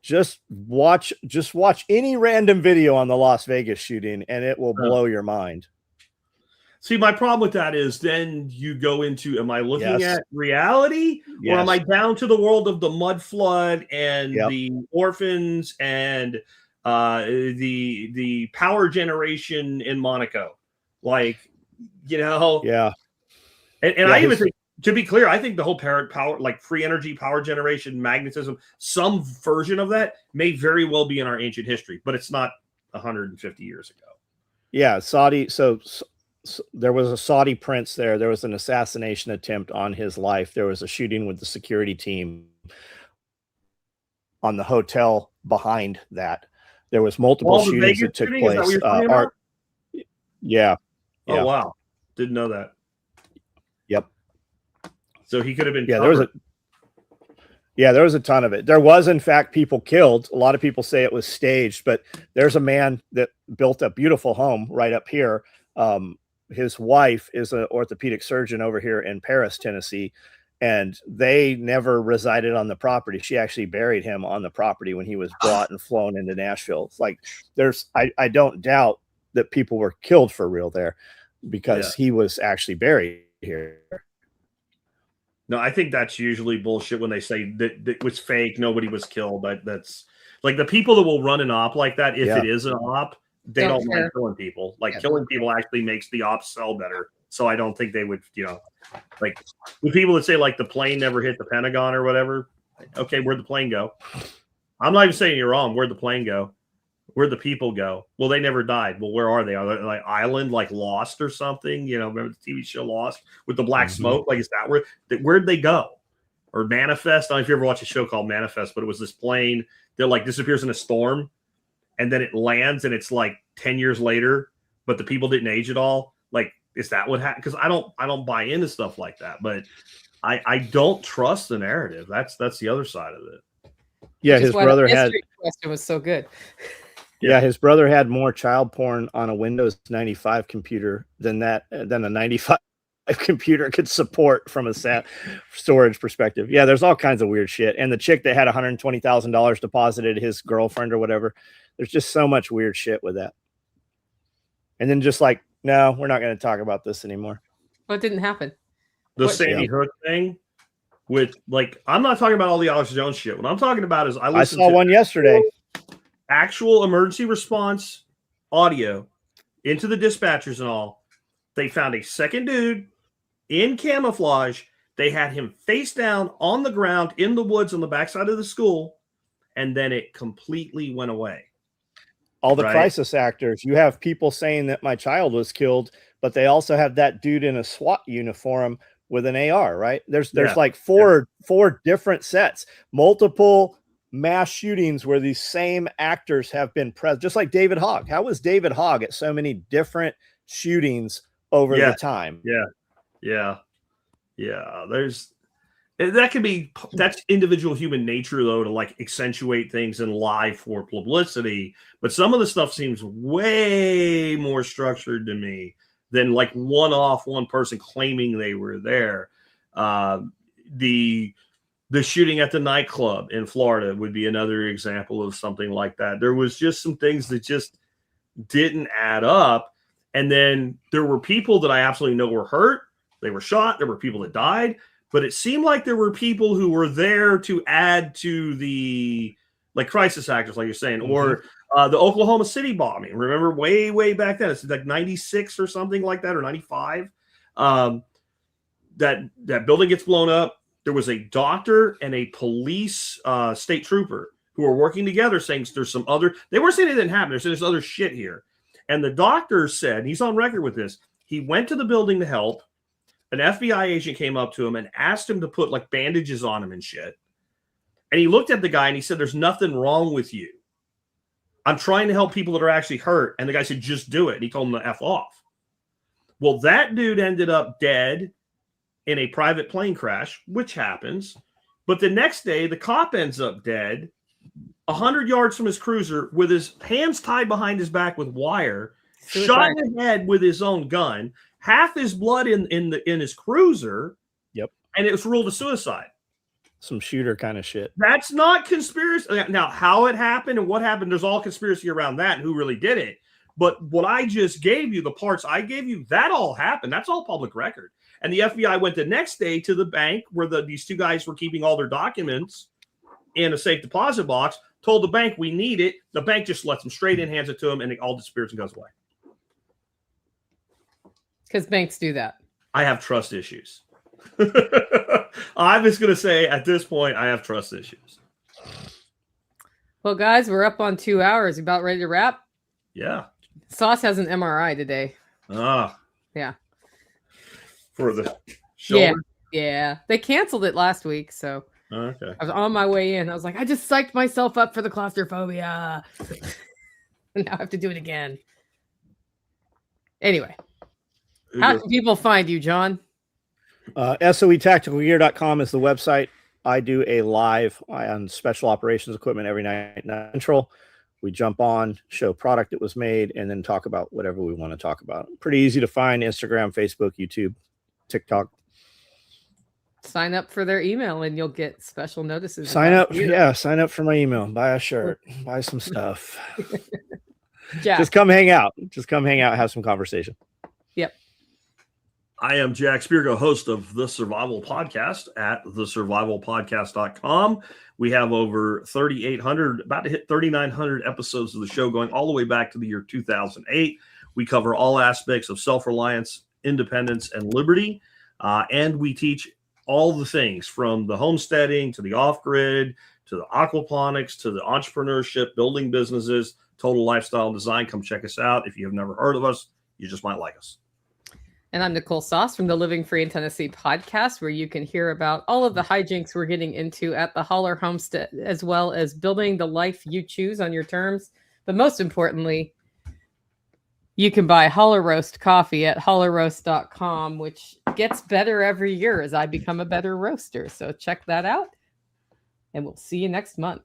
just watch any random video on the Las Vegas shooting and it will blow your mind. See, my problem with that is then you go into, am I looking at reality or am I down to the world of the mud flood and the orphans and the power generation in Monaco? And I even think, to be clear, I think the whole power, free energy, power generation, magnetism, some version of that may very well be in our ancient history, but it's not 150 years ago. Yeah, Saudi. So there was a Saudi prince there. There was an assassination attempt on his life. There was a shooting with the security team on the hotel behind that. There was multiple shootings that took place. Yeah. Oh, wow. Didn't know that. Yep. So he could have been. Yeah, there was a ton of it. There was, in fact, people killed. A lot of people say it was staged, but there's a man that built a beautiful home right up here. His wife is an orthopedic surgeon over here in Paris, Tennessee, and they never resided on the property. She actually buried him on the property when he was brought and flown into Nashville. It's I don't doubt that people were killed for real there because he was actually buried here. No, I think that's usually bullshit when they say that it was fake. Nobody was killed. That's the people that will run an op like that. If it is an op, they don't like killing people. Killing people actually makes the ops sell better. So I don't think they would, the people that say the plane never hit the Pentagon or whatever. Okay, where'd the plane go? I'm not even saying you're wrong. Where'd the plane go? Where'd the people go? Well, they never died. Well, where are they? Are they island, Lost or something? Remember the TV show Lost with the black smoke? Is that where'd they go? Or Manifest? I don't know if you ever watched a show called Manifest, but it was this plane that disappears in a storm and then it lands and it's 10 years later, but the people didn't age at all. Is that what happened? Because I don't buy into stuff like that, but I don't trust the narrative. That's the other side of it. Yeah, his brother had. Question was so good. Yeah, his brother had more child porn on a Windows 95 computer than a 95 computer could support from a storage perspective. Yeah, there's all kinds of weird shit. And the chick that had $120,000 deposited, his girlfriend or whatever, there's just so much weird shit with that. And then just no, we're not going to talk about this anymore. What didn't happen? The Sandy Hook thing with I'm not talking about all the Alex Jones shit. What I'm talking about is I saw one yesterday. Actual emergency response audio into the dispatchers and all. They found a second dude in camouflage. They had him face down on the ground in the woods on the backside of the school, and then it completely went away. All the crisis actors, you have people saying that my child was killed, but they also have that dude in a SWAT uniform with an AR, right? There's four different sets, multiple mass shootings where these same actors have been present, just like David Hogg. How was David Hogg at so many different shootings over the time? Yeah. That's individual human nature, though, to accentuate things and lie for publicity. But some of the stuff seems way more structured to me than one person claiming they were there. The shooting at the nightclub in Florida would be another example of something like that. There was just some things that just didn't add up. And then there were people that I absolutely know were hurt. They were shot. There were people that died. But it seemed like there were people who were there to add to the like crisis actors, like you're saying, or the Oklahoma City bombing. Remember way, way back then? It's like 96 or something like that, or 95. That building gets blown up. There was a doctor and a police state trooper who were working together saying there's some other, they weren't saying it didn't happen. They're saying there's other shit here. And the doctor said, and he's on record with this, he went to the building to help. An FBI agent came up to him and asked him to put like bandages on him and shit. And he looked at the guy and he said, there's nothing wrong with you. I'm trying to help people that are actually hurt. And the guy said, just do it. And he told him to F off. Well, that dude ended up dead in a private plane crash, which happens. But the next day, the cop ends up dead 100 yards from his cruiser with his hands tied behind his back with wire, shot in the head with his own gun, half his blood in his cruiser. Yep. And it was ruled a suicide. Some shooter kind of shit. That's not conspiracy. Now, how it happened and what happened, there's all conspiracy around that and who really did it. But what I just gave you, the parts I gave you, that all happened. That's all public record. And the FBI went the next day to the bank where these two guys were keeping all their documents in a safe deposit box, told the bank, we need it. The bank just lets them straight in, hands it to them, and it all disappears and goes away. Because banks do that. I have trust issues. I'm just going to say at this point, I have trust issues. Well, guys, we're up on 2 hours. You about ready to wrap? Yeah. Sauce has an MRI today. Ah. Yeah. For the shoulder? Yeah. They canceled it last week, so okay. I was on my way in. I was like, I just psyched myself up for the claustrophobia. And now I have to do it again. Anyway. How can people find you, John? SOEtacticalgear.com is the website. I do a live on special operations equipment every night in Central. We jump on, show product that was made, and then talk about whatever we want to talk about. Pretty easy to find: Instagram, Facebook, YouTube, TikTok. Sign up for their email and you'll get special notices. Sign up. Yeah, sign up for my email. Buy a shirt. Buy some stuff. Just come hang out. Have some conversation. Yep. I am Jack Spirko, host of The Survival Podcast at thesurvivalpodcast.com. We have over 3,800, about to hit 3,900 episodes of the show going all the way back to the year 2008. We cover all aspects of self-reliance, independence, and liberty. And we teach all the things from the homesteading to the off-grid to the aquaponics to the entrepreneurship, building businesses, total lifestyle design. Come check us out. If you have never heard of us, you just might like us. And I'm Nicole Sauce from the Living Free in Tennessee podcast, where you can hear about all of the hijinks we're getting into at the Holler Homestead, as well as building the life you choose on your terms. But most importantly, you can buy Holler Roast coffee at hollerroast.com, which gets better every year as I become a better roaster. So check that out, and we'll see you next month.